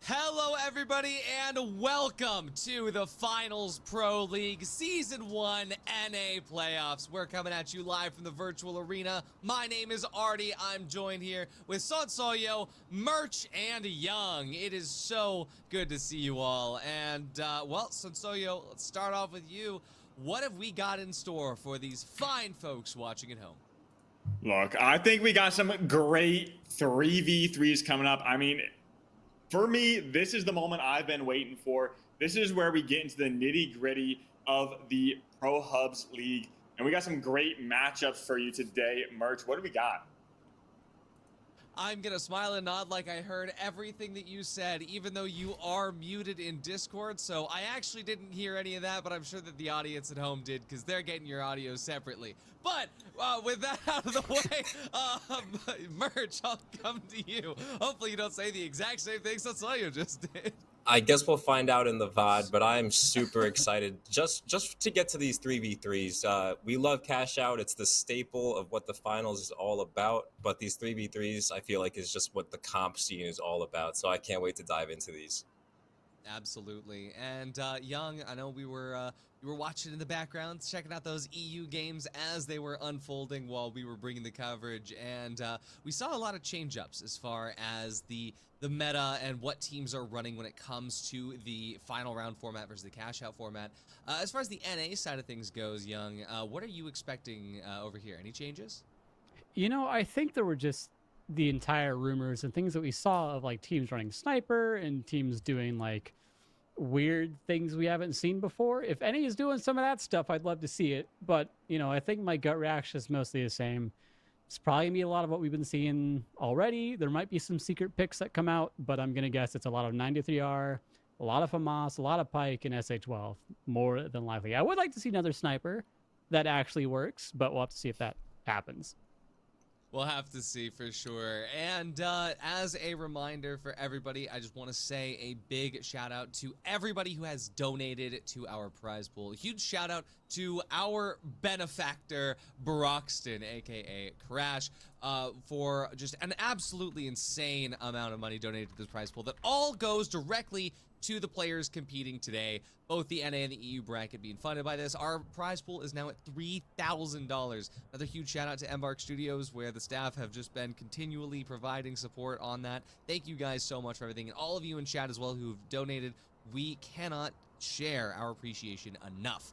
Hello, everybody, and welcome to the Finals Pro League Season 1 NA Playoffs. We're coming at you live from the virtual arena. My name is Artie. I'm joined here with Sonsoyo, Merch, and Young. It is so good to see you all. And, well, Sonsoyo, let's start off with you. What have we got in store for these fine folks watching at home? Look, I think we got some great 3v3s coming up. I mean, for me, this is the moment I've been waiting for. This is where we get into the nitty gritty of the Pro Hubs League. And we got some great matchups for you today. Merch, what do we got? I'm gonna smile and nod like I heard everything that you said, even though you are muted in Discord, so I actually didn't hear any of that, but I'm sure that the audience at home did, because they're getting your audio separately. But, with that out of the way, Merch, I'll come to you. Hopefully you don't say the exact same thing Sotsoyo just did. I guess we'll find out in the VOD, but I'm super excited just to get to these 3v3s. We love Cash Out. It's the staple of what the finals is all about, but these 3v3s I feel like is just what the comp scene is all about, so I can't wait to dive into these. Absolutely. And Young, I know you were watching in the background, checking out those EU games as they were unfolding while we were bringing the coverage, and we saw a lot of change-ups as far as the meta and what teams are running when it comes to the final round format versus the cash-out format. As far as the NA side of things goes, Young, what are you expecting over here? Any changes? You know, I think there were just the entire rumors and things that we saw of like teams running sniper and teams doing like weird things we haven't seen before. If any is doing some of that stuff, I'd love to see it. But, you know, I think my gut reaction is mostly the same. It's probably gonna be a lot of what we've been seeing already. There might be some secret picks that come out, but I'm gonna guess it's a lot of 93R, a lot of FAMAS, a lot of Pike, and SA12, more than likely. I would like to see another sniper that actually works, but we'll have to see if that happens. We'll have to see for sure. And as a reminder for everybody, I just want to say a big shout out to everybody who has donated to our prize pool. A huge shout out to our benefactor, Broxton, aka Crash, for just an absolutely insane amount of money donated to this prize pool that all goes directly to the players competing today, both the NA and the EU bracket being funded by this. Our prize pool is now at $3,000. Another huge shout out to Embark Studios, where the staff have just been continually providing support on that. Thank you guys so much for everything, and all of you in chat as well who've donated. We cannot share our appreciation enough.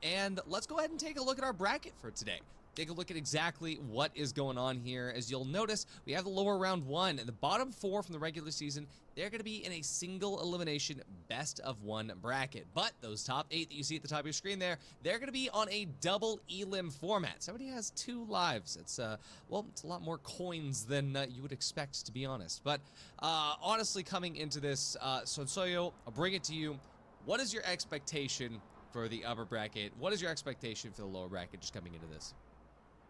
And let's go ahead and take a look at our bracket for today. Take a look at exactly what is going on here. As you'll notice, we have the lower round one, and the bottom four from the regular season, they're going to be in a single elimination best of one bracket. But those top 8 that you see at the top of your screen there, they're going to be on a double elim format. Somebody has 2 lives. It's, well, it's a lot more coins than you would expect, to be honest. But honestly, coming into this, Sonsoyo, I'll bring it to you. What is your expectation for the upper bracket? What is your expectation for the lower bracket just coming into this?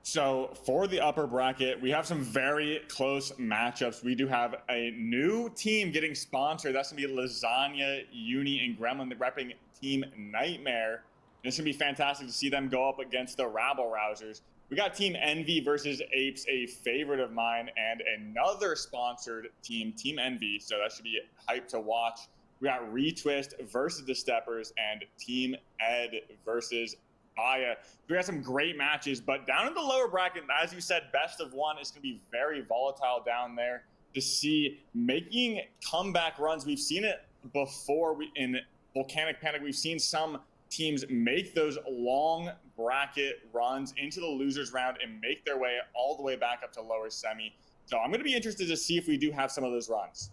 So for the upper bracket, we have some very close matchups. We do have a new team getting sponsored. That's going to be Lasagna, Uni, and Gremlin repping Team Nightmare. And it's going to be fantastic to see them go up against the Rabble Rousers. We got Team Envy versus Apes, a favorite of mine, and another sponsored team, Team Envy. So that should be hype to watch. We got Retwist versus the Steppers and Team Ed versus we got some great matches, but down in the lower bracket, as you said, best of one is going to be very volatile down there to see making comeback runs. We've seen it before in Volcanic Panic. We've seen some teams make those long bracket runs into the losers round and make their way all the way back up to lower semi. So I'm going to be interested to see if we do have some of those runs.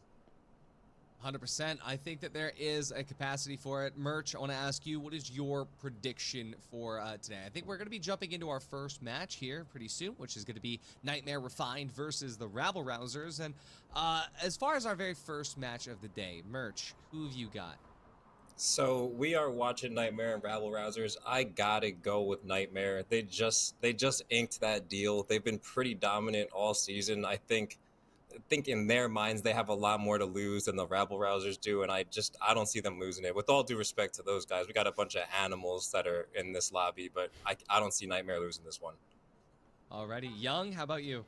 100%. I think that there is a capacity for it. Merch, I want to ask you, what is your prediction for today? I think we're going to be jumping into our first match here pretty soon, which is going to be Nightmare Refined versus the Rabble Rousers. And as far as our very first match of the day, Merch, who have you got? So we are watching Nightmare and Rabble Rousers. I gotta go with Nightmare. They just inked that deal. They've been pretty dominant all season. I think in their minds they have a lot more to lose than the Rabble Rousers do, and I don't see them losing it. With all due respect to those guys, we got a bunch of animals that are in this lobby, but I don't see Nightmare losing this one. Alrighty, Young, how about you?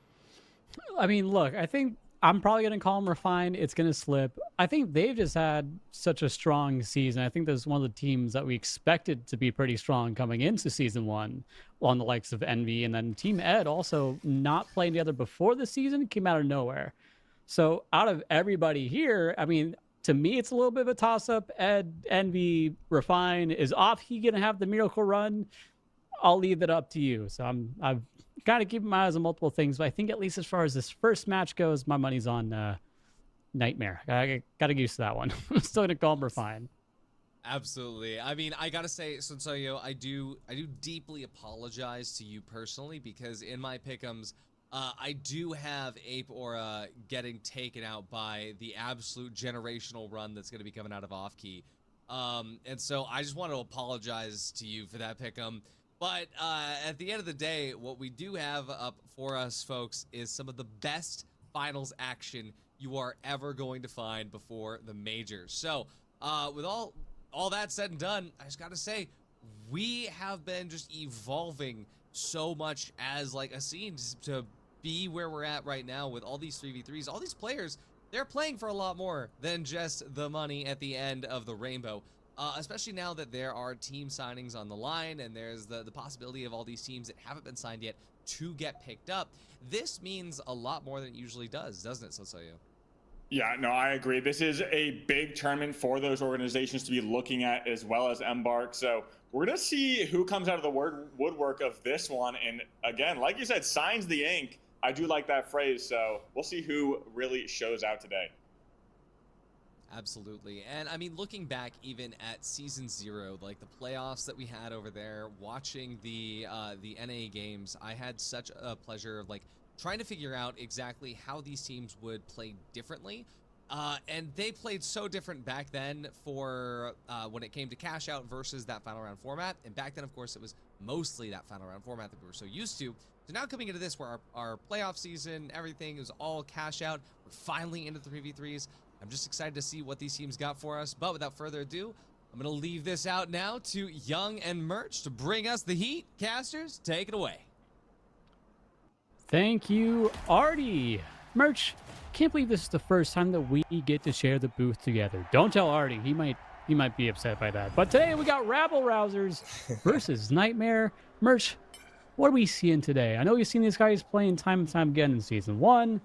I mean, look, I think I'm probably going to call them refined. It's going to slip. I think they've just had such a strong season. I think this is one of the teams that we expected to be pretty strong coming into season one, on the likes of Envy. And then Team Ed also not playing together before the season came out of nowhere. So out of everybody here, I mean, to me, it's a little bit of a toss-up. Ed, Envy, Refine. Is Offkey going to have the miracle run? I'll leave it up to you. So I've got to keep my eyes on multiple things, but I think at least as far as this first match goes, my money's on Nightmare. I got to get used to that one. I'm still going to call him Refine. Absolutely. I mean, I gotta say, Sonsoyo, I do deeply apologize to you personally, because in my pick'ems, I do have Ape Aura getting taken out by the absolute generational run that's going to be coming out of Offkey. And so I just want to apologize to you for that pick'em. But at the end of the day, what we do have up for us, folks, is some of the best finals action you are ever going to find before the majors. So with all that said and done, I just got to say, we have been just evolving so much as like a scene to be where we're at right now with all these 3v3s. All these players, they're playing for a lot more than just the money at the end of the rainbow. Especially now that there are team signings on the line, and there's the possibility of all these teams that haven't been signed yet to get picked up. This means a lot more than it usually does, doesn't it, Sosoyo? Yeah, no, I agree. This is a big tournament for those organizations to be looking at, as well as Embark. So we're going to see who comes out of the woodwork of this one. And again, like you said, signs the ink. I do like that phrase. So we'll see who really shows out today. Absolutely. And I mean, looking back even at season 0, like the playoffs that we had over there, watching the NA games, I had such a pleasure of like trying to figure out exactly how these teams would play differently. And they played so different back then for when it came to cash out versus that final round format. And back then, of course, it was mostly that final round format that we were so used to. So now coming into this, where our playoff season, everything is all cash out, we're finally into the 3v3s. I'm just excited to see what these teams got for us. But without further ado, I'm going to leave this out now to Young and Merch to bring us the heat. Casters, take it away. Thank you, Artie. Merch, can't believe this is the first time that we get to share the booth together. Don't tell Artie. He might be upset by that. But today we got Rabble Rousers versus Nightmare. Merch, what are we seeing today? I know you've seen these guys playing time and time again in Season 1.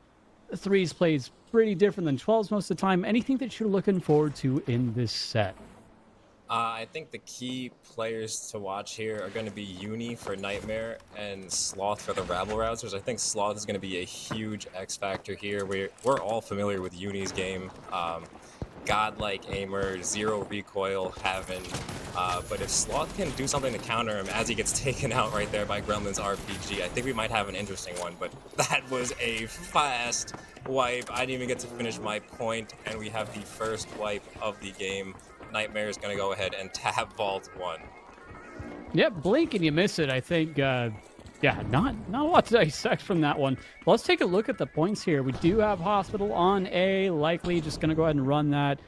The 3s plays pretty different than 12s most of the time. Anything that you're looking forward to in this set? I think the key players to watch here are going to be Uni for Nightmare and Sloth for the Rabble Rousers. I think Sloth is going to be a huge X factor here. We're all familiar with Uni's game. Godlike aimer, zero recoil, having. But if Sloth can do something to counter him as he gets taken out right there by Gremlin's RPG, I think we might have an interesting one. But that was a fast wipe. I didn't even get to finish my point, and we have the first wipe of the game. Nightmare is going to go ahead and tap Vault 1. Yep, blink and you miss it. I think, yeah, not a lot to dissect from that one. Let's take a look at the points here. We do have Hospital on A, likely just going to go ahead and run that,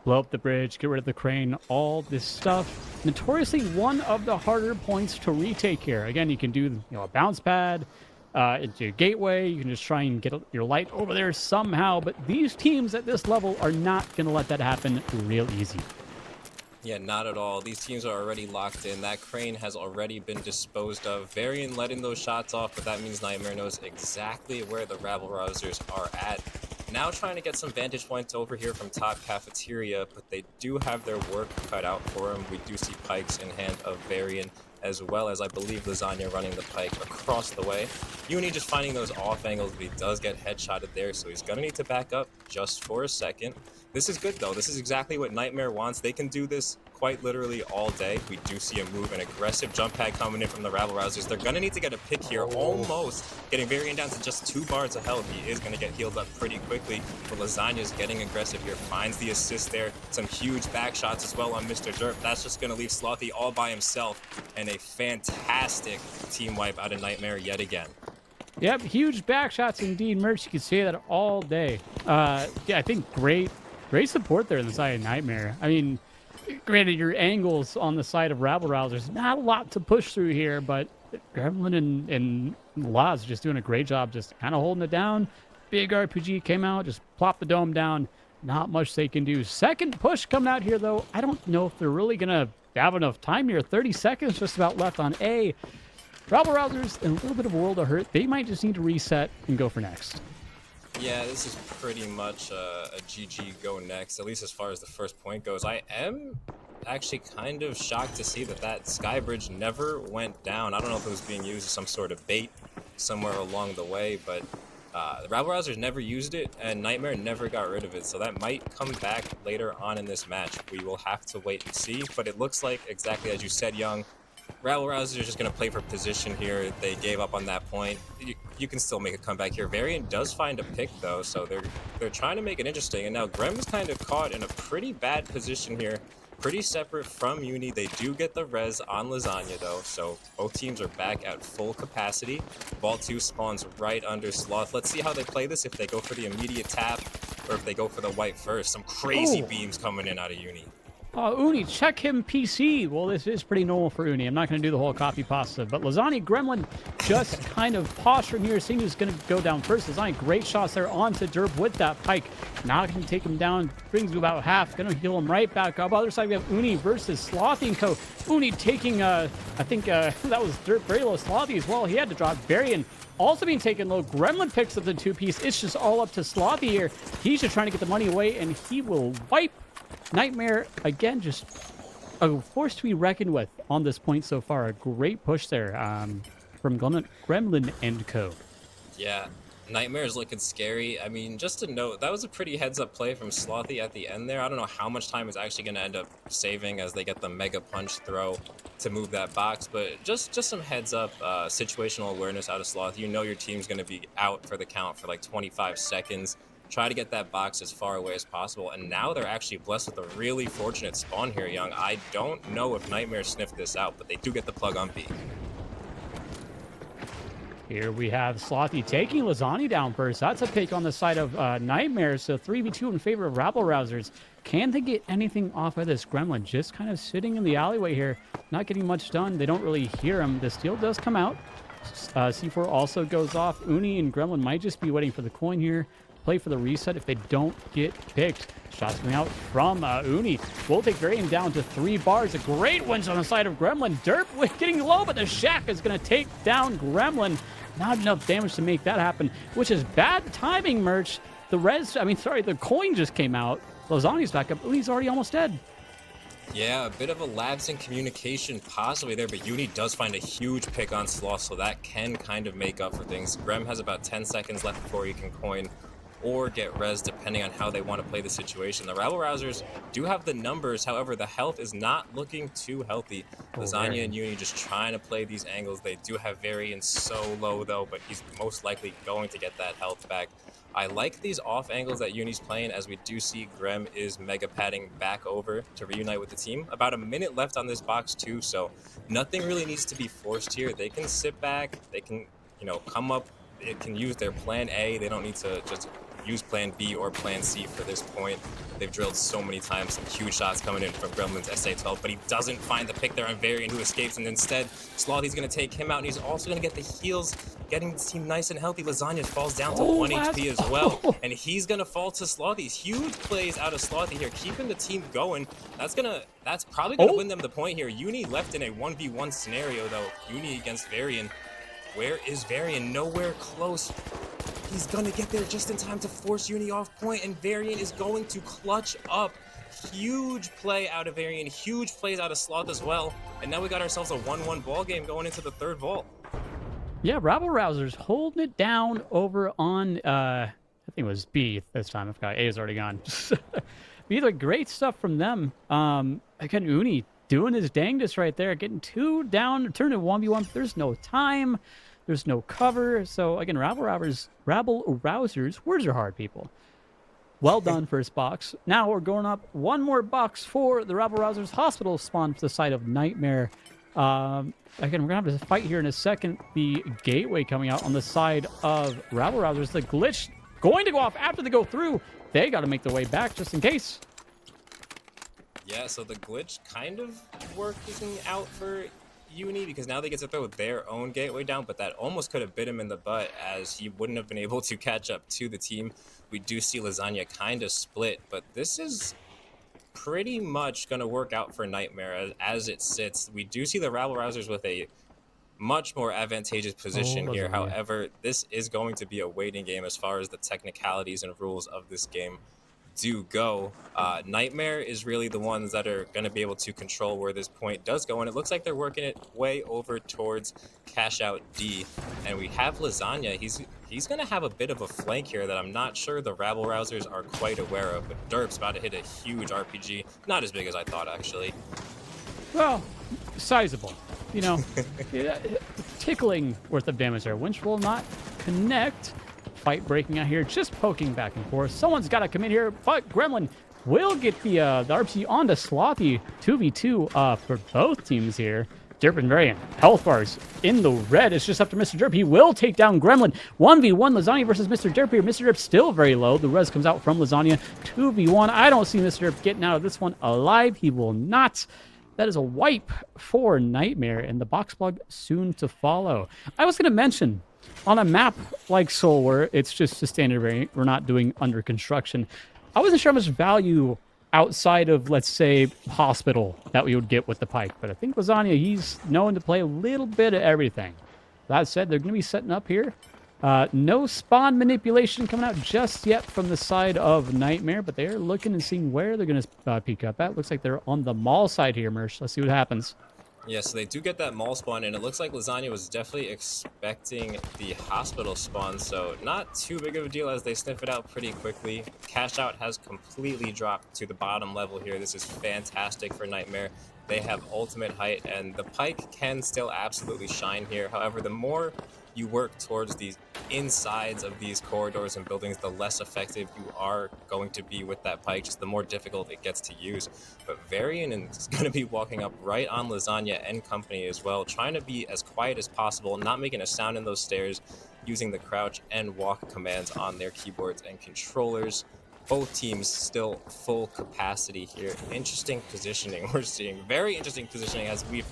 blow up the bridge, get rid of the crane, all this stuff. Notoriously one of the harder points to retake here. Again, you can do a bounce pad into your gateway. You can just try and get your light over there somehow, but these teams at this level are not going to let that happen real easy. Yeah, not at all. These teams are already locked in. That crane has already been disposed of. Varian letting those shots off, but that means Nightmare knows exactly where the Rabble Rousers are at. Now trying to get some vantage points over here from top cafeteria, but they do have their work cut out for them. We do see pikes in hand of Varian, as well as I believe Lasagna running the pike across the way. Uni just finding those off angles, but he does get headshotted there, so he's gonna need to back up just for a second. This is good though. This is exactly what Nightmare wants. They can do this quite literally all day. We do see a move, an aggressive jump pad coming in from the Rabble Rousers. They're gonna need to get a pick here, almost getting Varian down to just 2 bars of health. He is gonna get healed up pretty quickly, but Lasagna's getting aggressive here, finds the assist there. Some huge back shots as well on Mr. Derp. That's just gonna leave Slothy all by himself, and a fantastic team wipe out of Nightmare yet again. Yep, huge back shots indeed, Merch. You can say that all day. Yeah, I think great support there on the side of Nightmare. I mean, granted, your angles on the side of Rabble Rousers, not a lot to push through here, but Gremlin and Laz just doing a great job just kind of holding it down. big RPG came out, just plopped the dome down. Not much they can do. Second push coming out here, though. I don't know if they're really going to have enough time here. 30 seconds just about left on A. Rabble Rousers in a little bit of a world of hurt. They might just need to reset and go for next. Yeah, this is pretty much a GG go next, at least as far as the first point goes. I am actually kind of shocked to see that sky bridge never went down. I don't know if it was being used as some sort of bait somewhere along the way, but the Rabble Rousers never used it, and Nightmare never got rid of it, so that might come back later on in this match. We will have to wait and see, but it looks like, exactly as you said, Young, Rabble Rousers are just going to play for position here. They gave up on that point. You can still make a comeback here. Variant does find a pick, though, so they're trying to make it interesting, and now Grem is kind of caught in a pretty bad position here. Pretty separate from Uni. They do get the res on Lasagna, though, so both teams are back at full capacity. Vault 2 spawns right under Sloth. Let's see how they play this, if they go for the immediate tap or if they go for the white first. Some crazy beams coming in out of Uni. Uni, check him PC. Well, this is pretty normal for Uni. I'm not going to do the whole copy pasta, but Lasagna Gremlin just kind of posturing here, seeing who's going to go down first. Lasagna, great shots there onto Derp with that pike. Not going to take him down, brings him about half, going to heal him right back up. Other side, we have Uni versus Slothy & Co. Uni taking, I think that was Derp very low. Slothy as well. He had to drop Varian. Also being taken low. Gremlin picks up the two-piece. It's just all up to Slothy here. He's just trying to get the money away, and he will wipe Nightmare. Again, just a force to be reckoned with on this point so far. A great push there from Gremlin and Co. Yeah, Nightmare is looking scary. I mean, just to note, that was a pretty heads-up play from Slothy at the end there. I don't know how much time is actually going to end up saving as they get the Mega Punch throw to move that box, but just some heads-up situational awareness out of Sloth. You know your team's going to be out for the count for like 25 seconds. Try to get that box as far away as possible, and now they're actually blessed with a really fortunate spawn here, Young. I don't know if Nightmare sniffed this out, but they do get the plug on B. Here we have Slothy taking Lasagna down first. That's a pick on the side of Nightmare, so 3v2 in favor of Rabble Rousers. Can they get anything off of this Gremlin? Just kind of sitting in the alleyway here, not getting much done. They don't really hear him. The steal does come out. C4 also goes off. Uni and Gremlin might just be waiting for the coin here. Play for the reset if they don't get picked. Shots coming out from Uni. Will take Varian down to 3 bars. A great winch on the side of Gremlin. Derp getting low, but the Shack is going to take down Gremlin. Not enough damage to make that happen, which is bad timing, Merch. The coin just came out. Lasagna's back up. Uni's already almost dead. Yeah, a bit of a lapse in communication possibly there, but Uni does find a huge pick on Sloth, so that can kind of make up for things. Grem has about 10 seconds left before he can coin or get res, depending on how they want to play the situation. The Rabble Rousers do have the numbers, however, the health is not looking too healthy. Lasagna and Uni just trying to play these angles. They do have Varian so low, though, but he's most likely going to get that health back. I like these off angles that Uni's playing, as we do see Grem is mega padding back over to reunite with the team. About a minute left on this box, too, so nothing really needs to be forced here. They can sit back, they can, come up, it can use their plan A. They don't need to just use plan B or plan C for this point. They've drilled so many times, some huge shots coming in from Gremlin's SA-12, but he doesn't find the pick there on Varian, who escapes, and instead Slothy's going to take him out, and he's also going to get the heals, getting the team nice and healthy. Lasagna falls down to 1 HP as well, and he's going to fall to Slothy. Huge plays out of Slothy here, keeping the team going. That's probably going to win them the point here. Uni left in a 1v1 scenario, though. Uni against Varian. Where is Varian? Nowhere close. He's going to get there just in time to force Uni off point, and Varian is going to clutch up. Huge play out of Varian, huge plays out of Sloth as well. And now we got ourselves a 1-1 ball game going into the third vault. Yeah, Rabble Rousers holding it down over on, I think it was B this time. I forgot. A is already gone. Either great stuff from them. Again, Uni doing his dangest right there, getting 2 down, turn to 1v1. There's no time. There's no cover. So, again, Rabble Rousers, words are hard, people. Well done, first box. Now we're going up 1 more box for the Rabble Rousers hospital spawn for the side of Nightmare. Again, we're going to have to fight here in a second. The gateway coming out on the side of Rabble Rousers. The glitch going to go off after they go through. They got to make their way back just in case. Yeah, so the glitch kind of working out for Uni because now they get to throw their own gateway down, but that almost could have bit him in the butt as he wouldn't have been able to catch up to the team. We do see Lasagna kind of split, but this is pretty much going to work out for Nightmare as it sits. We do see the Rabble Rousers with a much more advantageous position here. Lasagna. However, this is going to be a waiting game as far as the technicalities and rules of this game do go. Nightmare is really the ones that are going to be able to control where this point does go, and it looks like they're working it way over towards Cash Out D. And we have Lasagna. He's going to have a bit of a flank here that I'm not sure the Rabble Rousers are quite aware of, but Derp's about to hit a huge RPG. Not as big as I thought, actually. Well, sizable. You know, tickling worth of damage there. Winch will not connect. Fight breaking out here, just poking back and forth. Someone's got to come in here, but Gremlin will get the RPG onto Slothy. 2v2 for both teams here. Derp and Variant, health bars in the red. It's just up to Mr. Derp. He will take down Gremlin. 1v1 Lasagna versus Mr. Derp here. Mr. Derp still very low. The res comes out from Lasagna. 2v1. I don't see Mr. Derp getting out of this one alive. He will not. That is a wipe for Nightmare, and the box plug soon to follow. I was going to mention, on a map like Soul, where it's just a standard variant, we're not doing under construction, I wasn't sure how much value outside of, let's say, Hospital that we would get with the Pike. But I think Lasagna, he's known to play a little bit of everything. That said, they're going to be setting up here. No spawn manipulation coming out just yet from the side of Nightmare, but they're looking and seeing where they're going to peek up at. Looks like they're on the mall side here, Mersh. Let's see what happens. Yeah, so they do get that mall spawn, and it looks like Lasagna was definitely expecting the hospital spawn, so not too big of a deal as they sniff it out pretty quickly. Cash Out has completely dropped to the bottom level here. This is fantastic for Nightmare. They have ultimate height, and the Pike can still absolutely shine here. However, the more you work towards these insides of these corridors and buildings, the less effective you are going to be with that Pike, just the more difficult it gets to use. But Varian is going to be walking up right on Lasagna and company as well, trying to be as quiet as possible, not making a sound in those stairs, using the crouch and walk commands on their keyboards and controllers. Both teams still full capacity here. Interesting positioning we're seeing. Very interesting positioning as we've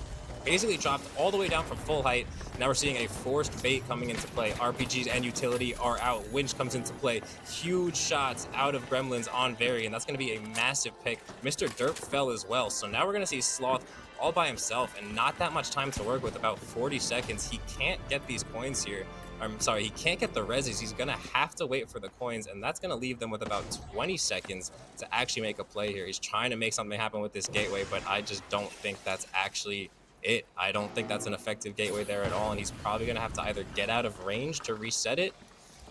basically dropped all the way down from full height. Now we're seeing a forced bait coming into play. RPGs and utility are out. Winch comes into play. Huge shots out of Gremlins on Varian. That's going to be a massive pick. Mr. Derp fell as well. So now we're going to see Sloth all by himself and not that much time to work with, about 40 seconds. He can't get these coins here. I'm sorry, he can't get the reses. He's going to have to wait for the coins, and that's going to leave them with about 20 seconds to actually make a play here. He's trying to make something happen with this gateway, but I just don't think that's actually it. I don't think that's an effective gateway there at all, and he's probably going to have to either get out of range to reset it,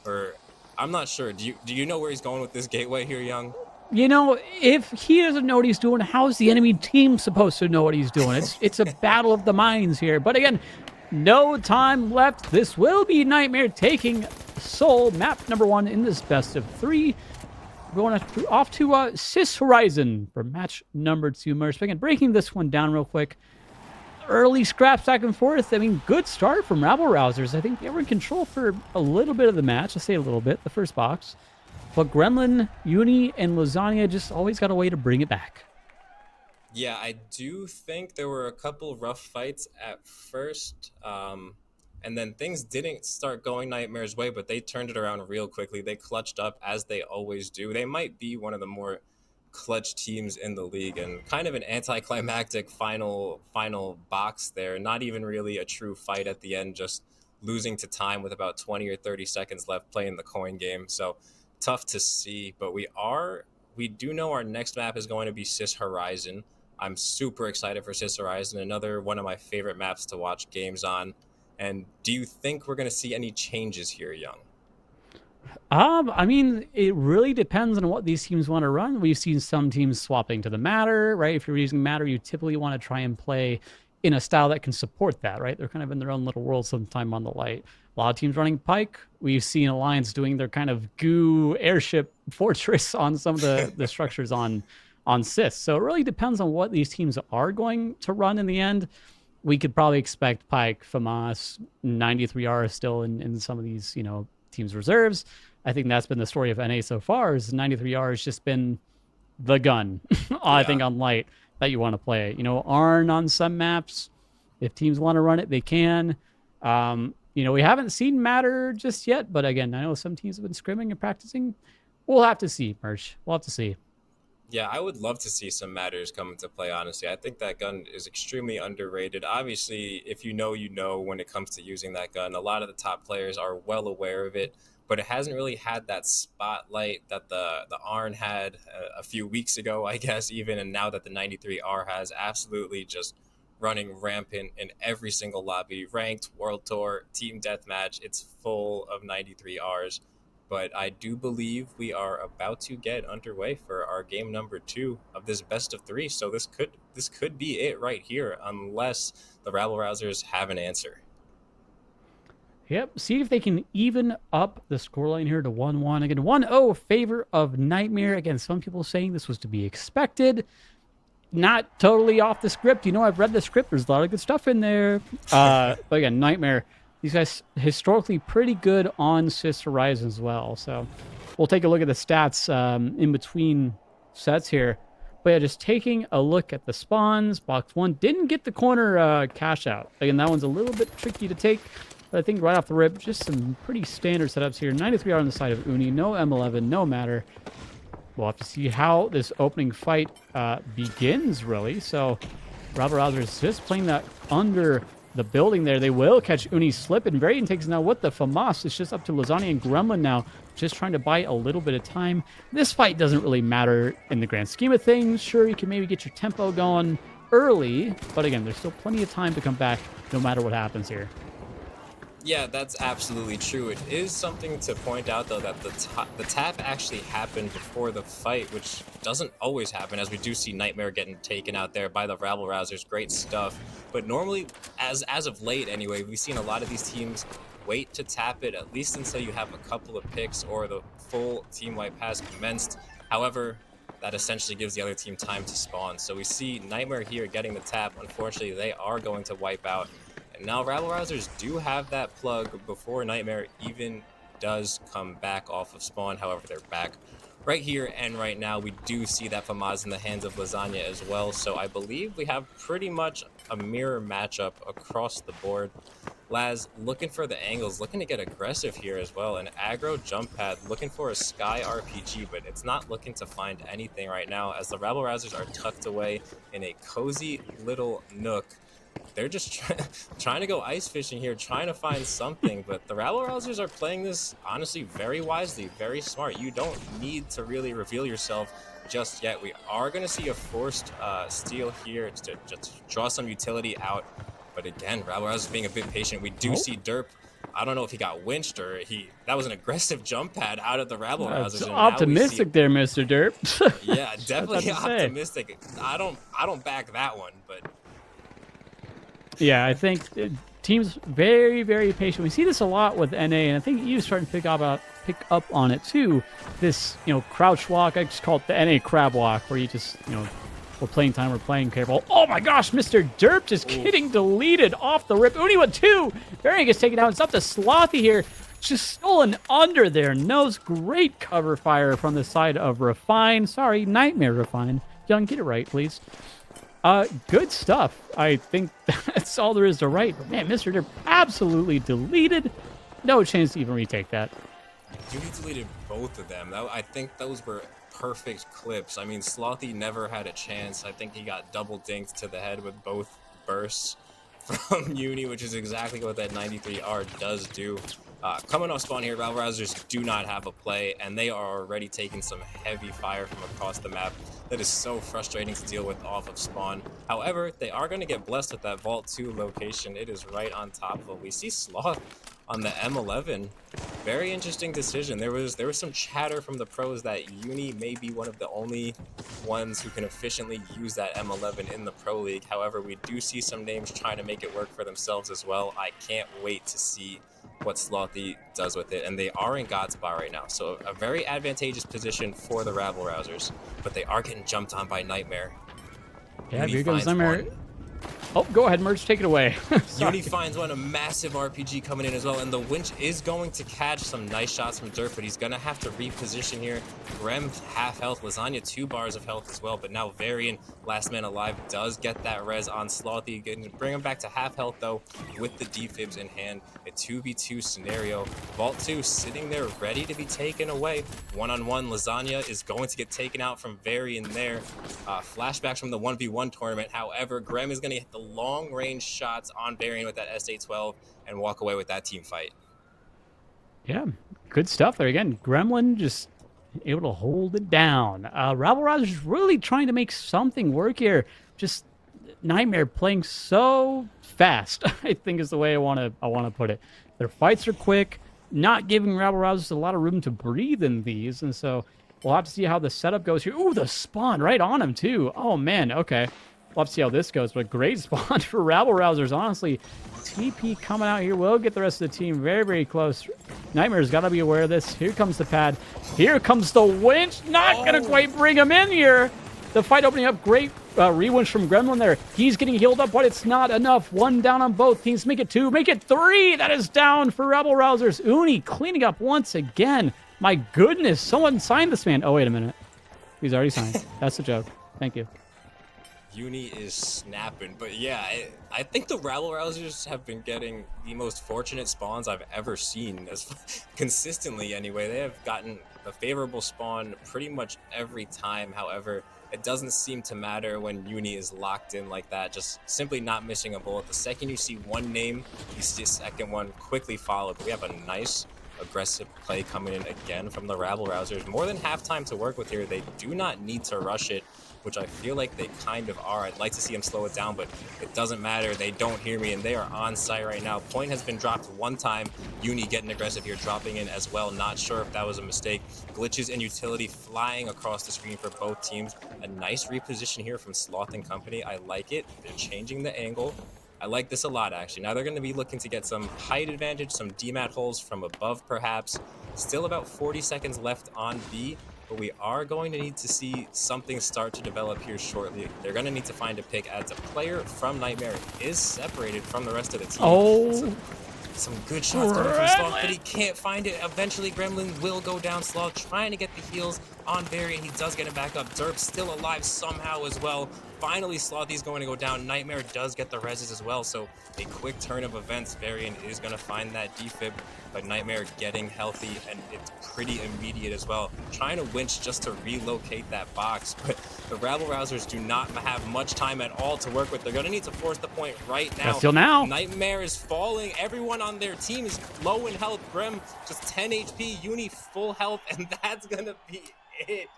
or I'm not sure. Do you know where he's going with this gateway here, Young? You know, if he doesn't know what he's doing, how's the enemy team supposed to know what he's doing? It's a battle of the minds here. But again, no time left. This will be Nightmare taking Soul, map number 1 in this best of 3. Going off to Sis Horizon for match number 2. Mersh, again, breaking this one down real quick. Early scraps back and forth. I mean, good start from Rabble Rousers. I think they were in control for a little bit of the match. I'll say a little bit, the first box. But Gremlin, Uni, and Lasagna just always got a way to bring it back. Yeah, I do think there were a couple rough fights at first, and then things didn't start going Nightmare's way, but they turned it around real quickly. They clutched up, as they always do. They might be one of the more clutch teams in the league, and kind of an anticlimactic final box there. Not even really a true fight at the end, just losing to time with about 20 or 30 seconds left playing the coin game. So tough to see, but we do know our next map is going to be Sis Horizon. I'm super excited for Sis Horizon, another one of my favorite maps to watch games on. And do you think we're going to see any changes here, Young? I mean, it really depends on what these teams want to run. We've seen some teams swapping to the Matter, right? If you're using Matter, you typically want to try and play in a style that can support that, right? They're kind of in their own little world sometime on the light. A lot of teams running Pike. We've seen Alliance doing their kind of goo airship fortress on some of the structures on Sis. So it really depends on what these teams are going to run in the end. We could probably expect Pike, FAMAS, 93R still in some of these, teams' reserves. I think that's been the story of NA so far, is 93R has just been the gun, I think, on light that you want to play. Arn on some maps, If teams want to run it, they can. We haven't seen Matter just yet, but again, I know some teams have been scrimming and practicing. We'll have to see, Merch. We'll have to see. Yeah, I would love to see some Matters come into play, honestly. I think that gun is extremely underrated. Obviously, if you know when it comes to using that gun. A lot of the top players are well aware of it, but it hasn't really had that spotlight that the ARN had a few weeks ago, I guess, even, and now that the 93R has, absolutely just running rampant in every single lobby, ranked, world tour, team deathmatch. It's full of 93Rs. But I do believe we are about to get underway for our game number 2 of this best of 3. So this could be it right here, unless the rabble rousers have an answer. Yep. See if they can even up the scoreline here to 1-1. Again, 1-0 favor of Nightmare. Again, some people saying this was to be expected. Not totally off the script. I've read the script. There's a lot of good stuff in there. But again, Nightmare. These guys historically pretty good on Sys Horizon as well. So we'll take a look at the stats in between sets here. But yeah, just taking a look at the spawns. Box 1 didn't get the corner cash out. Again, that one's a little bit tricky to take. But I think right off the rip, just some pretty standard setups here. 93R on the side of Uni. No M11, no Matter. We'll have to see how this opening fight begins, really. So Rabble Rousers just playing that under the building there. They will catch Uni slipping. Varian takes now what the FAMAS. It's just up to Lasagna and Gremlin now, just trying to buy a little bit of time. This fight doesn't really matter in the grand scheme of things. Sure, you can maybe get your tempo going early, but again, there's still plenty of time to come back no matter what happens here. Yeah, that's absolutely true. It is something to point out, though, that the tap actually happened before the fight, which doesn't always happen, as we do see Nightmare getting taken out there by the rabble rousers. Great stuff. But normally, as of late anyway, we've seen a lot of these teams wait to tap it, at least until you have a couple of picks or the full team wipe has commenced. However, that essentially gives the other team time to spawn. So we see Nightmare here getting the tap. Unfortunately, they are going to wipe out. Now, rabble rousers do have that plug before Nightmare even does come back off of spawn. However, they're back right here and right now. We do see that FAMAS in the hands of Lasagna as well. So I believe we have pretty much a mirror matchup across the board. Laz looking for the angles, looking to get aggressive here as well. An aggro jump pad, looking for a Sky RPG, but it's not looking to find anything right now, as the rabble rousers are tucked away in a cozy little nook. They're just trying to go ice fishing here, trying to find something. But the rabble rousers are playing this, honestly, very wisely, very smart. You don't need to really reveal yourself just yet. We are going to see a forced steal here to just draw some utility out. But again, rabble rousers being a bit patient. We do see Derp. I don't know if he got winched or that was an aggressive jump pad out of the rabble rousers. Optimistic there, Mr. Derp. Yeah, definitely optimistic. I don't back that one, but. Yeah, I think teams very, very patient. We see this a lot with NA, and I think you're starting to pick up on it too. This, crouch walk. I just call it the NA crab walk, where you just, we're playing time, we're playing careful. Oh my gosh, Mr. Derp just getting deleted off the rip. Uni with 2. Varian gets taken down. It's up to Slothy here. Just stolen under there. Knows great cover fire from the side of Refine. Sorry, Nightmare Refine. Young, get it right, please. Good stuff. I think that's all there is to write. But man, Mr. Derp absolutely deleted. No chance to even retake that. He deleted both of them. I think those were perfect clips. I mean, Slothy never had a chance. I think he got double dinked to the head with both bursts from Uni, which is exactly what that 93R does do. Coming off spawn here, rabble rousers do not have a play, and they are already taking some heavy fire from across the map. That is so frustrating to deal with off of spawn. However, they are going to get blessed with that Vault 2 location. It is right on top of them. We see Sloth on the M11. Very interesting decision. There was some chatter from the pros that Uni may be one of the only ones who can efficiently use that M11 in the Pro League. However, we do see some names trying to make it work for themselves as well. I can't wait to see what Slothy does with it, and they are in God spot right now, so a very advantageous position for the rabble rousers, but they are getting jumped on by Nightmare. Yeah, here goes Nightmare. Oh, go ahead, Merge. Take it away. Uni finds one, a massive RPG coming in as well, and the winch is going to catch some nice shots from Dirt, but he's going to have to reposition here. Grem, half health. Lasagna, 2 bars of health as well, but now Varian, last man alive, does get that res on Slothy. Going to bring him back to half health, though, with the defibs in hand. A 2v2 scenario. Vault 2 sitting there ready to be taken away. One-on-one, Lasagna is going to get taken out from Varian there. Flashbacks from the 1v1 tournament. However, Grem is going to hit the long-range shots on Varian with that SA-12 and walk away with that team fight. Yeah, good stuff there. Again, Gremlin just able to hold it down. Rabble Rousers really trying to make something work here. Just Nightmare playing so fast, I think is the way I want to put it. Their fights are quick, not giving Rabble Rousers a lot of room to breathe in these, and so we'll have to see how the setup goes here. Ooh, the spawn right on him too. Oh man, okay. We'll have to see how this goes, but great spawn for Rabble Rousers. Honestly, TP coming out here will get the rest of the team very, very close. Nightmare's got to be aware of this. Here comes the pad. Here comes the winch. Not going to quite bring him in here. The fight opening up. Great re-winch from Gremlin there. He's getting healed up, but it's not enough. 1 down on both teams. Make it 2. Make it 3. That is down for Rabble Rousers. Uni cleaning up once again. My goodness. Someone signed this man. Oh, wait a minute. He's already signed. That's a joke. Thank you. Uni is snapping, but yeah, I think the Rabble Rousers have been getting the most fortunate spawns I've ever seen, as consistently anyway. They have gotten a favorable spawn pretty much every time. However, it doesn't seem to matter when Uni is locked in like that, just simply not missing a bullet. The second you see one name, you see a second one quickly followed. We have a nice aggressive play coming in again from the Rabble Rousers. More than half time to work with here. They do not need to rush it, which I feel like they kind of are. I'd like to see them slow it down, but it doesn't matter. They don't hear me, and they are on site right now. Point has been dropped one time. Uni getting aggressive here, dropping in as well. Not sure if that was a mistake. Glitches and utility flying across the screen for both teams. A nice reposition here from Sloth and company. I like it. They're changing the angle. I like this a lot, actually. Now they're going to be looking to get some height advantage, some DMAT holes from above, perhaps. Still about 40 seconds left on B, but we are going to need to see something start to develop here shortly. They're going to need to find a pick as a player from Nightmare is separated from the rest of the team. Oh, Some good shots coming from Sloth, but he can't find it. Eventually, Gremlin will go down. Sloth trying to get the heals on Varian. He does get it back up. Derp still alive somehow as well. Finally, Slothy's going to go down. Nightmare does get the reses as well, so a quick turn of events. Varian is going to find that defib, but Nightmare getting healthy, and it's pretty immediate as well. Trying to winch just to relocate that box, but the Rabble Rousers do not have much time at all to work with. They're going to need to force the point right now. Still now. Nightmare is falling. Everyone on their team is low in health. Grem just 10 HP, Uni full health, and that's going to be it.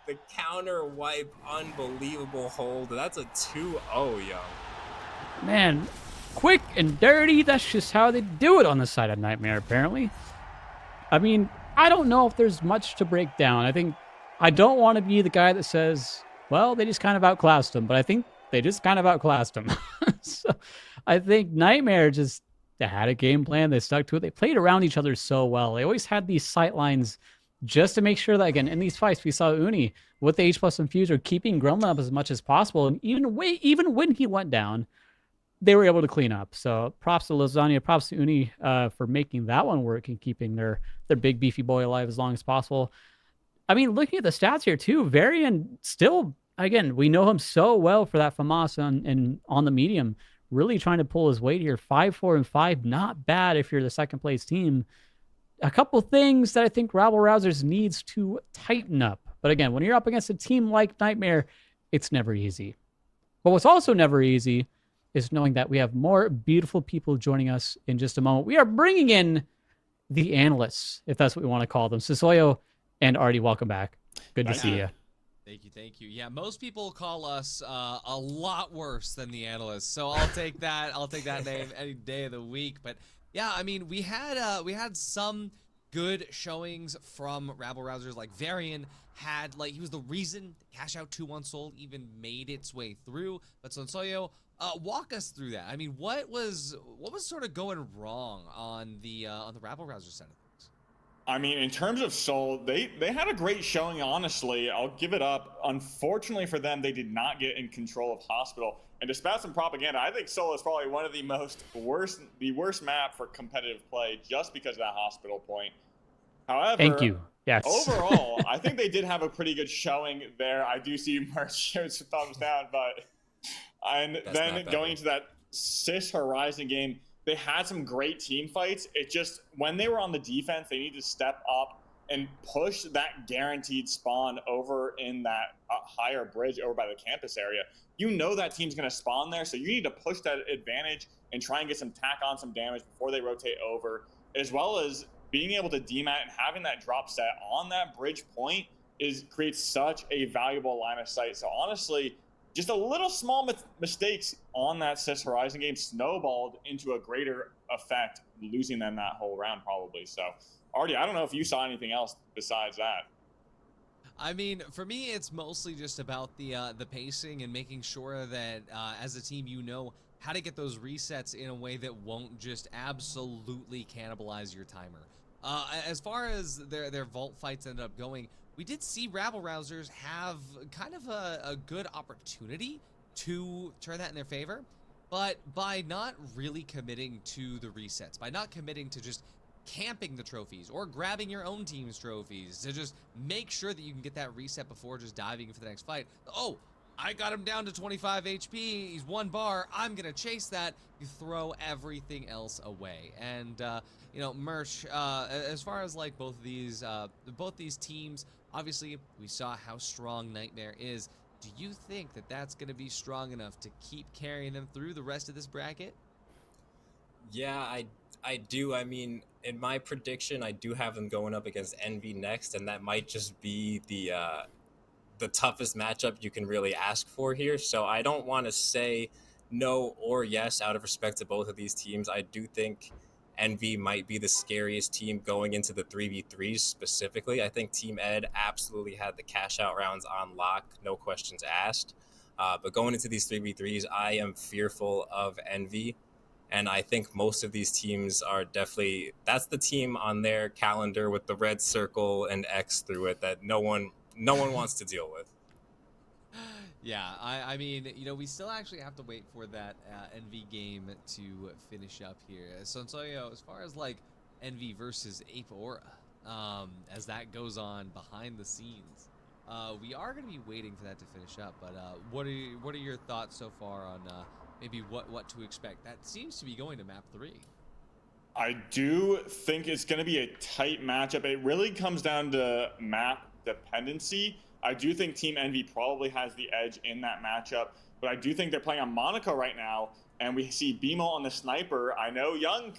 The counter wipe, unbelievable hold. That's a 2-0, yo. Man, quick and dirty. That's just how they do it on the side of Nightmare, apparently. I mean, I don't know if there's much to break down. I don't want to be the guy that says, well, they just kind of outclassed them, but I think they just kind of outclassed them. So I think Nightmare just had a game plan. They stuck to it. They played around each other so well. They always had these sight lines just to make sure that, again, in these fights, we saw Uni with the H+ infuser keeping Gremlin up as much as possible. And even when he went down, they were able to clean up. So props to Lasagna, props to Uni for making that one work and keeping their big beefy boy alive as long as possible. I mean, looking at the stats here too, Varian still, again, we know him so well for that FAMAS and on the medium, really trying to pull his weight here. 5-4-5, not bad if you're the second place team. A couple things that I think Rabble Rousers needs to tighten up. But again, when you're up against a team like Nightmare, it's never easy. But what's also never easy is knowing that we have more beautiful people joining us in just a moment. We are bringing in the analysts, if that's what we want to call them. Sisoyo and Artie, welcome back. Good to see you. Thank you. Yeah, most people call us a lot worse than the analysts, so I'll take that. I'll take that name any day of the week. But yeah, I mean, we had some good showings from Rabble Rousers. Like Varian had, he was the reason Cash Out 2-1 Soul even made its way through. But Sonsoyo, walk us through that. I mean, what was sort of going wrong on the Rabble Rouser side of things? I mean, in terms of Soul, they had a great showing, honestly. I'll give it up. Unfortunately for them, they did not get in control of Hospital. And to spout some propaganda, I think Solo is probably one of the worst map for competitive play just because of that hospital point. However, Thank you. Yes. overall, I think they did have a pretty good showing there. I do see Merch shows thumbs down, but and That's then not bad. going into that Sis Horizon game, they had some great team fights. It just, when they were on the defense, they need to step up and push that guaranteed spawn over in that higher bridge over by the campus area. You know that team's going to spawn there, so you need to push that advantage and try and get some tack on some damage before they rotate over, as well as being able to demat and having that drop set on that bridge point creates such a valuable line of sight. So honestly, just a little small mistakes on that Sis Horizon game snowballed into a greater effect, losing them that whole round probably. So Artie, I don't know if you saw anything else besides that. I mean, for me, it's mostly just about the pacing and making sure that as a team, you know how to get those resets in a way that won't just absolutely cannibalize your timer. As far as their vault fights ended up going, we did see Rabble Rousers have kind of a good opportunity to turn that in their favor, but by not really committing to the resets, by not committing to just camping the trophies or grabbing your own team's trophies to just make sure that you can get that reset before just diving for the next fight. Oh, I got him down to 25 HP, he's 1 bar, I'm gonna chase that. You throw everything else away. And you know, Merch, as far as like both these teams, obviously we saw how strong Nightmare is. Do you think that that's gonna be strong enough to keep carrying them through the rest of this bracket? Yeah, I do. I mean, in my prediction, I do have them going up against Envy next, and that might just be the toughest matchup you can really ask for here. So I don't want to say no or yes out of respect to both of these teams. I do think Envy might be the scariest team going into the 3v3s specifically. I think Team Ed absolutely had the cash out rounds on lock, no questions asked. But going into these 3v3s, I am fearful of Envy. And I think most of these teams are definitely, that's the team on their calendar with the red circle and X through it that no one wants to deal with. Yeah, I mean, you know, we still actually have to wait for that Envy game to finish up here. So you know, as far as like Envy versus Ape Aura, as that goes on behind the scenes, we are going to be waiting for that to finish up. But what are your thoughts so far on maybe what to expect? That seems to be going to map 3. I do think it's going to be a tight matchup. It really comes down to map dependency. I do think Team Envy probably has the edge in that matchup, but I do think they're playing on Monaco right now, and we see BMO on the sniper. I know Young,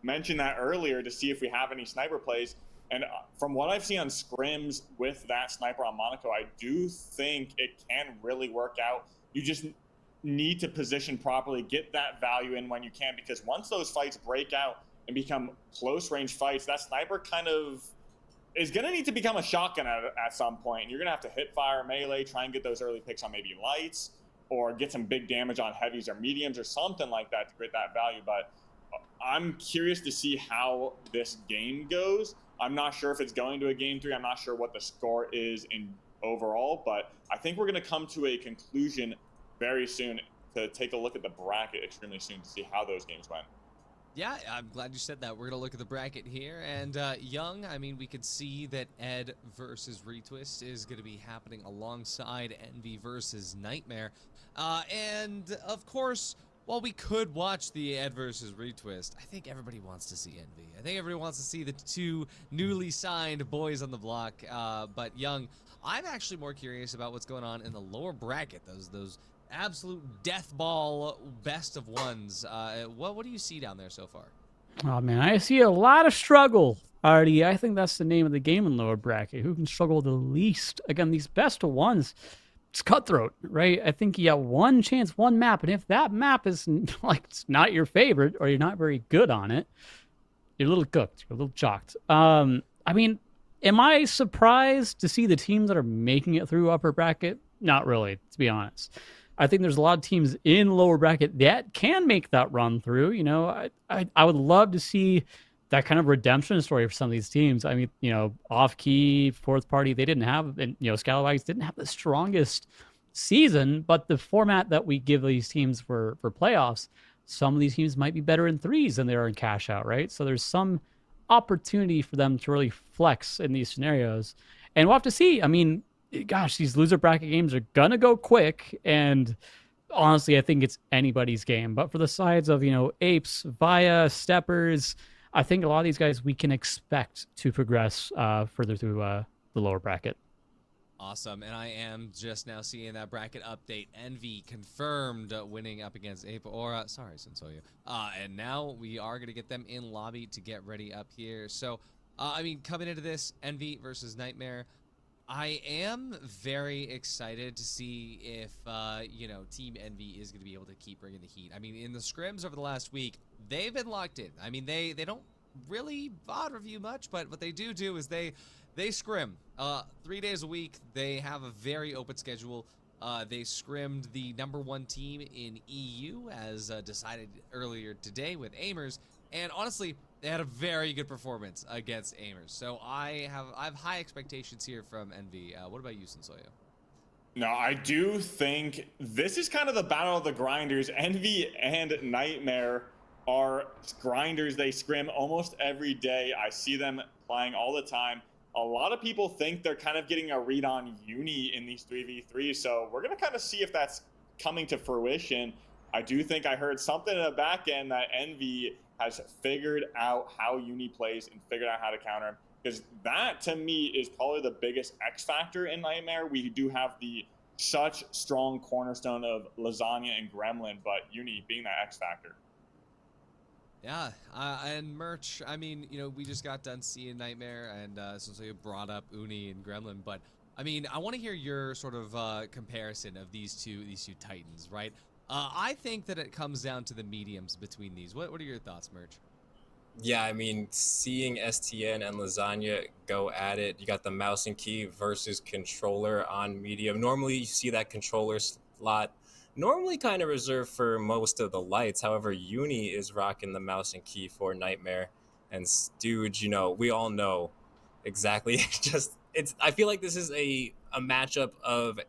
mentioned that earlier to see if we have any sniper plays, and from what I've seen on scrims with that sniper on Monaco, I do think it can really work out. You just need to position properly, get that value in when you can, because once those fights break out and become close range fights, that sniper kind of is going to need to become a shotgun at some point. You're going to have to hip fire melee, try and get those early picks on maybe lights, or get some big damage on heavies or mediums or something like that to create that value. But I'm curious to see how this game goes. I'm not sure if it's going to a game 3. I'm not sure what the score is in overall, but I think we're going to come to a conclusion very soon to take a look at the bracket extremely soon to see how those games went. Yeah, I'm glad you said that. We're going to look at the bracket here. And Young, I mean, we could see that Ed versus Retwist is going to be happening alongside Envy versus Nightmare. And, of course, while we could watch the Ed versus Retwist, I think everybody wants to see Envy. I think everybody wants to see the 2 newly signed boys on the block. But, Young, I'm actually more curious about what's going on in the lower bracket, those absolute death ball best of ones. What do you see down there so far? Oh man, I see a lot of struggle. Already, I think that's the name of the game in lower bracket. Who can struggle the least? Again, these best of ones, it's cutthroat, right? I think you got one chance, one map, and if that map is like it's not your favorite or you're not very good on it, you're a little cooked, you're a little chalked. I mean, am I surprised to see the teams that are making it through upper bracket? Not really, to be honest. I think there's a lot of teams in lower bracket that can make that run through. You know, I would love to see that kind of redemption story for some of these teams. I mean, you know, off key, fourth party, they didn't have, and you know, Scalawags didn't have the strongest season, but the format that we give these teams for playoffs, some of these teams might be better in threes than they are in cash out, right? So there's some opportunity for them to really flex in these scenarios. And we'll have to see. I mean, gosh, these loser bracket games are gonna go quick, and honestly, I think it's anybody's game. But for the sides of, Apes, Via, Steppers, I think a lot of these guys we can expect to progress further through the lower bracket. Awesome, and I am just now seeing that bracket update. Envy confirmed winning up against Ape Aura. Sorry, Sensoyu. And now we are going to get them in lobby to get ready up here. So, I mean, coming into this, Envy versus Nightmare, I am very excited to see if, Team Envy is going to be able to keep bringing the heat. I mean, in the scrims over the last week, they've been locked in. I mean, they don't really VOD review much, but what they do is they scrim 3 days a week. They have a very open schedule. They scrimmed the #1 team in EU as decided earlier today with Aimers, and honestly, they had a very good performance against Aimers. So I have high expectations here from Envy. What about you, Sensoyo? No, I do think this is kind of the battle of the grinders. Envy and Nightmare are grinders. They scrim almost every day. I see them playing all the time. A lot of people think they're kind of getting a read on Uni in these 3v3s, so we're going to kind of see if that's coming to fruition. I do think I heard something in the back end that Envy has figured out how Uni plays and figured out how to counter him, because that, to me, is probably the biggest X factor in Nightmare. We do have the such strong cornerstone of Lasagna and Gremlin, but Uni being that X factor. Yeah, and Merch, I mean, we just got done seeing Nightmare, and so you brought up Uni and Gremlin, but I mean, I want to hear your sort of comparison of these two titans, right? I think that it comes down to the mediums between these. What are your thoughts, Merch? Yeah, I mean, seeing STN and Lasagna go at it, you got the mouse and key versus controller on medium. Normally, you see that controller slot normally kind of reserved for most of the lights. However, Uni is rocking the mouse and key for Nightmare. And Stooge, we all know exactly. I feel like this is a matchup of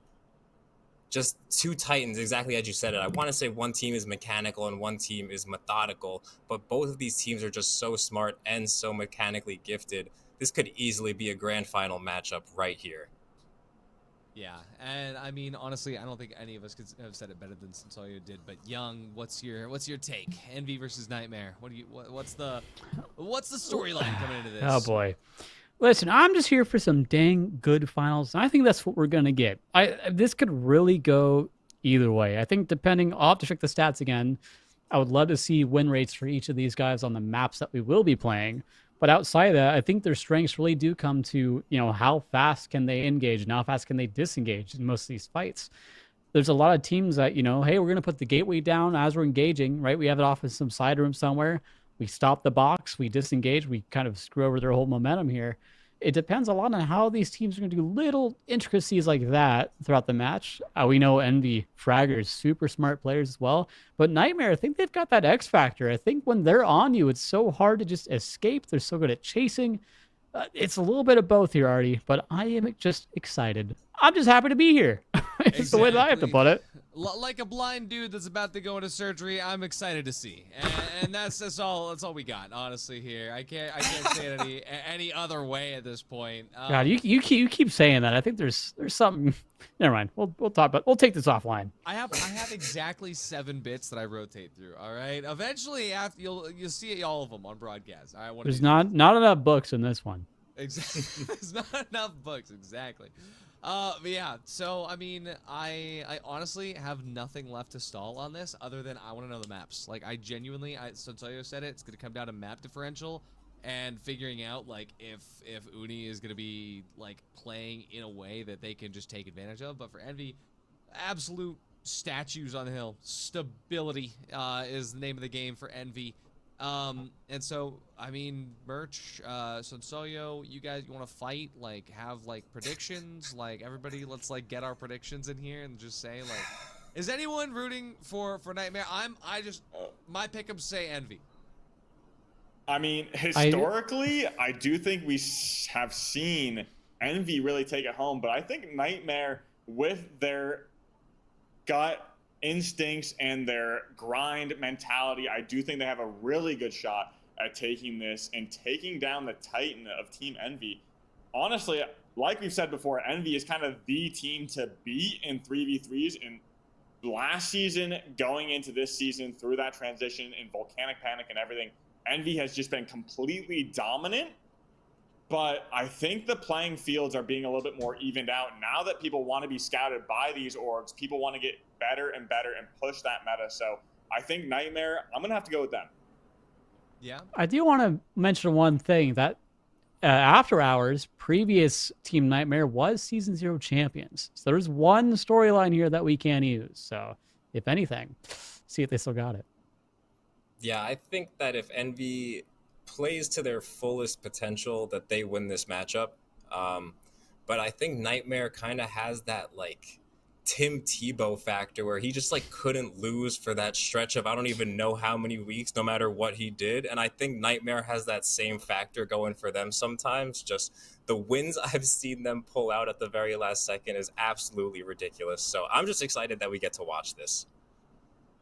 just two titans, exactly as you said it. I want to say one team is mechanical and one team is methodical, but both of these teams are just so smart and so mechanically gifted. This could easily be a grand final matchup right here. Yeah, and I mean, honestly, I don't think any of us could have said it better than Sensoyo did. But Young, what's your take? Envy versus Nightmare. What's the storyline coming into this? Oh boy. Listen, I'm just here for some dang good finals. I think that's what we're gonna get. This could really go either way. I think I'll have to check the stats again. I would love to see win rates for each of these guys on the maps that we will be playing. But outside of that, I think their strengths really do come to, how fast can they engage and how fast can they disengage in most of these fights. There's a lot of teams that, hey, we're going to put the gateway down as we're engaging, right? We have it off in some side room somewhere. We stop the box, we disengage, we kind of screw over their whole momentum here. It depends a lot on how these teams are going to do little intricacies like that throughout the match. We know Envy, Fraggers, super smart players as well. But Nightmare, I think they've got that X factor. I think when they're on you, it's so hard to just escape. They're so good at chasing. It's a little bit of both here, Artie, but I am just excited. I'm just happy to be here. It's exactly the way that I have to put it. Like a blind dude that's about to go into surgery, I'm excited to see, and that's all we got, honestly. Here, I can't say it any other way at this point. God, you keep saying that. I think there's something. Never mind. We'll talk about. We'll take this offline. I have exactly 7 bits that I rotate through. All right. Eventually, after you'll see all of them on broadcast. All right. There's not enough books in this one. Exactly. There's not enough books. Exactly. But yeah, so I mean, I honestly have nothing left to stall on this other than I want to know the maps. Like, I genuinely, Sensoyo said it's going to come down to map differential and figuring out like if Uni is going to be like playing in a way that they can just take advantage of. But for Envy, absolute statues on the hill. Stability is the name of the game for Envy. And so, I mean, Merch, Sensoyo, you guys, you want to fight, like, have, like, predictions? Like, everybody, let's, like, get our predictions in here and just say, like, is anyone rooting for Nightmare? My pick'ems say Envy. I mean, historically, I do think we have seen Envy really take it home, but I think Nightmare, with their gut instincts and their grind mentality, I do think they have a really good shot at taking this and taking down the Titan of Team Envy. Honestly, like we've said before, Envy is kind of the team to beat in 3v3s. And last season, going into this season, through that transition in Volcanic Panic and everything, Envy has just been completely dominant. But I think the playing fields are being a little bit more evened out now that people want to be scouted by these orgs. People want to get better and better and push that meta. So I think Nightmare, I'm going to have to go with them. Yeah. I do want to mention one thing that After Hours, previous Team Nightmare was Season 0 champions. So there's one storyline here that we can use. So if anything, see if they still got it. Yeah, I think that if Envy plays to their fullest potential, that they win this matchup. But I think Nightmare kind of has that like Tim Tebow factor where he just like couldn't lose for that stretch of I don't even know how many weeks, no matter what he did. And I think Nightmare has that same factor going for them sometimes. Just the wins I've seen them pull out at the very last second is absolutely ridiculous. So I'm just excited that we get to watch this.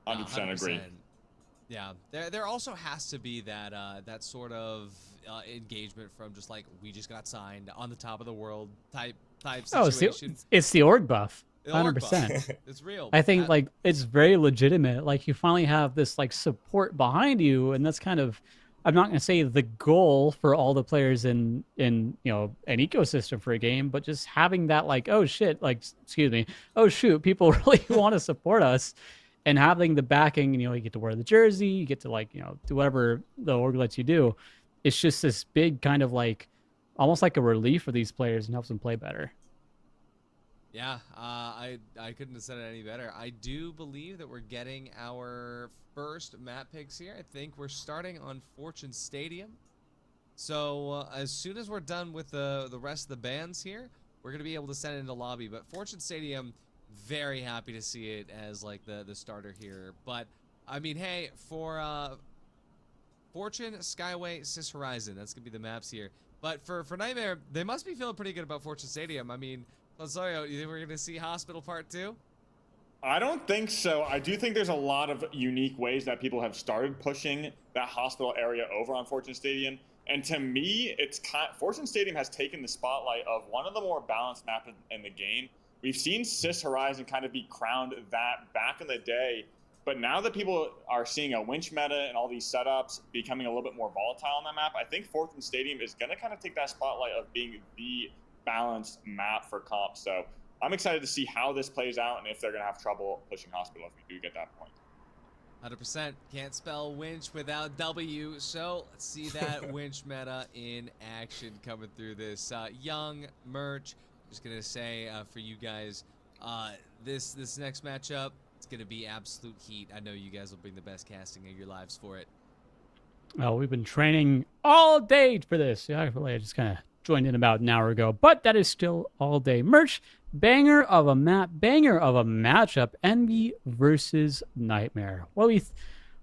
100% agree. Yeah, there also has to be that that sort of engagement from just like we just got signed on the top of the world type situation. It's the org buff. The org 100%. buff. It's real. I think like it's very legitimate. Like you finally have this like support behind you, and that's kind of, I'm not going to say the goal for all the players in an ecosystem for a game, but just having that like, oh shit, like excuse me, oh shoot, people really want to support us, and having the backing. You get to wear the jersey, you get to like do whatever the org lets you do. It's just this big kind of like almost like a relief for these players and helps them play better. Yeah, I couldn't have said it any better. I do believe that we're getting our first map picks here. I think we're starting on Fortune Stadium. So as soon as we're done with the rest of the bands here, we're going to be able to send it into lobby. But Fortune Stadium, very happy to see it as like the starter here. But I mean, hey, for Fortune, Skyway, Sis Horizon, that's going to be the maps here. But for Nightmare, they must be feeling pretty good about Fortune Stadium. I mean, Lazoyo, you think we're going to see Hospital Part 2? I don't think so. I do think there's a lot of unique ways that people have started pushing that hospital area over on Fortune Stadium. And to me, Fortune Stadium has taken the spotlight of one of the more balanced maps in the game. We've seen Sis Horizon kind of be crowned that back in the day. But now that people are seeing a winch meta and all these setups becoming a little bit more volatile on that map, I think Fortune Stadium is going to kind of take that spotlight of being the balanced map for comp. So I'm excited to see how this plays out and if they're going to have trouble pushing hospital if we do get that point. 100%. Can't spell winch without W, so let's see that winch meta in action coming through this. Young Merch, just going to say for you guys, this next matchup, it's going to be absolute heat. I know you guys will bring the best casting of your lives for it. Well, we've been training all day for this. Yeah, I just kind of joined in about an hour ago, but that is still all day. Merch, banger of a map, banger of a matchup, Envy versus Nightmare. Well,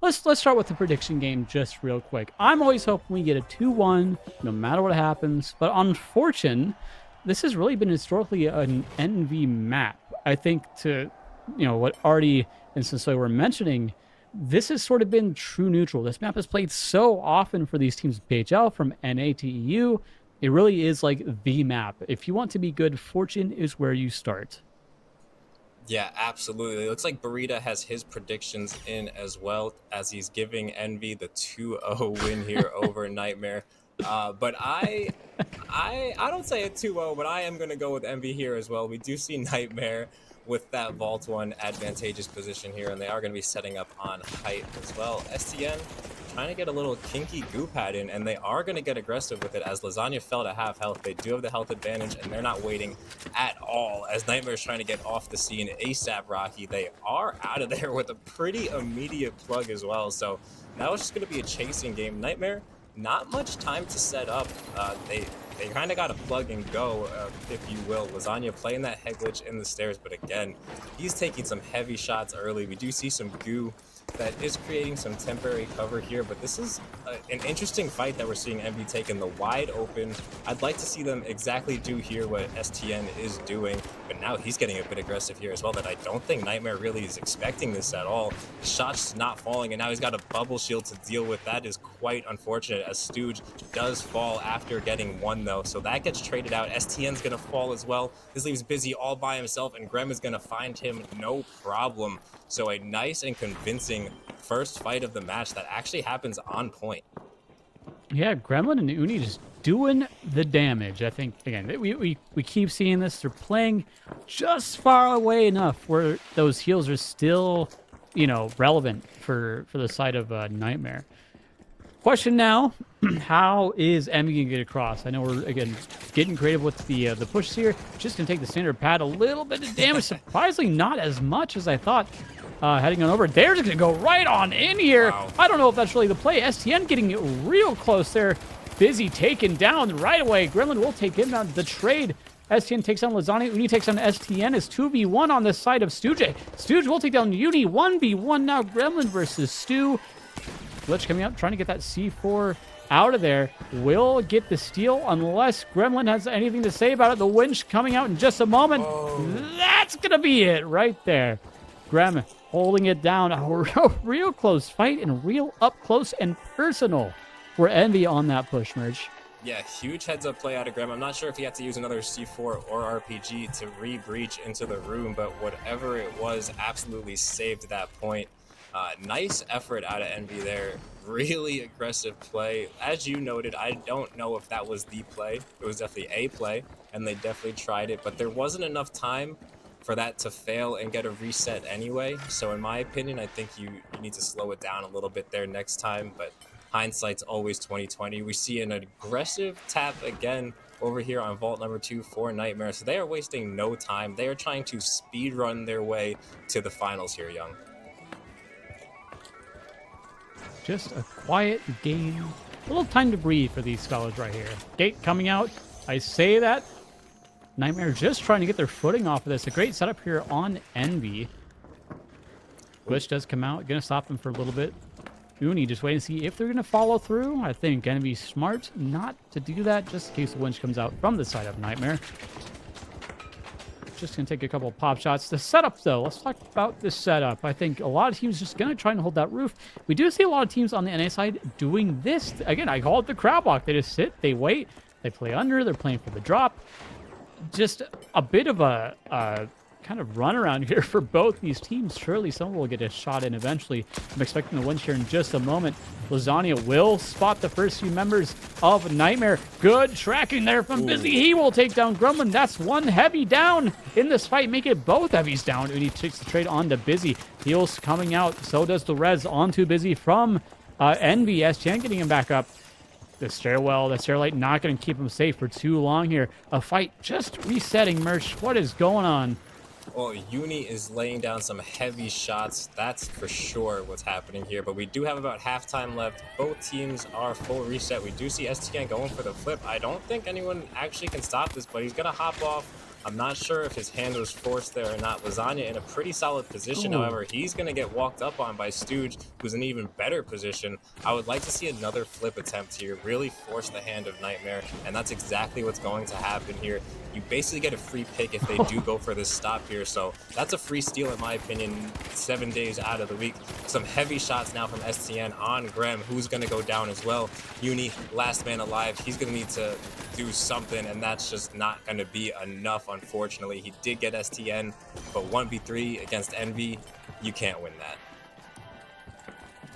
let's start with the prediction game just real quick. I'm always hoping we get a 2-1 no matter what happens, but on Fortune, this has really been historically an Envy map. I think to what Artie and Sensei were mentioning, this has sort of been true neutral. This map is played so often for these teams in PHL from NA to EU. It really is like the map. If you want to be good, Fortune is where you start. Yeah, absolutely. It looks like Burrito has his predictions in as well, as he's giving Envy the 2-0 win here over Nightmare. But I don't say a 2-0, but I am going to go with Envy here as well. We do see Nightmare with that Vault 1 advantageous position here, and they are going to be setting up on height as well. STN trying to get a little kinky goop pad in, and they are going to get aggressive with it as Lasagna fell to half health. They do have the health advantage, and they're not waiting at all as Nightmare's trying to get off the scene ASAP Rocky. They are out of there with a pretty immediate plug as well. So now it's just going to be a chasing game. Nightmare, not much time to set up. They kind of got to plug and go, if you will. Lasagna playing that head glitch in the stairs, but again, he's taking some heavy shots early. We do see some goo that is creating some temporary cover here, but this is an interesting fight that we're seeing Envy take in the wide open. I'd like to see them exactly do here what STN is doing, but now he's getting a bit aggressive here as well, that I don't think Nightmare really is expecting this at all. Shots not falling, and now he's got a bubble shield to deal with. That is quite unfortunate, as Stooge does fall after getting one though, so that gets traded out. STN's gonna fall as well. This leaves Busy all by himself, and Grem is gonna find him no problem. So a nice and convincing first fight of the match that actually happens on point. Yeah, Gremlin and Uni just doing the damage. I think, again, we keep seeing this. They're playing just far away enough where those heals are still, you know, relevant for the side of Nightmare. Question now, how is Emmy going to get across? I know we're, again, getting creative with the push here. Just going to take the standard pad, a little bit of damage. Surprisingly, not as much as I thought. Heading on over. They're just going to go right on in here. Wow. I don't know if that's really the play. STN getting real close there. Busy taken down right away. Gremlin will take him down. The trade. STN takes down Lasagna. Uni takes down STN. Is 2v1 on the side of Stooge. Stooge will take down Uni. 1v1 now. Gremlin versus Stu. Glitch coming out, trying to get that C4 out of there. Will get the steal unless Gremlin has anything to say about it. The winch coming out in just a moment. Oh. That's going to be it right there. Grem holding it down. A real close fight and real up close and personal for Envy on that push merge. Yeah, huge heads-up play out of Grem. I'm not sure if he had to use another C4 or RPG to re-breach into the room, but whatever it was, absolutely saved that point. Nice effort out of Envy there. Really aggressive play. As you noted, I don't know if that was the play. It was definitely a play, and they definitely tried it, but there wasn't enough time for that to fail and get a reset anyway. So in my opinion, I think you need to slow it down a little bit there next time, but hindsight's always 2020. We see an aggressive tap again over here on vault number 2 for Nightmare. So they are wasting no time. They are trying to speed run their way to the finals here, Young. Just a quiet game. A little time to breathe for these fellas right here. Gate coming out. I say that. Nightmare just trying to get their footing off of this. A great setup here on Envy. Glitch does come out. Gonna stop them for a little bit. Uni just wait and see if they're gonna follow through. I think Envy's smart not to do that, just in case the winch comes out from the side of Nightmare. Just gonna take a couple of pop shots. The setup, though, let's talk about the setup. I think a lot of teams just gonna try and hold that roof. We do see a lot of teams on the NA side doing this. Again, I call it the crab walk. They just sit, they wait, they play under, they're playing for the drop. Just a bit of a kind of run around here for both these teams. Surely someone will get a shot in eventually. I'm expecting the winch here in just a moment. Lasagna will spot the first few members of Nightmare. Good tracking there from Busy. He will take down Gremlin. That's one heavy down in this fight. Make it both heavies down. Uni takes the trade on to Busy. Heals coming out. So does the res onto Busy from Envy. STN getting him back up. The stairwell, the stairlight not going to keep him safe for too long here. A fight just resetting. Merch, what is going on? Well, Uni is laying down some heavy shots. That's for sure what's happening here. But we do have about halftime left. Both teams are full reset. We do see STN going for the flip. I don't think anyone actually can stop this, but he's going to hop off. I'm not sure if his hand was forced there or not. Lasagna in a pretty solid position. Ooh. However, he's going to get walked up on by Stooge, who's in an even better position. I would like to see another flip attempt here, really force the hand of Nightmare, and that's exactly what's going to happen here. You basically get a free pick if they do go for this stop here, so that's a free steal in my opinion, 7 days out of the week. Some heavy shots now from STN on Grem, who's going to go down as well. Uni, last man alive, he's going to need to do something, and that's just not going to be enough, unfortunately. He did get STN, but 1v3 against Envy, you can't win that.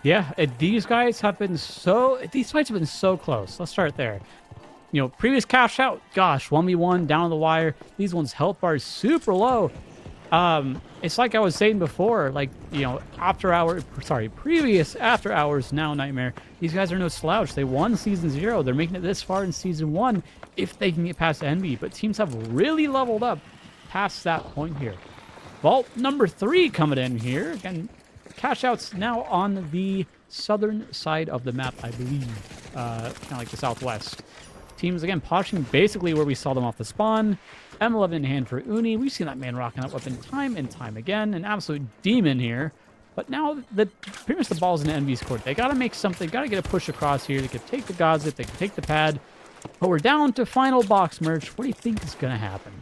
Yeah, these guys have been these fights have been so close. Let's start there. You know, previous cash out, gosh, 1v1 down the wire. These ones health bars super low. It's like I was saying before, like, you know, previous after hours now Nightmare. These guys are no slouch. They won season 0. They're making it this far in season 1 if they can get past Envy. But teams have really leveled up past that point here. Vault number 3 coming in here. Again, cash outs now on the southern side of the map, I believe. Kind of like the southwest. Teams, again, poshing basically where we saw them off the spawn. M11 in hand for Uni. We've seen that man rocking that weapon time and time again. An absolute demon here But now pretty much the ball's in Envy's court. They got to make something, got to get a push across here. They can take the Gauntlet, they can take the pad. But we're down to final box merch. What do you think is going to happen?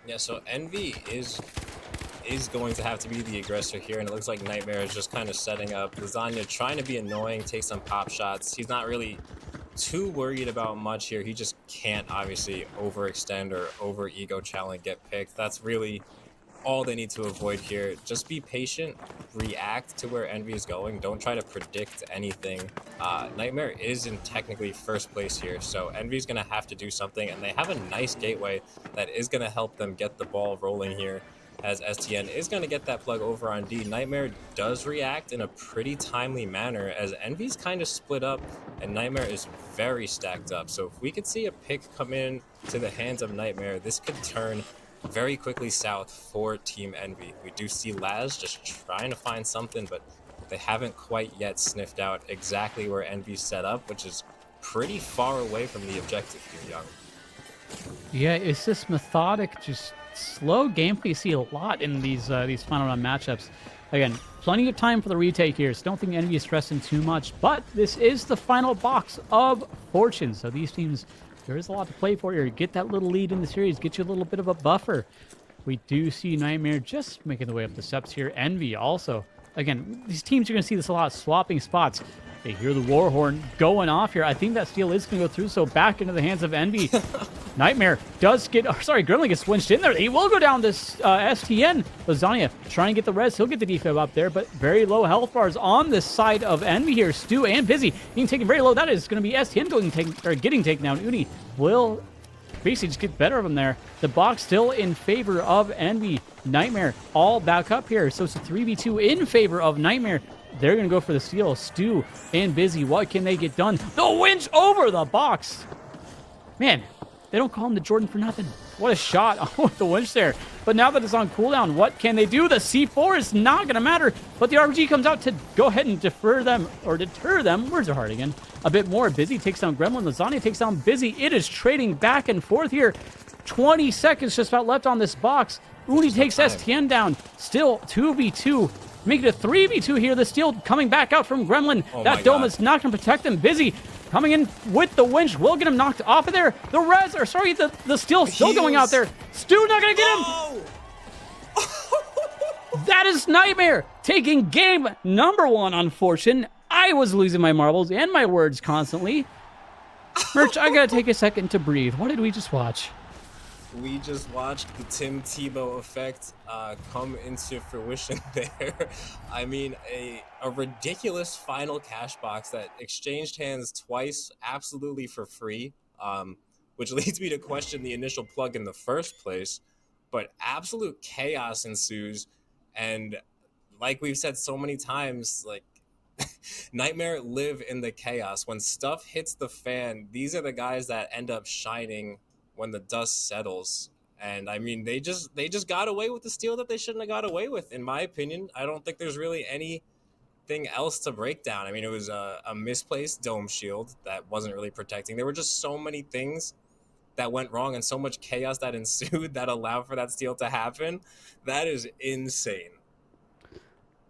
Yeah, so Envy is going to have to be the aggressor here, and it looks like Nightmare is just kind of setting up. Lasagna trying to be annoying, take some pop shots. He's not really too worried about much here. He just can't obviously overextend or over ego challenge, get picked. That's really all they need to avoid here. Just be patient, react to where Envy is going. Don't try to predict anything. Nightmare is in technically first place here, so Envy's gonna have to do something, and they have a nice gateway that is gonna help them get the ball rolling here, as STN is going to get that plug over on D. Nightmare does react in a pretty timely manner, as Envy's kind of split up and Nightmare is very stacked up. So if we could see a pick come in to the hands of Nightmare, this could turn very quickly south for Team Envy. We do see Laz just trying to find something, but they haven't quite yet sniffed out exactly where Envy's set up, which is pretty far away from the objective here, Young. Yeah, it's this methodic, just slow gameplay you see a lot in these final round matchups. Again, plenty of time for the retake here, so don't think Envy is stressing too much. But this is the final box of Fortune, so these teams, there is a lot to play for here. Get that little lead in the series, get you a little bit of a buffer. We do see Nightmare just making the way up the steps here. Envy also. Again, these teams are going to see this a lot, swapping spots. They hear the war horn going off here. I think that steal is going to go through, so back into the hands of Envy. Nightmare does get, Gremlin gets winched in there. He will go down this STN. Lasagna trying to get the res. He'll get the defib up there, but very low health bars on this side of Envy here. Stu and Busy being taken very low. That is going to be STN getting taken down. Uni will basically just get better of him there. The box still in favor of Envy. Nightmare all back up here, so it's a 3v2 in favor of Nightmare. They're going to go for the steal. Stu and Busy, what can they get done? The winch over the box. Man, they don't call him the Jordan for nothing. What a shot with the winch there. But now that it's on cooldown, what can they do? The C4 is not going to matter, but the RPG comes out to go ahead and deter them. Words are hard again. A bit more. Busy takes down Gremlin. Lasagna takes down Busy. It is trading back and forth here. 20 seconds just about left on this box. Uni takes STN down. Still 2v2. Make it a 3v2 here. The steal coming back out from Gremlin. That dome is not going to protect them. Busy coming in with the winch. Will get him knocked off of there. The steal still going out there. Stu not going to get him. That is Nightmare taking game number 1 on Fortune. I was losing my marbles and my words constantly. Merch, I got to take a second to breathe. What did we just watch? We just watched the Tim Tebow effect come into fruition there. I mean, a ridiculous final cash box that exchanged hands twice absolutely for free, which leads me to question the initial plug in the first place. But absolute chaos ensues, and like we've said so many times, like, Nightmare live in the chaos. When stuff hits the fan, these are the guys that end up shining when the dust settles. And I mean, they just got away with the steal that they shouldn't have got away with, in my opinion. I don't think there's really anything else to break down. I mean, it was a misplaced dome shield that wasn't really protecting. There were just so many things that went wrong and so much chaos that ensued that allowed for that steal to happen. That is insane.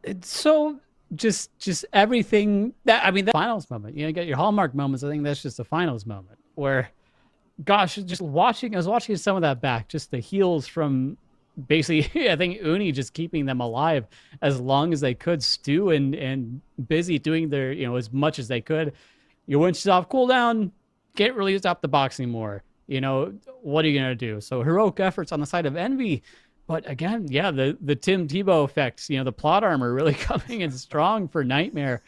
It's so just everything that, I mean, the finals moment, you get your hallmark moments. I think that's just the finals moment where, gosh, I was watching some of that back, just the heals from basically, I think Uni just keeping them alive as long as they could. Stu and Busy doing their, as much as they could. Your winch is off cooldown, can't really stop the box anymore. What are you going to do? So heroic efforts on the side of Envy. But again, yeah, the Tim Tebow effects, the plot armor really coming in strong for Nightmare.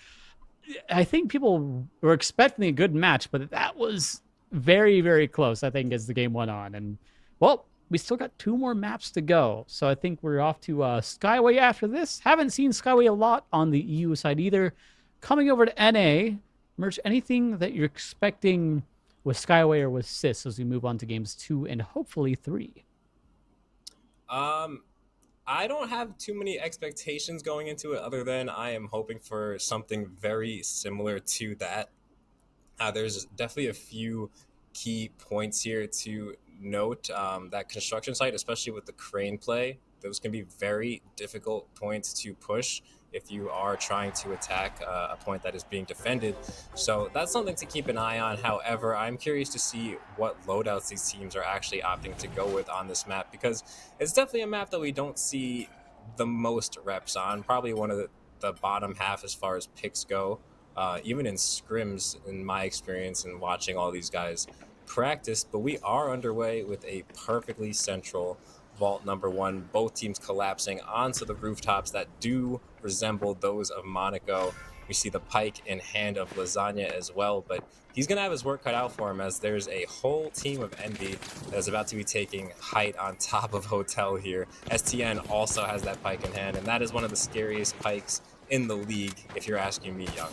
I think people were expecting a good match, but that was very, very close, I think, as the game went on. And, well, we still got 2 more maps to go. So I think we're off to Skyway after this. Haven't seen Skyway a lot on the EU side either. Coming over to NA, Merch, anything that you're expecting with Skyway or with SIS as we move on to games 2 and hopefully 3? I don't have too many expectations going into it, other than I am hoping for something very similar to that. There's definitely a few key points here to note. That construction site, especially with the crane play, those can be very difficult points to push if you are trying to attack a point that is being defended. So that's something to keep an eye on. However, I'm curious to see what loadouts these teams are actually opting to go with on this map, because it's definitely a map that we don't see the most reps on. Probably one of the bottom half as far as picks go. Even in scrims, in my experience and watching all these guys practice. But we are underway with a perfectly central vault number 1. Both teams collapsing onto the rooftops that do resemble those of Monaco. We see the pike in hand of Lasagna as well, but he's going to have his work cut out for him, as there's a whole team of Envy that is about to be taking height on top of Hotel here. STN also has that pike in hand, and that is one of the scariest pikes in the league, if you're asking me, Young.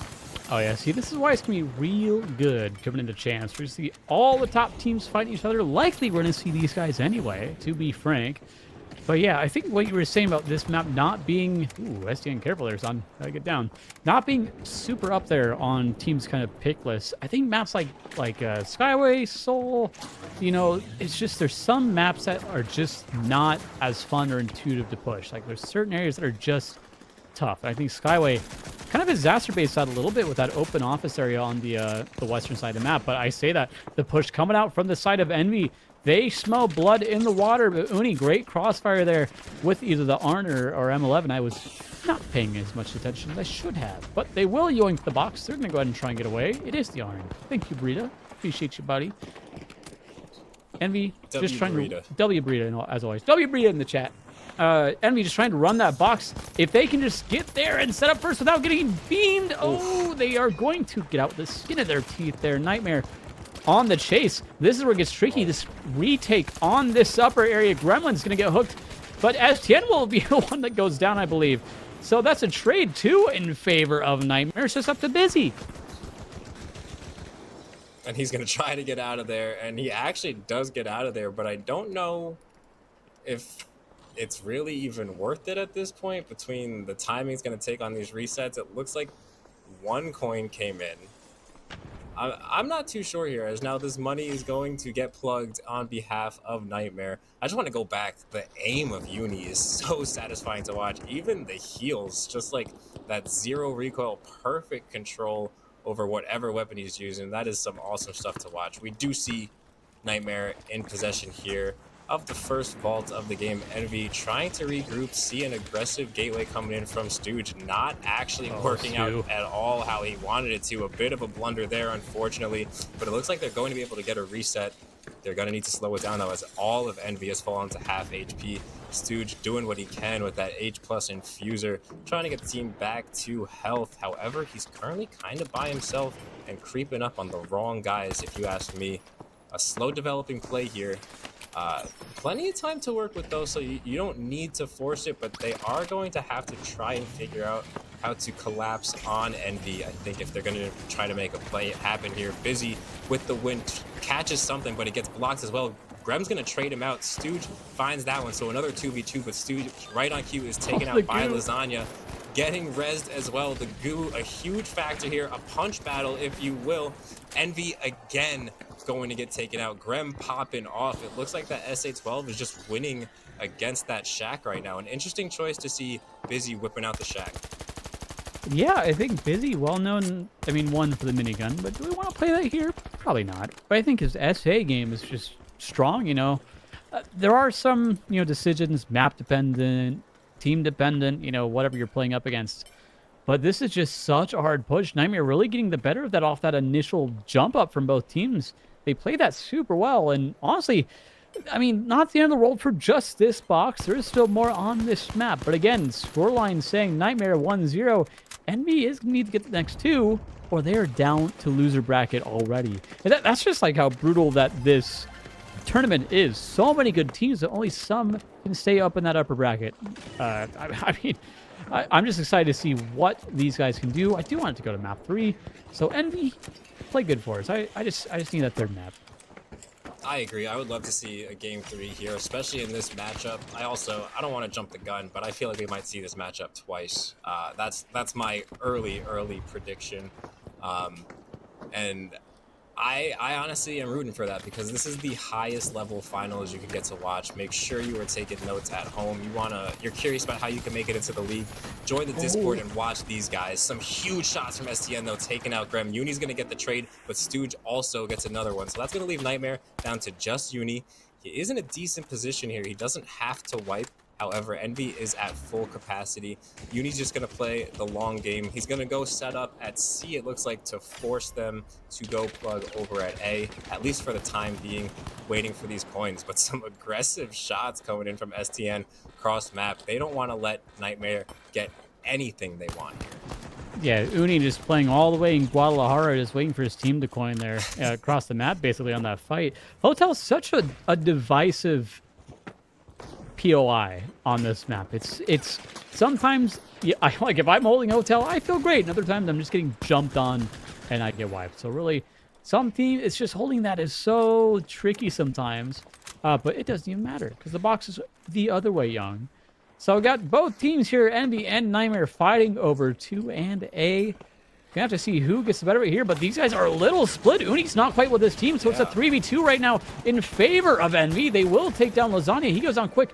Oh yeah, see, this is why it's gonna be real good coming into champs. We're gonna see all the top teams fighting each other. Likely we're gonna see these guys anyway, to be frank. But yeah, I think what you were saying about this map not being, ooh, SDN, careful there, son, gotta get down. Not being super up there on teams' kind of pick list. I think maps like Skyway, Seoul, you know, it's just there's some maps that are just not as fun or intuitive to push. Like there's certain areas that are just tough. I think Skyway kind of exacerbates that a little bit with that open office area on the western side of the map. But I say that the push coming out from the side of Envy, they smell blood in the water. But Uni, great crossfire there with either the Arn or M11. I was not paying as much attention as I should have. But they will yoink the box. They're going to go ahead and try and get away. It is the Arn. Thank you, Brita. Appreciate you, buddy. Envy, just trying to... W Brita, as always. W Brita in the chat. Envy just trying to run that box. If they can just get there and set up first without getting beamed, oh, they are going to get out with the skin of their teeth there. Nightmare on the chase. This is where it gets tricky. This retake on this upper area. Gremlin's going to get hooked, but STN will be the one that goes down, I believe. So that's a trade, too, in favor of Nightmare. It's just up to Busy. And he's going to try to get out of there, and he actually does get out of there, but I don't know if it's really even worth it at this point. Between the timing it's going to take on these resets, it looks like one coin came in. I'm not too sure here, as now this money is going to get plugged on behalf of Nightmare. I just want to go back. The aim of Uni is so satisfying to watch. Even the heals, just like that zero recoil, perfect control over whatever weapon he's using. That is some awesome stuff to watch. We do see Nightmare in possession here of the first vault of the game. Envy trying to regroup, see an aggressive gateway coming in from Stooge, not actually working out at all how he wanted it to. A bit of a blunder there, unfortunately, but it looks like they're going to be able to get a reset. They're going to need to slow it down, though, as all of Envy has fallen to half HP. Stooge doing what he can with that H+ infuser, trying to get the team back to health. However, he's currently kind of by himself and creeping up on the wrong guys, if you ask me. A slow developing play here. Plenty of time to work with, though, so you don't need to force it, but they are going to have to try and figure out how to collapse on Envy. I think if they're going to try to make a play happen here. Busy with the win, catches something, but it gets blocked as well. Grem's going to trade him out. Stooge finds that one, so another 2v2, but Stooge right on cue is taken out by Lasagna. Getting rezzed as well. The goo, a huge factor here. A punch battle, if you will. Envy again going to get taken out. Grem popping off. It looks like that SA-12 is just winning against that Shack right now. An interesting choice to see Busy whipping out the Shack. Yeah, I think Busy, well known, I mean, one for the minigun, but do we want to play that here? Probably not. But I think his SA game is just strong, you know. There are some, you know, decisions, map dependent, team dependent, you know, whatever you're playing up against. But this is just such a hard push. Nightmare really getting the better of that off that initial jump up from both teams. They play that super well. And honestly, I mean, not the end of the world for just this box. There is still more on this map. But again, scoreline saying Nightmare 1-0. Envy is going to need to get the next two, or they're down to loser bracket already. And that's just like how brutal that this tournament is. So many good teams that only some can stay up in that upper bracket. I mean, I'm just excited to see what these guys can do. I do want it to go to map 3. So Envy, play good for us. I just need that third map. I agree. I would love to see a game 3 here, especially in this matchup. I don't want to jump the gun, but I feel like we might see this matchup twice. That's my early prediction. And I honestly am rooting for that because this is the highest level finals you could get to watch. Make sure you are taking notes at home. You're curious about how you can make it into the league. Join the Discord and watch these guys. Some huge shots from STN though, taking out Grem. Uni's gonna get the trade, but Stooge also gets another one. So that's gonna leave Nightmare down to just Uni. He is in a decent position here. He doesn't have to wipe. However, Envy is at full capacity. Uni's just going to play the long game. He's going to go set up at C, it looks like, to force them to go plug over at A, at least for the time being, waiting for these coins. But some aggressive shots coming in from STN cross map. They don't want to let Nightmare get anything they want here. Yeah, Uni just playing all the way in Guadalajara, just waiting for his team to coin there across the map, basically, on that fight. Hotel's such a divisive POI on this map. It's sometimes, yeah, like if I'm holding Hotel, I feel great, and other times I'm just getting jumped on and I get wiped. So really, some team, it's just holding that is so tricky sometimes, but it doesn't even matter because the box is the other way, Young. So we got both teams here, Envy and Nightmare, fighting over 2 and A. Gonna have to see who gets the better of it here, but these guys are a little split. Uni's not quite with his team, so it's a 3v2 right now in favor of Envy. They will take down Lasagna. He goes down quick.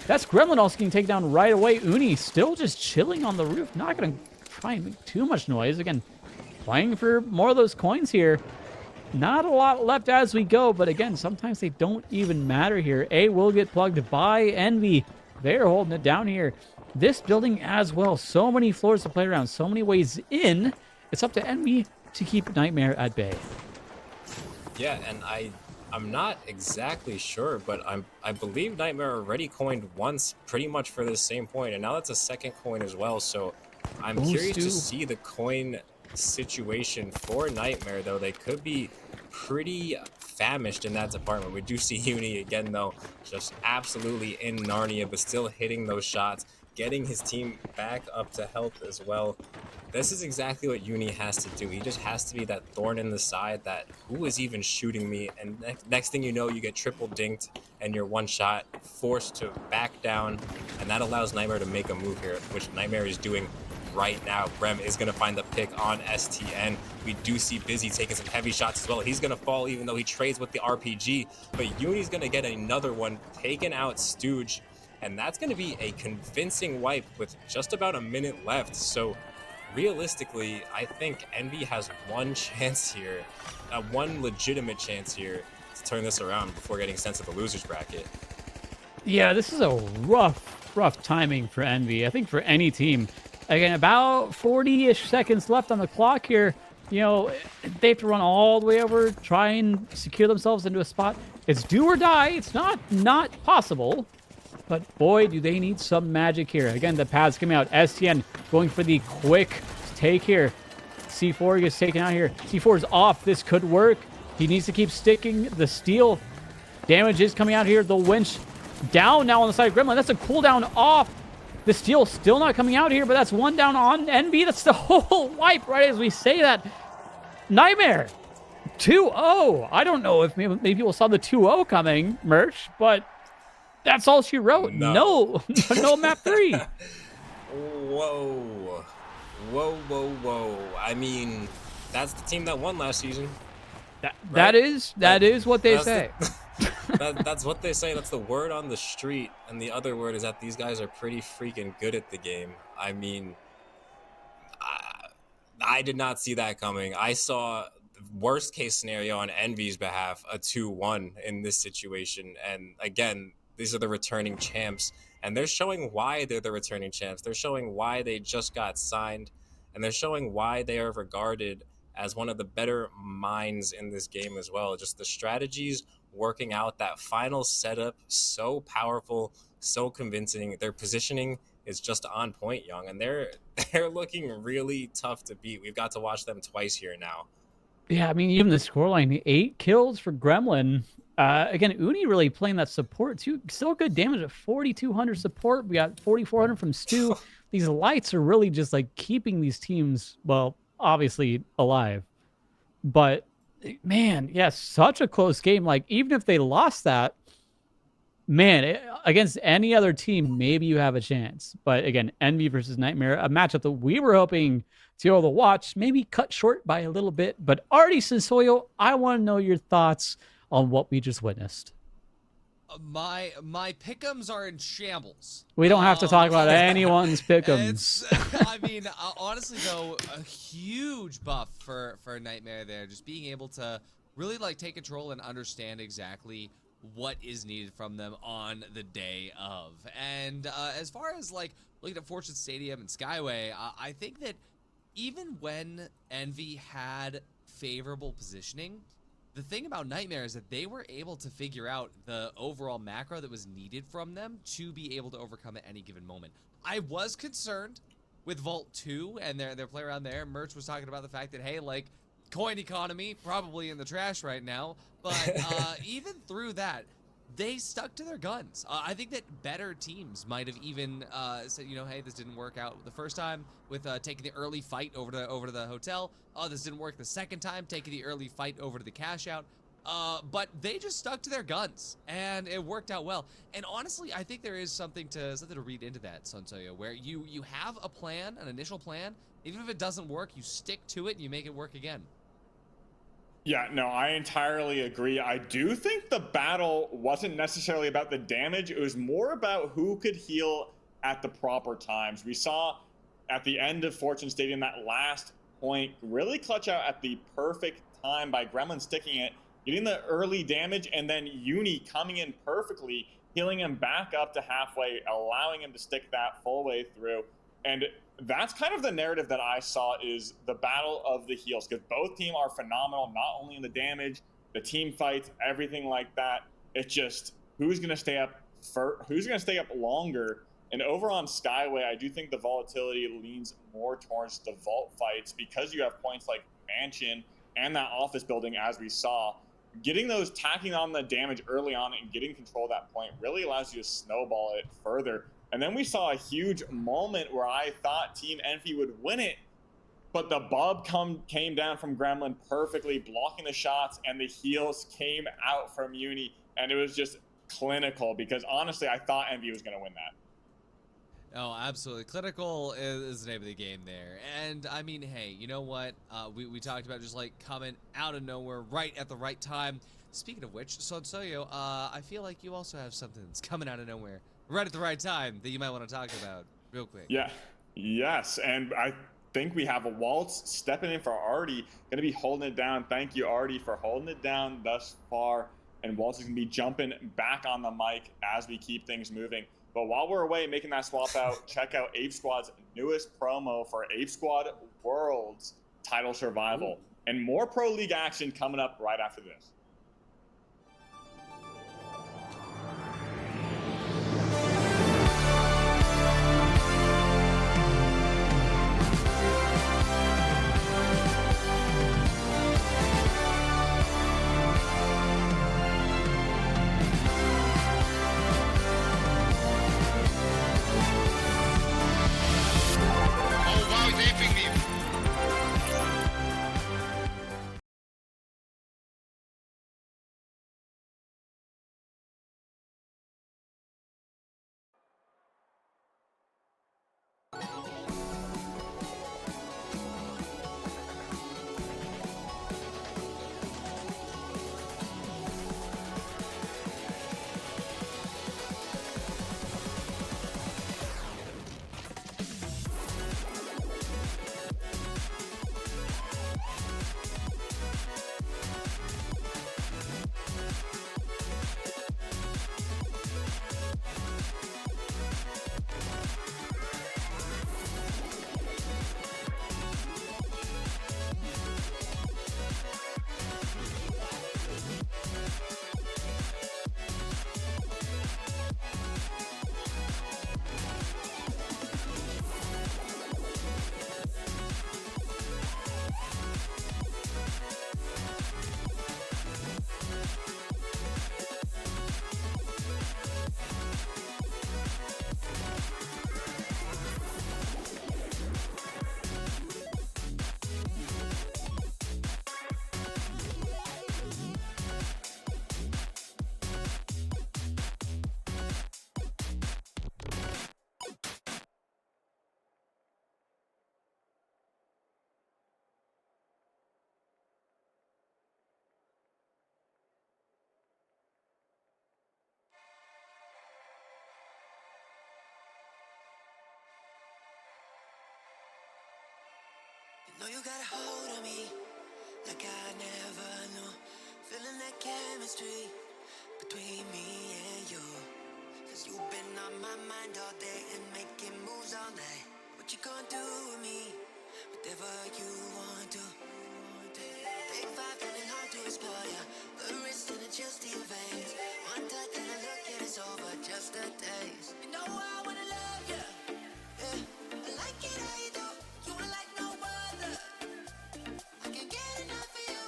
That's Gremlin also getting taken down right away. Uni still just chilling on the roof. Not gonna try and make too much noise. Again, playing for more of those coins here. Not a lot left as we go, but again, sometimes they don't even matter here. A will get plugged by Envy. They're holding it down here. This building as well. So many floors to play around. So many ways in. It's up to Envy to keep Nightmare at bay. Yeah, and I'm not exactly sure, but I believe Nightmare already coined once pretty much for this same point, and now that's a second coin as well. So I'm curious to see the coin situation for Nightmare, though. They could be pretty famished in that department. We do see Uni again, though, just absolutely in Narnia, but still hitting those shots, getting his team back up to health as well. This is exactly what Uni has to do. He just has to be that thorn in the side that, who is even shooting me? And next thing you know, you get triple dinked and you're one shot, forced to back down. And that allows Nightmare to make a move here, which Nightmare is doing right now. Brem is going to find the pick on STN. We do see Busy taking some heavy shots as well. He's going to fall even though he trades with the RPG. But Uni's going to get another one, taking out Stooge. And that's going to be a convincing wipe with just about a minute left. So realistically, I think Envy has one chance here, one legitimate chance here to turn this around before getting sent to the loser's bracket. Yeah, this is a rough timing for Envy. I think for any team. Again, about 40-ish seconds left on the clock here. You know, they have to run all the way over, try and secure themselves into a spot. It's do or die. It's not possible. But boy, do they need some magic here. Again, the pads coming out. STN going for the quick take here. C4 gets taken out here. C4 is off. This could work. He needs to keep sticking. The steal damage is coming out here. The winch down now on the side of Gremlin. That's a cooldown off. The steal still not coming out here, but that's one down on Envy. That's the whole wipe right as we say that. Nightmare 2-0. I don't know if maybe people saw the 2-0 coming, Merch, but that's all she wrote. No map 3. Whoa. I mean, that's the team that won last season. That is what they say. That's what they say. That's the word on the street. And the other word is that these guys are pretty freaking good at the game. I mean, I did not see that coming. I saw worst case scenario on Envy's behalf, a 2-1 in this situation. And again, these are the returning champs, and they're showing why they're the returning champs. They're showing why they just got signed, and they're showing why they are regarded as one of the better minds in this game as well. Just the strategies working out, that final setup, so powerful, so convincing. Their positioning is just on point, Young, and they're looking really tough to beat. We've got to watch them twice here now. Yeah, I mean, even the scoreline, 8 kills for Gremlin. Again, Uni really playing that support too. Still good damage at 4,200 support. We got 4,400 from Stu. These lights are really just like keeping these teams, well, obviously alive. But man, yeah, such a close game. Like even if they lost that, man, against any other team, maybe you have a chance. But again, Envy versus Nightmare, a matchup that we were hoping to be able to watch, maybe cut short by a little bit. But Artie Sensoyo, I want to know your thoughts on what we just witnessed. My pick'ems are in shambles. We don't have to talk about anyone's pick'ems. I mean, honestly though, a huge buff for Nightmare there, just being able to really like take control and understand exactly what is needed from them on the day of. And as far as like looking at Fortune Stadium and Skyway, I think that even when Envy had favorable positioning, the thing about Nightmare is that they were able to figure out the overall macro that was needed from them to be able to overcome at any given moment. I was concerned with Vault 2 and their play around there. Merch was talking about the fact that, hey, like, coin economy, probably in the trash right now. But even through that, they stuck to their guns. I think that better teams might have even said, you know, hey, this didn't work out the first time with taking the early fight over to the hotel. Oh, this didn't work the second time, taking the early fight over to the cash out. But they just stuck to their guns, and it worked out well. And honestly, I think there is something to read into that, Sunsoyo, where you have a plan, an initial plan. Even if it doesn't work, you stick to it and you make it work again. Yeah, no, I entirely agree. I do think the battle wasn't necessarily about the damage. It was more about who could heal at the proper times. We saw at the end of Fortune Stadium that last point really clutch out at the perfect time by Gremlin sticking it, getting the early damage, and then Uni coming in perfectly, healing him back up to halfway, allowing him to stick that full way through. And that's kind of the narrative that I saw, is the battle of the heals, because both teams are phenomenal, not only in the damage, the team fights, everything like that. It's just who's going to stay up who's going to stay up longer. And over on Skyway, I do think the volatility leans more towards the vault fights, because you have points like Mansion and that office building, as we saw. Getting those, tacking on the damage early on and getting control of that point really allows you to snowball it further. And then we saw a huge moment where I thought Team Envy would win it, but the bub came down from Gremlin perfectly, blocking the shots, and the heals came out from Uni, and it was just clinical, because honestly, I thought Envy was going to win that. Oh, absolutely. Clinical is the name of the game there. And I mean, hey, you know what? We talked about just like coming out of nowhere right at the right time. Speaking of which, Sonsoyo, I feel like you also have something that's coming out of nowhere right at the right time that you might want to talk about real quick. Yeah. Yes. And I think we have a Waltz stepping in for Artie, going to be holding it down. Thank you, Artie, for holding it down thus far. And Waltz is going to be jumping back on the mic as we keep things moving. But while we're away making that swap out, check out Ape Squad's newest promo for Ape Squad Worlds Title Survival. And more Pro League action coming up right after this. Know you got a hold on me, like I never knew. Feeling that chemistry between me and you. Cause you've been on my mind all day and making moves all night. What you gonna do with me? Whatever you want to. Take five, feeling hard to explore ya. The wrist and the chills to your veins. One touch and a look and it's over, just a taste. You know I wanna love ya. Yeah, I like it how you do. You are like no other. I can't get enough of you.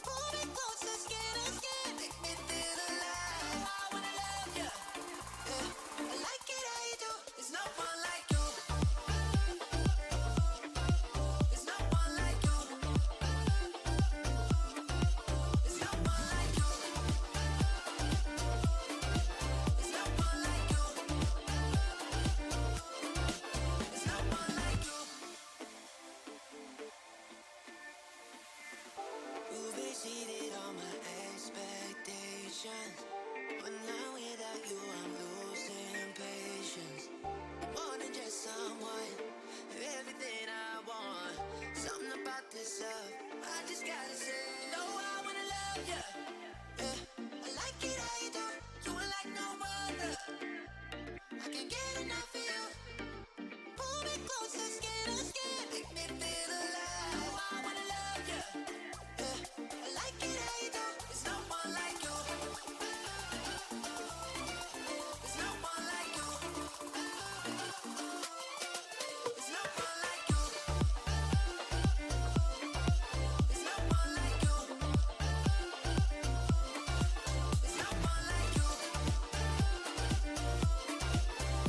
Pull me closer, skin to skin. Make me feel alive. I wanna love ya. Yeah, I like it how you do. There's no one like you. There's no one like you. There's no one like you. There's no one like you. There's no one like you. You've exceeded all my expectations. But now without you, I'm losing patience. More than just someone, everything I want. Something about this love, I just gotta say. You know I wanna love ya. Yeah, I like it how you do. You are like no other. I can't get enough of you. Pull me closer, skin to skin. Make me feel alive. You know I wanna love ya. Yeah, I like it how you do. There's no one like you. There's no one like you. There's no one like you. There's no one like you. There's no one like you.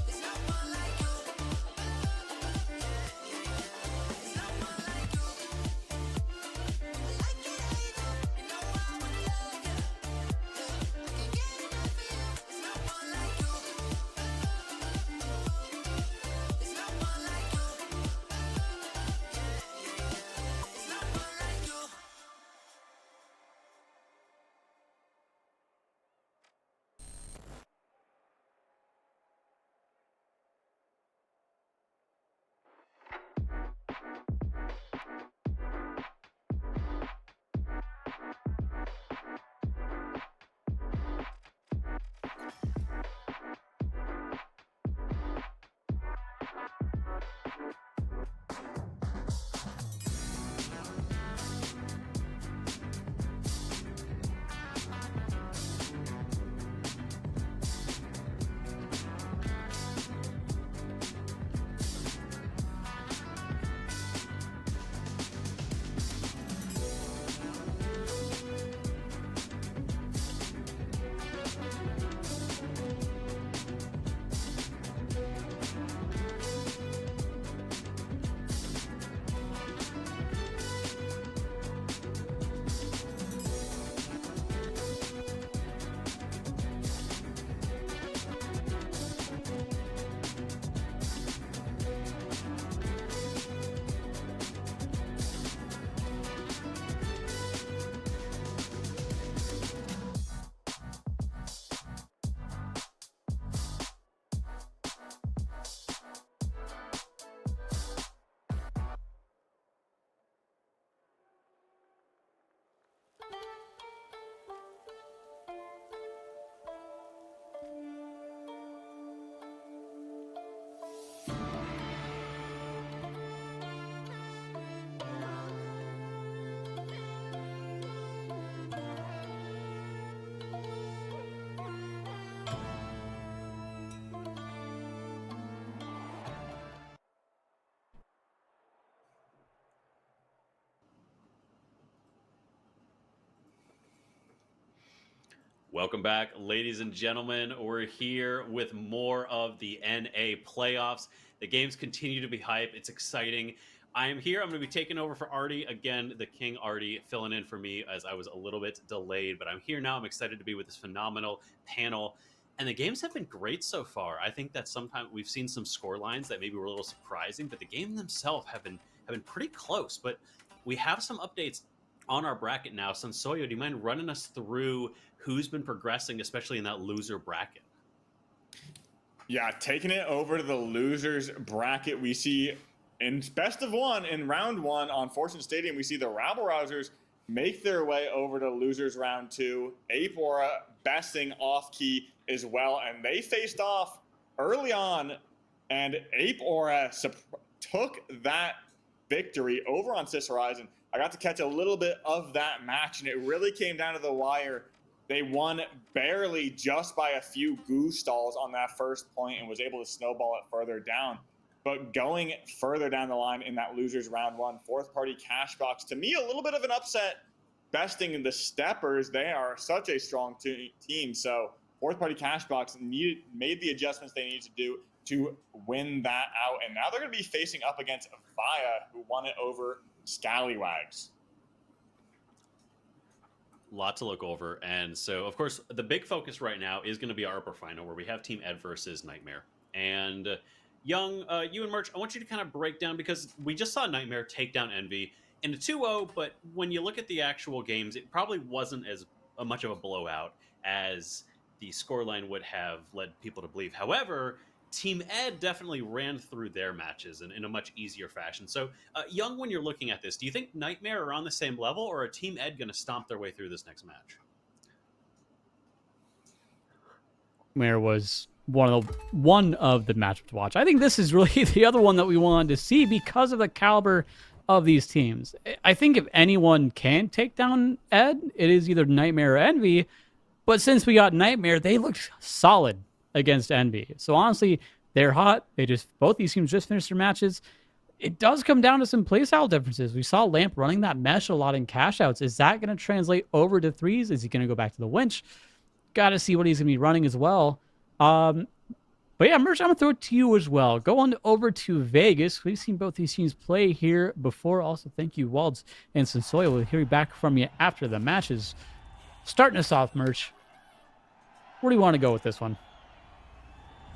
There's no one like you. There's no one like you. I like it how you do. You know I wanna love ya. Yeah, I can't get enough of you. There's no one like you. There's no one like you. There's no one like you. Welcome back, ladies and gentlemen. We're here with more of the NA playoffs. The games continue to be hype. It's exciting. I am here. I'm going to be taking over for Artie. Again, the King Artie filling in for me as I was a little bit delayed, but I'm here now. I'm excited to be with this phenomenal panel. And the games have been great so far. I think that sometimes we've seen some score lines that maybe were a little surprising, but the game themselves have been pretty close. But we have some updates on our bracket now. Sansoyo, do you mind running us through who's been progressing, especially in that loser bracket? Yeah, taking it over to the losers bracket, we see in best of one, in round one on Fortune Stadium, we see the Rabble Rousers make their way over to losers round 2. Ape Aura besting off key as well, and they faced off early on, and Ape Aura took that victory over on Sis Horizon. I got to catch a little bit of that match, and it really came down to the wire. They won barely, just by a few goo stalls on that first point, and was able to snowball it further down. But going further down the line in that losers round 1, fourth party Cashbox, to me, a little bit of an upset, besting the Steppers. They are such a strong team. So fourth party Cashbox made the adjustments they needed to do to win that out. And now they're going to be facing up against Via, who won it over Scallywags. Lot to look over. And so, of course, the big focus right now is going to be our upper final, where we have Team Ed versus Nightmare. And Young, you and Merch, I want you to kind of break down, because we just saw Nightmare take down Envy in a 2-0, but when you look at the actual games, it probably wasn't as much of a blowout as the scoreline would have led people to believe. However, Team Ed definitely ran through their matches in a much easier fashion. So, Young, when you're looking at this, do you think Nightmare are on the same level, or are Team Ed going to stomp their way through this next match? Nightmare was one of the matchups to watch. I think this is really the other one that we wanted to see because of the caliber of these teams. I think if anyone can take down Ed, it is either Nightmare or Envy. But since we got Nightmare, they looked solid against Envy. So honestly, they're hot. Both these teams just finished their matches. It does come down to some playstyle differences. We saw Lamp running that mesh a lot in cash outs. Is that going to translate over to threes? Is he going to go back to the winch? Got to see what he's going to be running as well. But yeah, Merch, I'm going to throw it to you as well. Go on over to Vegas. We've seen both these teams play here before. Also, thank you, Walds and Sensoya. We'll hear back from you after the matches. Starting us off, Merch. Where do you want to go with this one?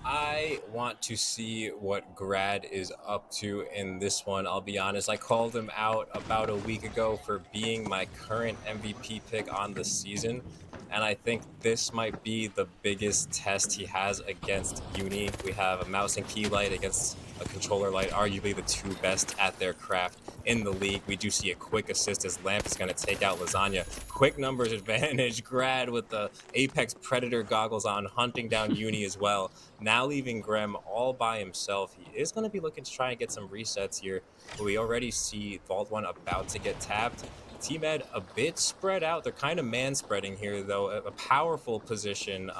I want to see what Grad is up to in this one. I'll be honest, I called him out about a week ago for being my current MVP pick on the season. And I think this might be the biggest test he has against Uni. We have a mouse and key light against a controller light, arguably the two best at their craft in the league. We do see a quick assist as Lamp is going to take out Lasagna. Quick numbers advantage. Grad with the Apex Predator goggles on, hunting down Uni as well. Now leaving Grem all by himself. He is going to be looking to try and get some resets here. But we already see Vault 1 about to get tapped. Team Ed a bit spread out. They're kind of man-spreading here, though. A powerful position,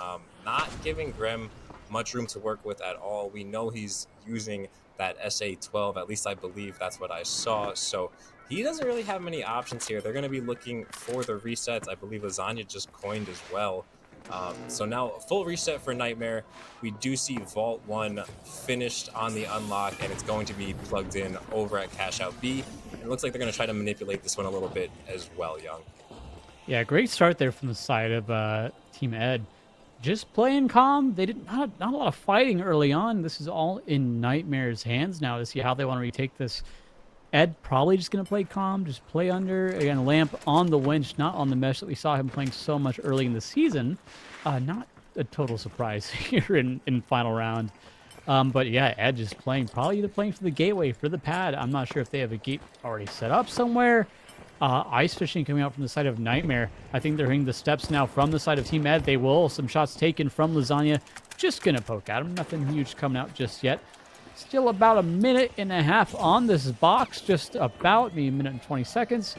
not giving Grem much room to work with at all. We know he's using that SA-12. At least I believe that's what I saw. So he doesn't really have many options here. They're going to be looking for the resets. I believe Lasagna just coined as well. So now a full reset for Nightmare. We do see Vault 1 finished on the unlock, and it's going to be plugged in over at Cash Out B. And it looks like they're going to try to manipulate this one a little bit as well, Young. Yeah, great start there from the side of Team Ed. Just playing calm. They did not a lot of fighting early on. This is all in Nightmare's hands now to see how they want to retake this. Ed probably just going to play calm, just play under. Again, Lamp on the winch, not on the mesh that we saw him playing so much early in the season. Not a total surprise here in final round. But yeah, Ed just probably either playing for the gateway, for the pad. I'm not sure if they have a gate already set up somewhere. Ice fishing coming out from the side of Nightmare. I think they're hitting the steps now from the side of Team Ed. They will. Some shots taken from Lasagna. Just going to poke at him. Nothing huge coming out just yet. Still about a minute and a half on this box. Just about maybe a minute and 20 seconds.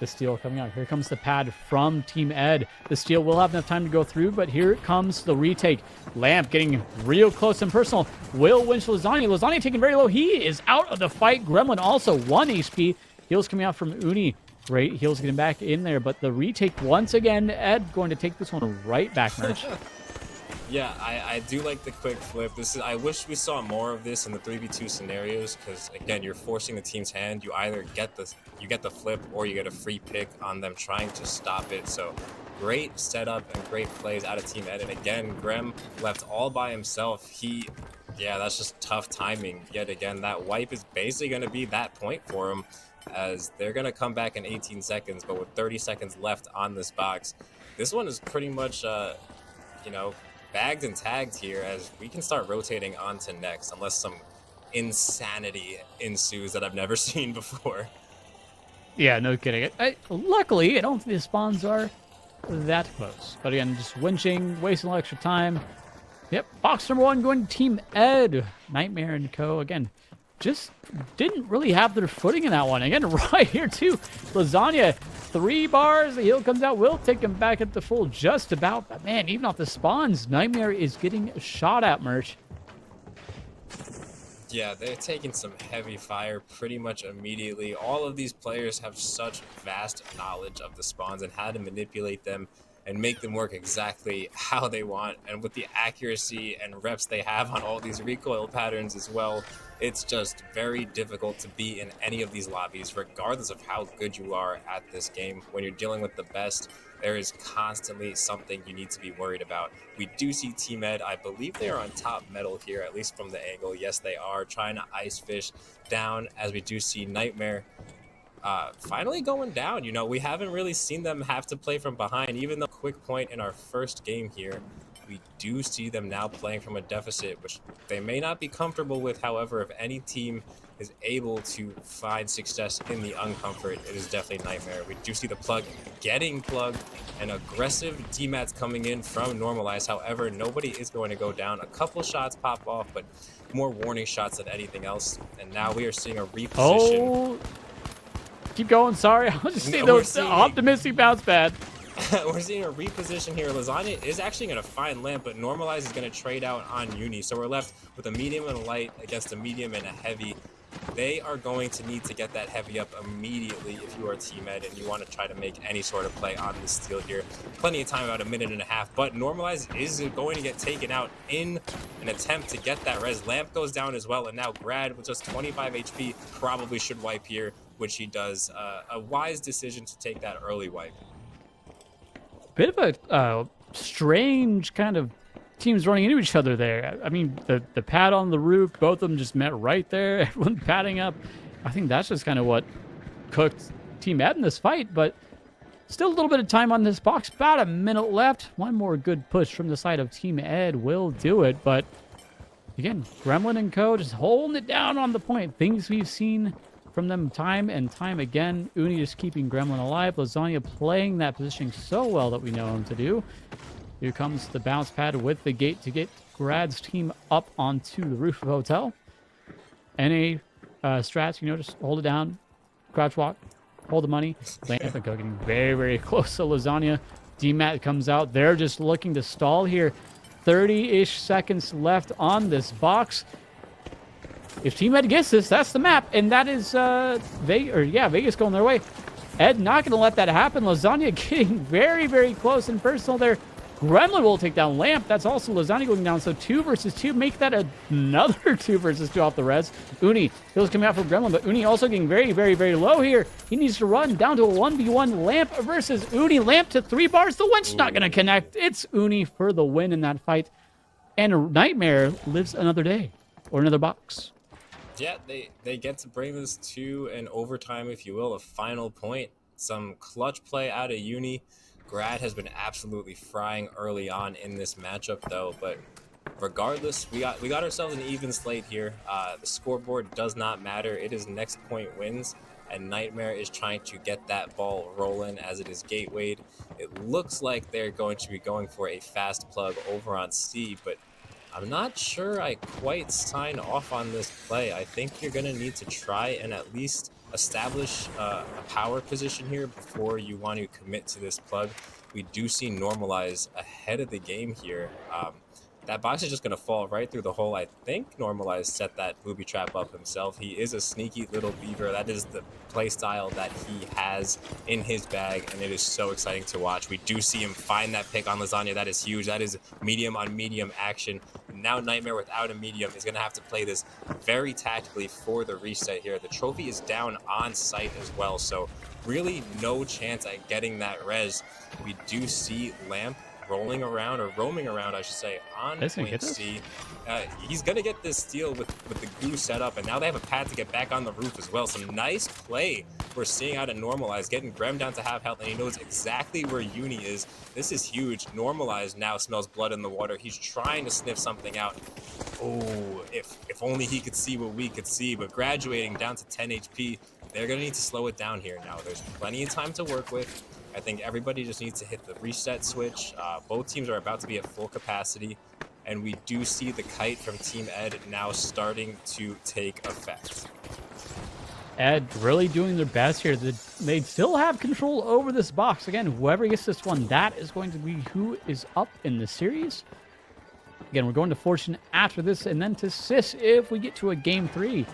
The steal coming out. Here comes the pad from Team Ed. The steal will have enough time to go through, but here it comes the retake. Lamp getting real close and personal. Will winch Lasagna. Lasagna taking very low. He is out of the fight. Gremlin also 1 HP. Heals coming out from Uni. Great heals getting back in there, but the retake once again. Ed going to take this one right back, Merch. Yeah, I do like the quick flip. I wish we saw more of this in the 3v2 scenarios, because again, you're forcing the team's hand. You either get the flip or you get a free pick on them trying to stop it. So great setup and great plays out of Team Ed. And again, Grem left all by himself. That's just tough timing. Yet again, that wipe is basically going to be that point for him, as they're going to come back in 18 seconds. But with 30 seconds left on this box, this one is pretty much, bagged and tagged here, as we can start rotating on to next, unless some insanity ensues that I've never seen before. Yeah, no kidding. Luckily, I don't think the spawns are that close. But again, just winching, wasting a little extra time. Yep, box number 1 going to Team Ed. Nightmare and Co. Again, just didn't really have their footing in that one. Again, right here too. Lasagna, 3 bars. The heal comes out. Will take him back at the full just about. But man, even off the spawns, Nightmare is getting shot at, Merch. Yeah, they're taking some heavy fire pretty much immediately. All of these players have such vast knowledge of the spawns and how to manipulate them and make them work exactly how they want. And with the accuracy and reps they have on all these recoil patterns as well, it's just very difficult to be in any of these lobbies, regardless of how good you are at this game. When you're dealing with the best, there is constantly something you need to be worried about. We do see Team Ed. I believe they are on top metal here, at least from the angle. Yes, they are trying to ice fish down, as we do see Nightmare finally going down. You know, we haven't really seen them have to play from behind, even though quick point in our first game here. We do see them now playing from a deficit, which they may not be comfortable with. However, if any team is able to find success in the uncomfort, it is definitely Nightmare. We do see the plug getting plugged and aggressive DMATs coming in from Normalize. However, nobody is going to go down. A couple shots pop off, but more warning shots than anything else. And now we are seeing a reposition. Oh, keep going. Sorry, I'll just see those optimistic bounce pad. We're seeing a reposition here. Lasagna is actually going to find Lamp, but Normalize is going to trade out on Uni. So we're left with a medium and a light against a medium and a heavy. They are going to need to get that heavy up immediately if you are Team Ed and you want to try to make any sort of play on this steal here. Plenty of time, about 1.5 minutes, but Normalize is going to get taken out in an attempt to get that res. Lamp goes down as well, and now Grad with just 25 HP probably should wipe here, which he does. A wise decision to take that early wipe. Bit of a strange kind of teams running into each other there. I mean, the pad on the roof, both of them just met right there. Everyone padding up. I think that's just kind of what cooked Team Ed in this fight, but still a little bit of time on this box. About 1 minute left. One more good push from the side of Team Ed will do it, but again, Gremlin and Co. just holding it down on the point. Things we've seen from them time and time again. Uni just keeping Gremlin alive. Lasagna playing that positioning so well that we know him to do. Here comes the bounce pad with the gate to get Grad's team up onto the roof of Hotel. NA strats, you know, just hold it down, crouch walk, hold the money. Lamp and Co getting very, very close to Lasagna. DMAT comes out. They're just looking to stall here. 30-ish seconds left on this box. If Team Ed gets this, that's the map, and that is Vegas going their way. Ed not going to let that happen. Lasagna getting very, very close and personal there. Gremlin will take down Lamp. That's also Lasagna going down. So 2 versus 2. Make that another 2 versus 2 off the res. Uni, heals coming out for Gremlin, but Uni also getting very, very, very low here. He needs to run down to a 1v1. Lamp versus Uni. Lamp to 3 bars. The winch not going to connect. It's Uni for the win in that fight. And Nightmare lives another day or another box. Yeah, they get to bring this to an overtime, if you will, a final point. Some clutch play out of Uni. Grad has been absolutely frying early on in this matchup, though. But regardless, we got ourselves an even slate here. The scoreboard does not matter. It is next point wins, and Nightmare is trying to get that ball rolling as it is gatewayed. It looks like they're going to be going for a fast plug over on C, but I'm not sure I quite sign off on this play. I think you're going to need to try and at least establish a power position here before you want to commit to this plug. We do see Normalize ahead of the game here. That box is just going to fall right through the hole. I think Normalize set that booby trap up himself. He is a sneaky little beaver. That is the play style that he has in his bag, and it is so exciting to watch. We do see him find that pick on Lasagna. That is huge. That is medium on medium action. Now Nightmare without a medium is going to have to play this very tactically for the reset here. The trophy is down on site as well, so really no chance at getting that res. We do see Lamp rolling around, or roaming around, I should say, on point C. He's going to get this steal with the goo set up, and now they have a pad to get back on the roof as well. Some nice play we're seeing out of Normalize, getting Grem down to half health, and he knows exactly where Uni is. This is huge. Normalize now smells blood in the water. He's trying to sniff something out. Oh, if only he could see what we could see. But graduating down to 10 HP, they're going to need to slow it down here now. There's plenty of time to work with. I think everybody just needs to hit the reset switch. Both teams are about to be at full capacity. And we do see the kite from Team Ed now starting to take effect. Ed really doing their best here. They still have control over this box. Again, whoever gets this one, that is going to be who is up in the series. Again, we're going to Fortune after this, and then to Sis if we get to a game 3.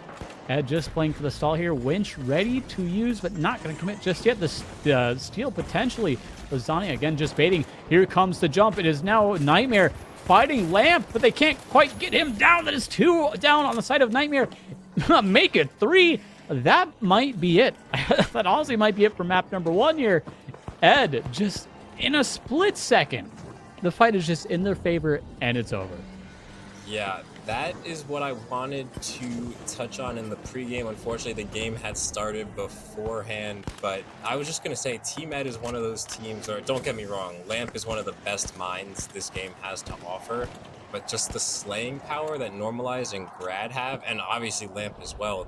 Ed just playing for the stall here. Winch ready to use, but not going to commit just yet. The steal potentially. Lasagna again just baiting. Here comes the jump. It is now Nightmare fighting Lamp, but they can't quite get him down. That is 2 down on the side of Nightmare. Make it 3. That might be it. That honestly might be it for map number 1 here. Ed, just in a split second, the fight is just in their favor, and it's over. Yeah, that is what I wanted to touch on in the pregame. Unfortunately, the game had started beforehand, but I was just going to say Team Ed is one of those teams, or don't get me wrong, Lamp is one of the best minds this game has to offer, but just the slaying power that Normalize and Grad have, and obviously Lamp as well,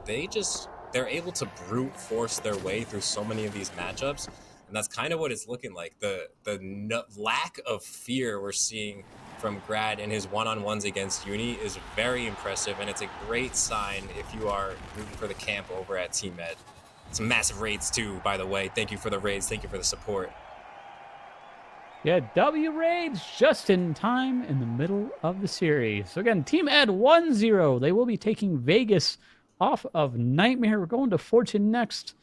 they're able to brute force their way through so many of these matchups, and that's kind of what it's looking like. The lack of fear we're seeing from Grad in his one-on-ones against Uni is very impressive, and it's a great sign if you are rooting for the camp over at Team Ed. Some massive raids too, by the way. Thank you for the raids. Thank you for the support. Yeah, W raids just in time in the middle of the series. So again, Team Ed 1-0. They will be taking Vegas off of Nightmare. We're going to Fortune next.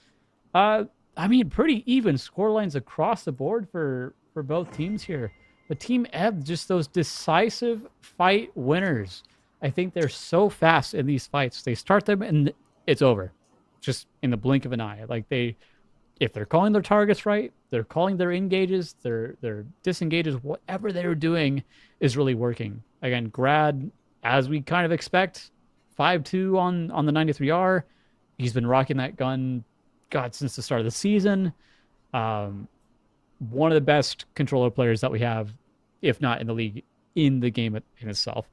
I mean, pretty even scorelines across the board for both teams here. But Team Ed, just those decisive fight winners. I think they're so fast in these fights. They start them and it's over. Just in the blink of an eye. Like if they're calling their targets right, they're calling their engages, their disengages, whatever they're doing is really working. Again, Grad, as we kind of expect, 5-2 on the 93R. He's been rocking that gun, God, since the start of the season. One of the best controller players that we have, if not in the league, in the game in itself.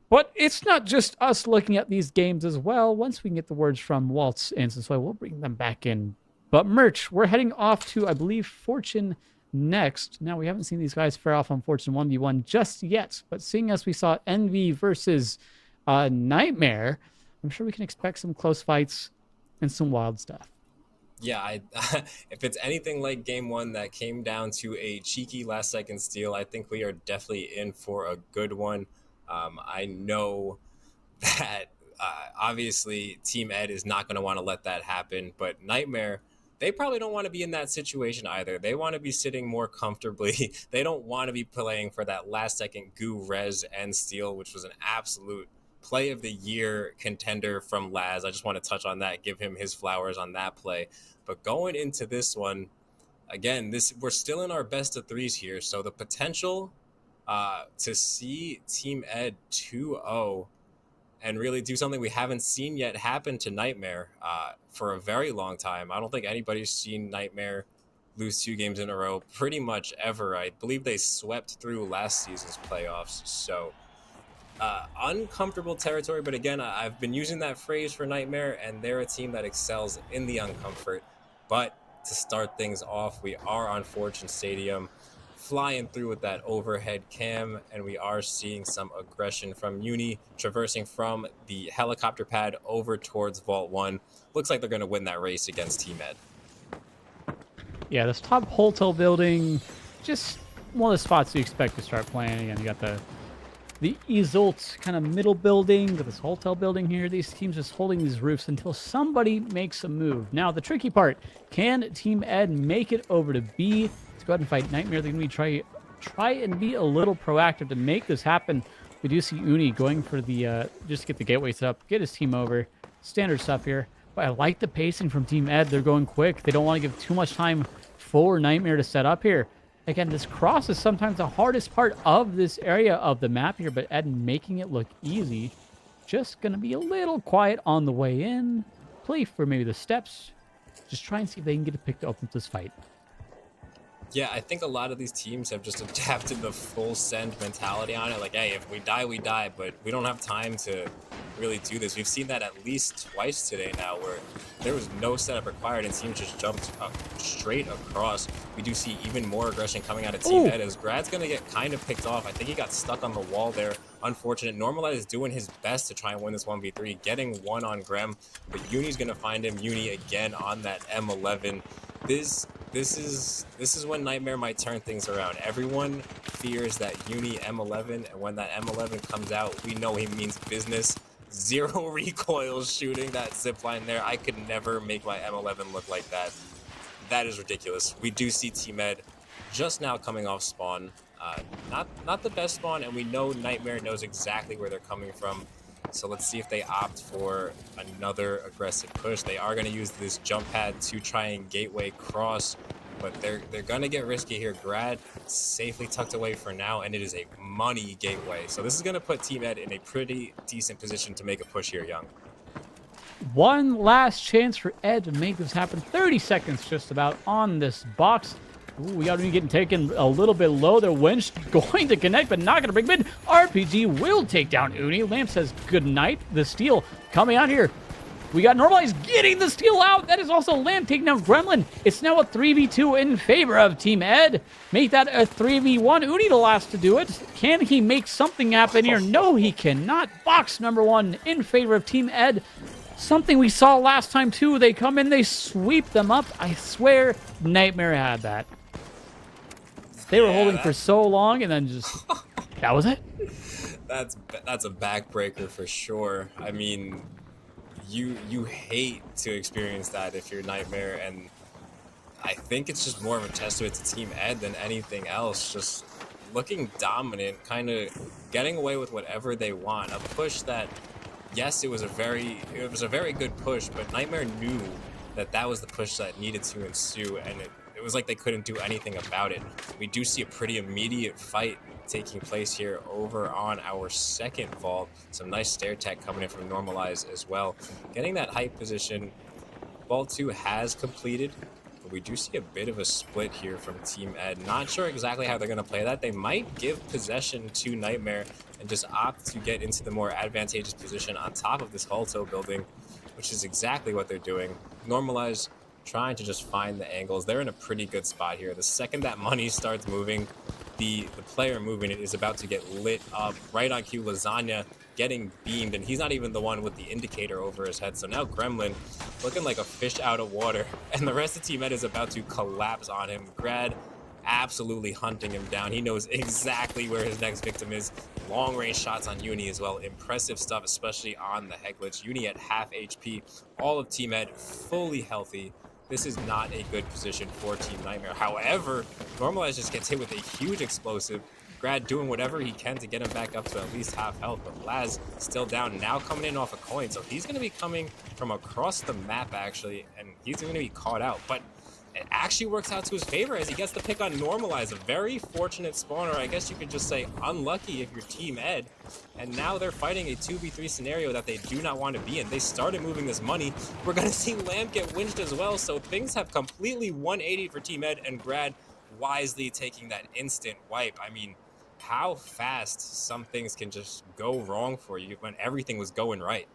But it's not just us looking at these games as well. Once we can get the words from Waltz and Sensoy, we'll bring them back in. But Merch, we're heading off to, I believe, Fortune next. Now, we haven't seen these guys fare off on Fortune 1v1 just yet. But seeing as we saw Envy versus Nightmare, I'm sure we can expect some close fights and some wild stuff. Yeah, if it's anything like game 1 that came down to a cheeky last-second steal, I think we are definitely in for a good one. I know that obviously Team Ed is not going to want to let that happen, but Nightmare, they probably don't want to be in that situation either. They want to be sitting more comfortably. They don't want to be playing for that last-second goo, res, and steal, which was an absolute play of the year contender from Laz. I just want to touch on that, give him his flowers on that play. But going into this one, again, we're still in our best of 3s here, so the potential to see Team Ed 2-0 and really do something we haven't seen yet happen to Nightmare for a very long time. I don't think anybody's seen Nightmare lose 2 games in a row pretty much ever. I believe they swept through last season's playoffs, so uncomfortable territory. But again, I've been using that phrase for Nightmare, and they're a team that excels in the uncomfort. But to start things off, we are on Fortune Stadium, flying through with that overhead cam, and we are seeing some aggression from Uni, traversing from the helicopter pad over towards Vault 1. Looks like they're going to win that race against Team Ed. Yeah, this top hotel building, just one of the spots you expect to start playing. And you got the Isolt kind of middle building, got this hotel building here. These teams just holding these roofs until somebody makes a move. Now, the tricky part, can Team Ed make it over to B? Let's go ahead and fight Nightmare. They're going to try and be a little proactive to make this happen. We do see Uni going for the, just to get the gateway set up, get his team over. Standard stuff here. But I like the pacing from Team Ed. They're going quick. They don't want to give too much time for Nightmare to set up here. Again, this cross is sometimes the hardest part of this area of the map here, but Ed making it look easy. Just going to be a little quiet on the way in. Play for maybe the steps. Just try and see if they can get a pick to open up this fight. Yeah, I think a lot of these teams have just adapted the full send mentality on it. Like, hey, if we die, we die, but we don't have time to really do this. We've seen that at least twice today now, where there was no setup required and teams just jumped straight across. We do see even more aggression coming out of Team Ed as Grad's going to get kind of picked off. I think he got stuck on the wall there. Unfortunate. Normalize is doing his best to try and win this 1v3, getting one on Grem, but Uni's going to find him. Uni again on that M11. This is when Nightmare might turn things around. Everyone fears that Uni M11, and when that M11 comes out, we know he means business. Zero recoil shooting that zip line there. I could never make my M11 look like that. That is ridiculous. We do see Team Ed just now coming off spawn. Not the best spawn, and we know Nightmare knows exactly where they're coming from. So let's see if they opt for another aggressive push. They are going to use this jump pad to try and gateway cross, but they're going to get risky here. Grad safely tucked away for now, and it is a money gateway. So this is going to put Team Ed in a pretty decent position to make a push here, Young. One last chance for Ed to make this happen. 30 seconds just about on this box. Ooh, we got Uni getting taken a little bit low. The winch going to connect, but not going to bring mid. RPG will take down Uni. Lamp says good night. The steal coming out here. We got Normalize getting the steal out. That is also Lamp taking down Gremlin. It's now a 3v2 in favor of Team Ed. Make that a 3v1. Uni the last to do it. Can he make something happen here? No, he cannot. Box number one in favor of Team Ed. Something we saw last time too. They come in, they sweep them up. I swear Nightmare had that. They were holding for so long, and then just that was it. That's a backbreaker for sure. I mean, you hate to experience that if you're Nightmare, and I think it's just more of a testament to Team Ed than anything else. Just looking dominant, kind of getting away with whatever they want. A push that, yes, it was a very good push, but Nightmare knew that was the push that needed to ensue, and it was like they couldn't do anything about it. We do see a pretty immediate fight taking place here over on our second vault. Some nice stair tech coming in from Normalize as well. Getting that height position, Vault 2 has completed, but we do see a bit of a split here from Team Ed. Not sure exactly how they're going to play that. They might give possession to Nightmare and just opt to get into the more advantageous position on top of this Halto building, which is exactly what they're doing. Normalize trying to just find the angles. They're in a pretty good spot here. The second that money starts moving, the player moving it is about to get lit up. Right on cue, Lasagna getting beamed, and he's not even the one with the indicator over his head. So now Gremlin looking like a fish out of water, and the rest of Team Ed is about to collapse on him. Grad absolutely hunting him down. He knows exactly where his next victim is. Long range shots on Uni as well. Impressive stuff, especially on the head glitch. Uni at half HP. All of Team Ed fully healthy. This is not a good position for Team Nightmare. However, Normalize just gets hit with a huge explosive. Grad doing whatever he can to get him back up to at least half health, but Laz still down, now coming in off a coin. So he's going to be coming from across the map, actually, and he's going to be caught out. But it actually works out to his favor as he gets the pick on Normalize. A very fortunate spawner, I guess you could just say unlucky if you're Team Ed. And now they're fighting a 2v3 scenario that they do not want to be in. They started moving this money. We're going to see Lamp get winched as well. So things have completely 180 for Team Ed, and Grad wisely taking that instant wipe. I mean, how fast some things can just go wrong for you when everything was going right.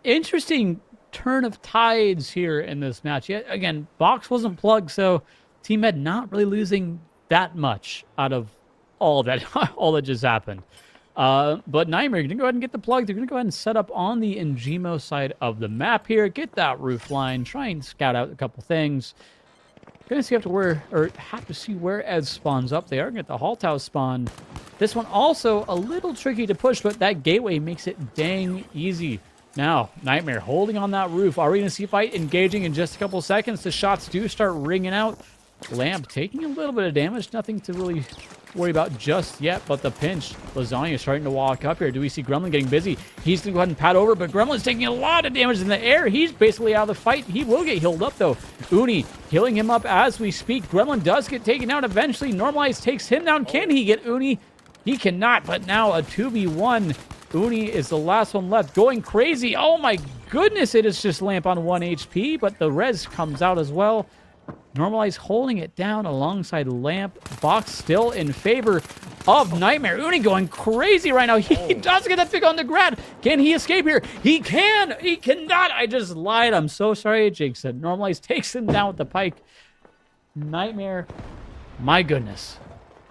Interesting turn of tides here in this match. Yet again, box wasn't plugged, so Team Ed not really losing that much out of all that all that just happened. But Nightmare, you're gonna go ahead and get the plug. They're gonna go ahead and set up on the Ngimo side of the map here. Get that roof line. Try and scout out a couple things. Gonna see have to see where Ed spawns up. They are gonna get the Halt House spawn. This one also a little tricky to push, but that gateway makes it dang easy. Now, Nightmare holding on that roof. Are we going to see a fight engaging in just a couple seconds? The shots do start ringing out. Lamp taking a little bit of damage. Nothing to really worry about just yet, but the pinch. Lasagna is starting to walk up here. Do we see Gremlin getting busy? He's going to go ahead and pat over, but Gremlin's taking a lot of damage in the air. He's basically out of the fight. He will get healed up, though. Uni healing him up as we speak. Gremlin does get taken out eventually. Normalize takes him down. Can he get Uni? He cannot, but now a 2v1. Uni is the last one left, going crazy. Oh my goodness, it is just Lamp on 1 HP, but the res comes out as well. Normalize holding it down alongside Lamp. Box still in favor of Nightmare. Uni going crazy right now. He does get that pick on the grad. Can he escape here? He can. He cannot. I just lied. I'm so sorry. Jake said Normalize takes him down with the pike. Nightmare. My goodness.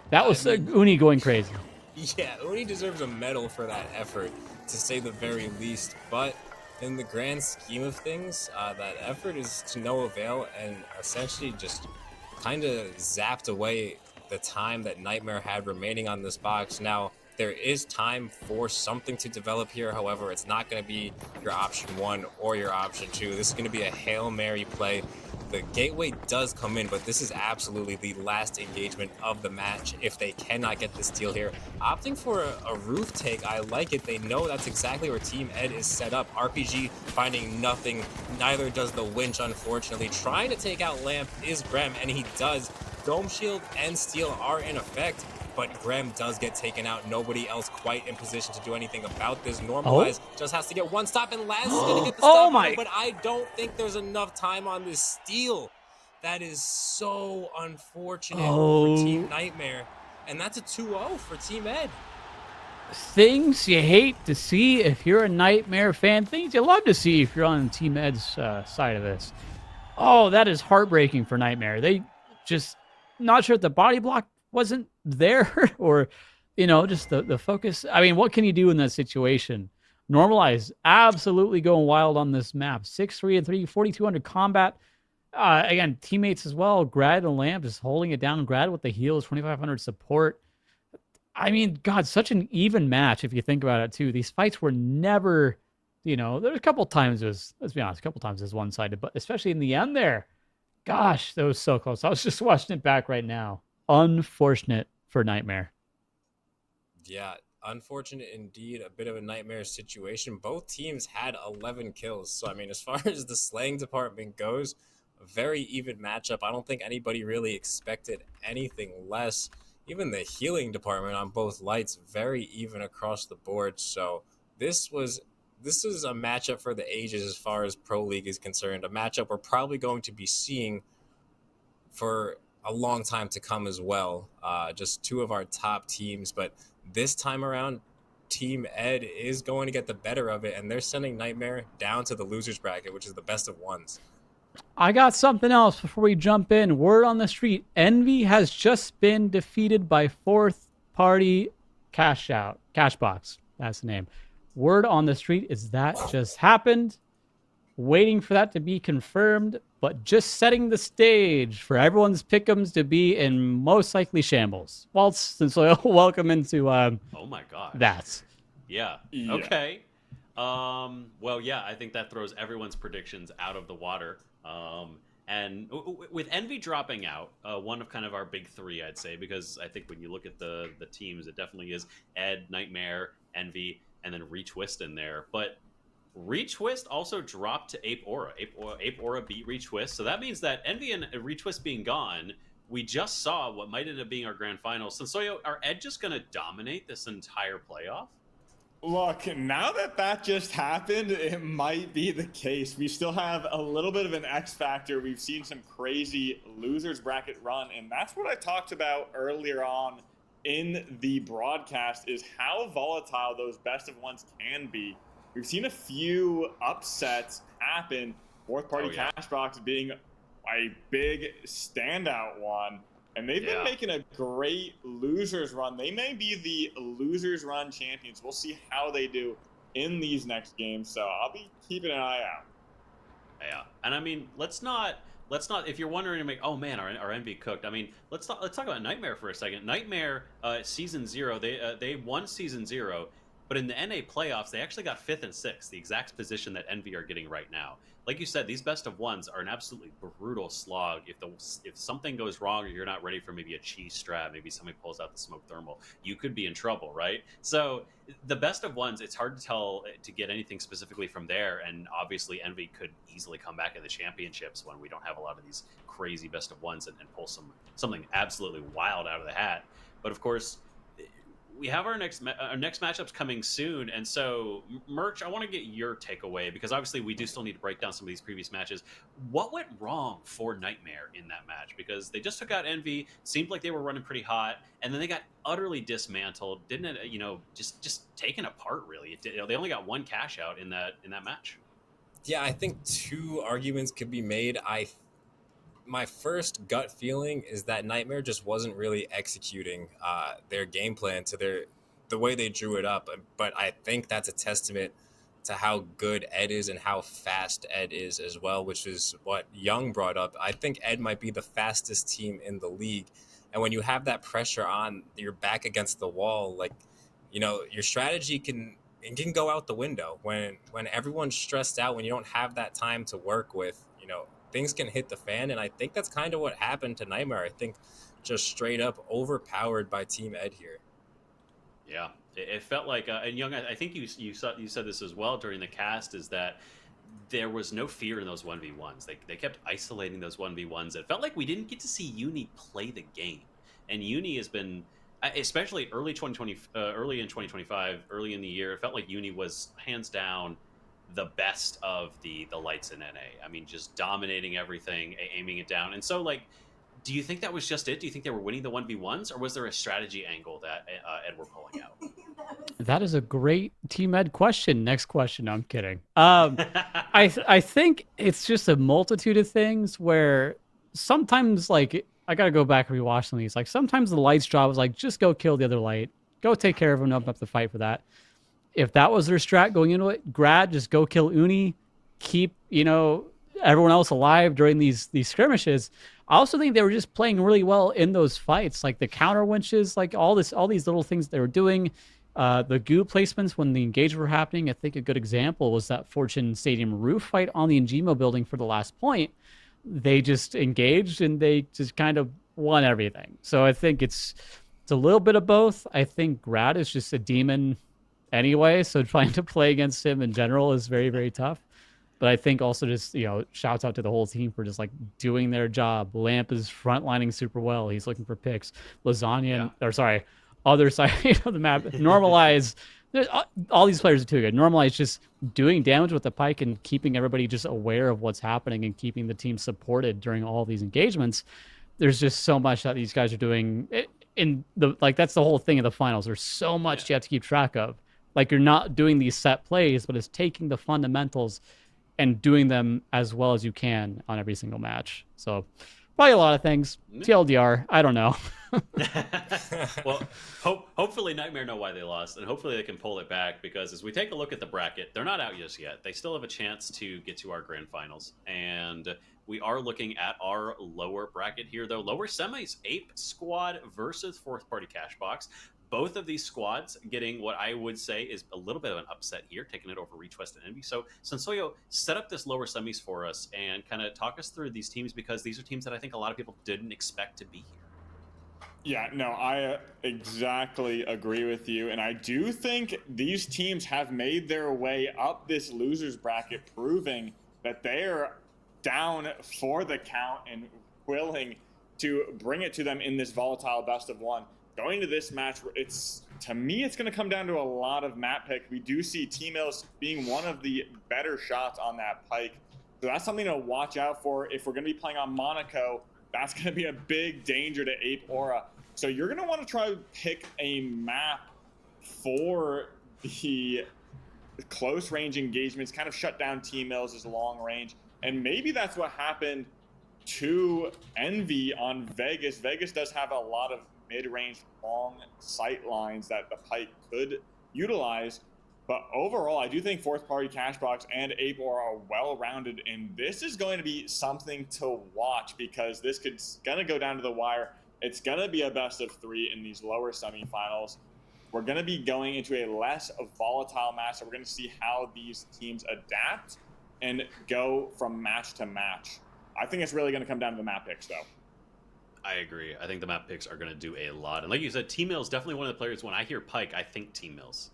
That was Uni going crazy. Yeah, Uni deserves a medal for that effort, to say the very least. But in the grand scheme of things, that effort is to no avail and essentially just kind of zapped away the time that Nightmare had remaining on this box. Now, there is time for something to develop here. However, it's not going to be your option 1 or your option 2. This is going to be a Hail Mary play. The gateway does come in, but this is absolutely the last engagement of the match if they cannot get the steal here. Opting for a roof take, I like it. They know that's exactly where Team Ed is set up. RPG finding nothing. Neither does the winch, unfortunately. Trying to take out Lamp is Grem, and he does. Dome Shield and Steal are in effect, but Grem does get taken out. Nobody else quite in position to do anything about this. Normalize just has to get one stop, and Laz is going to get the stop on him, but I don't think there's enough time on this steal. That is so unfortunate for Team Nightmare, and that's a 2-0 for Team Ed. Things you hate to see if you're a Nightmare fan. Things you love to see if you're on Team Ed's side of this. Oh, that is heartbreaking for Nightmare. They just not sure if the body block wasn't there or, just the focus. I mean, what can you do in that situation? Normalize absolutely going wild on this map. 6-3-3, 4,200 combat. Again, teammates as well. Grad and Lamp is holding it down. Grad with the heals, 2,500 support. I mean, God, such an even match if you think about it too. These fights were never, there's a couple times let's be honest, a couple times it was one-sided, but especially in the end there, gosh, that was so close. I was just watching it back right now. Unfortunate for Nightmare. Yeah, unfortunate indeed. A bit of a nightmare situation. Both teams had 11 kills. So, I mean, as far as the slaying department goes, a very even matchup. I don't think anybody really expected anything less. Even the healing department on both lights, very even across the board. So this is a matchup for the ages as far as Pro League is concerned. A matchup we're probably going to be seeing for a long time to come as well. Just two of our top teams, but this time around, Team Ed is going to get the better of it, and they're sending Nightmare down to the losers bracket, which is the best of ones. I got something else before we jump in. Word on the street, Envy has just been defeated by fourth party Cashbox. That's the name. Word on the street is that just happened. Waiting for that to be confirmed, but just setting the stage for everyone's pick'ems to be in most likely shambles. Waltz, so welcome into oh my god. That. Yeah. Okay. Well, yeah, I think that throws everyone's predictions out of the water. And with Envy dropping out, one of kind of our big three, I'd say, because I think when you look at the teams, it definitely is Ed, Nightmare, Envy, and then Retwist in there. But Retwist also dropped to Ape Aura. Ape Aura beat Retwist. So that means that Envy and Retwist being gone, we just saw what might end up being our grand final. Sensoyo, are Ed just going to dominate this entire playoff? Look, now that just happened, it might be the case. We still have a little bit of an X factor. We've seen some crazy losers bracket run, and that's what I talked about earlier on in the broadcast, is how volatile those best of ones can be. We've seen a few upsets happen, fourth party Cashbox being a big standout one. And they've been making a great losers run. They may be the losers run champions. We'll see how they do in these next games. So I'll be keeping an eye out. Yeah, and I mean, let's not. If you're wondering, like, oh man, our NB cooked. I mean, let's talk about Nightmare for a second. Nightmare, season 0, they won season 0, but in the NA playoffs, they actually got 5th and 6th, the exact position that Envy are getting right now. Like you said, these best of ones are an absolutely brutal slog. If something goes wrong or you're not ready for maybe a cheese strat, maybe somebody pulls out the smoke thermal, you could be in trouble, right? So the best of ones, it's hard to tell to get anything specifically from there. And obviously Envy could easily come back in the championships when we don't have a lot of these crazy best of ones and pull something absolutely wild out of the hat. But of course, we have our next matchups coming soon, and so Merch, I want to get your takeaway because obviously we do still need to break down some of these previous matches. What went wrong for Nightmare in that match? Because they just took out Envy, seemed like they were running pretty hot, and then they got utterly dismantled. Didn't it? Just taken apart. Really, they only got one cash out in that match. Yeah, I think two arguments could be made. My first gut feeling is that Nightmare just wasn't really executing their game plan to the way they drew it up. But I think that's a testament to how good Ed is and how fast Ed is as well, which is what Young brought up. I think Ed might be the fastest team in the league. And when you have that pressure on, your back against the wall, like, your strategy can go out the window when everyone's stressed out, when you don't have that time to work with, things can hit the fan. And I think that's kind of what happened to Nightmare. I think just straight up overpowered by Team Ed here. Yeah, it felt like, and Young, I think you said this as well during the cast, is that there was no fear in those 1v1s. They kept isolating those 1v1s. It felt like we didn't get to see Uni play the game. And Uni has been, especially early in 2025, early in the year, it felt like Uni was hands down the best of the lights in NA. I mean, just dominating everything, aiming it down. And so, like, do you think that was just it? Do you think they were winning the 1v1s, or was there a strategy angle that Ed were pulling out? That is a great Team Ed question. Next question. No, I'm kidding. I think it's just a multitude of things where sometimes, like, I got to go back and rewatch some of these. Like, sometimes the lights job was like, just go kill the other light. Go take care of him, open up the fight for that. If that was their strat going into it, Grad, just go kill Uni, keep, everyone else alive during these skirmishes. I also think they were just playing really well in those fights, like the counter winches, like all these little things they were doing. The goo placements when the engagements were happening. I think a good example was that Fortune Stadium roof fight on the Ngemo building for the last point. They just engaged and they just kind of won everything. So I think it's a little bit of both. I think Grad is just a demon anyway, so trying to play against him in general is very, very tough. But I think also just, shouts out to the whole team for just like doing their job. Lamp is frontlining super well. He's looking for picks. Lasagna, other side of the map. Normalize. All these players are too good. Normalize just doing damage with the pike and keeping everybody just aware of what's happening and keeping the team supported during all these engagements. There's just so much that these guys are doing that's the whole thing of the finals. There's so much you have to keep track of. Like, you're not doing these set plays, but it's taking the fundamentals and doing them as well as you can on every single match. So probably a lot of things. TLDR, I don't know. Well, hopefully Nightmare know why they lost, and hopefully they can pull it back, because as we take a look at the bracket, they're not out just yet. They still have a chance to get to our grand finals, and we are looking at our lower bracket here, though. Lower semis, Ape Squad versus Fourth Party Cashbox. Both of these squads getting what I would say is a little bit of an upset here, taking it over Reach West and Envy. So, Sensoyo, set up this lower semis for us and kind of talk us through these teams, because these are teams that I think a lot of people didn't expect to be here. Yeah, no, I exactly agree with you. And I do think these teams have made their way up this losers bracket, proving that they're down for the count and willing to bring it to them in this volatile best of one. Going to this match, to me, it's going to come down to a lot of map pick. We do see T-Mills being one of the better shots on that pike. So that's something to watch out for. If we're going to be playing on Monaco, that's going to be a big danger to Ape Aura. So you're going to want to try to pick a map for the close range engagements, kind of shut down T-Mills' long range. And maybe that's what happened to Envy on Vegas. Vegas does have a lot of mid-range long sight lines that the pike could utilize, but overall I do think Fourth Party Cashbox and Ape Aura are well-rounded, and this is going to be something to watch, because this could gonna go down to the wire. It's gonna be a best of three in these lower semifinals. We're gonna be going into a less volatile match, so we're gonna see how these teams adapt and go from match to match. I think it's really gonna come down to the map picks, though. I agree. I think the map picks are going to do a lot. And like you said, T-Mills definitely one of the players. When I hear Pike, I think T-Mills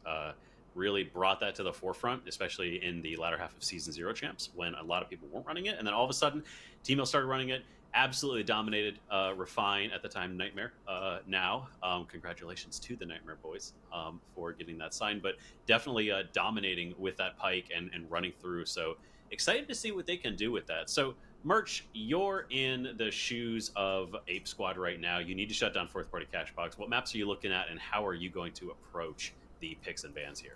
really brought that to the forefront, especially in the latter half of Season 0 champs, when a lot of people weren't running it. And then all of a sudden, T-Mills started running it. absolutely dominated Refine at the time, Nightmare. Now, congratulations to the Nightmare boys for getting that sign, but definitely dominating with that Pike and running through. So excited to see what they can do with that. So, Merch, you're in the shoes of Ape Squad right now. You need to shut down fourth party cash box. What maps are you looking at, and how are you going to approach the picks and bans here?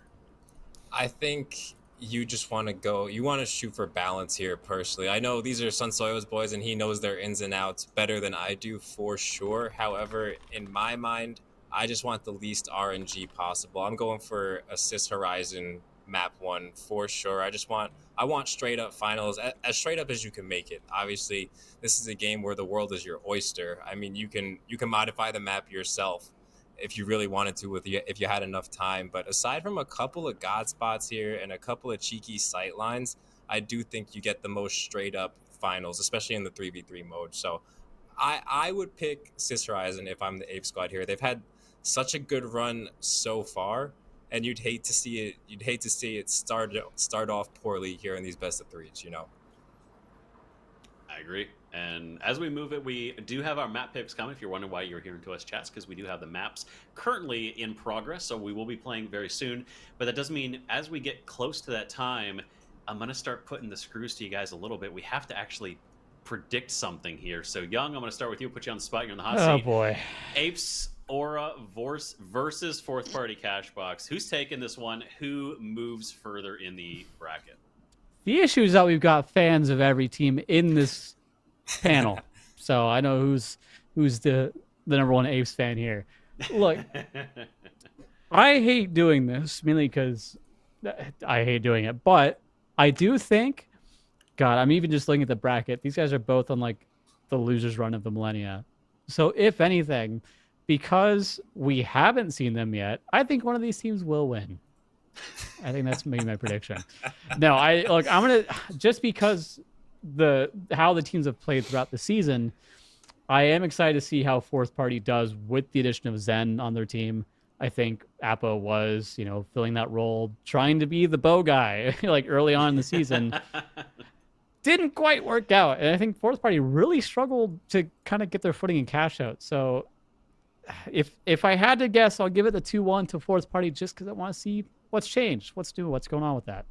I think you just want to go, you want to shoot for balance here personally. I know these are Sun Soyo's boys and he knows their ins and outs better than I do for sure. However, in my mind, I just want the least RNG possible. I'm going for Assist Horizon map 1 for sure. I want straight up finals, as straight up as you can make it. Obviously, this is a game where the world is your oyster. I mean, you can modify the map yourself if you really wanted to, if you had enough time. But aside from a couple of god spots here and a couple of cheeky sight lines, I do think you get the most straight up finals, especially in the 3v3 mode. So I would pick Sis Horizon if I'm the Ape Squad here. They've had such a good run so far, and you'd hate to see it start off poorly here in these best of threes, you know. I agree. And as we move it, we do have our map picks coming. If you're wondering why you're hearing to us chats, because we do have the maps currently in progress, so we will be playing very soon. But that does mean as we get close to that time, I'm going to start putting the screws to you guys a little bit. We have to actually predict something here. So, Young, I'm going to start with you, put you on the spot. You're in the hot seat. Oh boy. Apes Aura versus fourth party cash box. Who's taking this one? Who moves further in the bracket? The issue is that we've got fans of every team in this panel, so I know who's the number one Apes fan here. Look, I hate doing this mainly because I hate doing it, but I do think, God, I'm even just looking at the bracket. These guys are both on like the losers run of the millennia. So if anything, because we haven't seen them yet, I think one of these teams will win. I think that's maybe my prediction. No, I'm gonna, just because how the teams have played throughout the season, I am excited to see how fourth party does with the addition of Zen on their team. I think Appa was, filling that role, trying to be the bow guy like early on in the season. Didn't quite work out, and I think fourth party really struggled to kind of get their footing in cash out. So if I had to guess, I'll give it the 2-1 to fourth party just because I want to see what's changed, what's new, what's going on with that.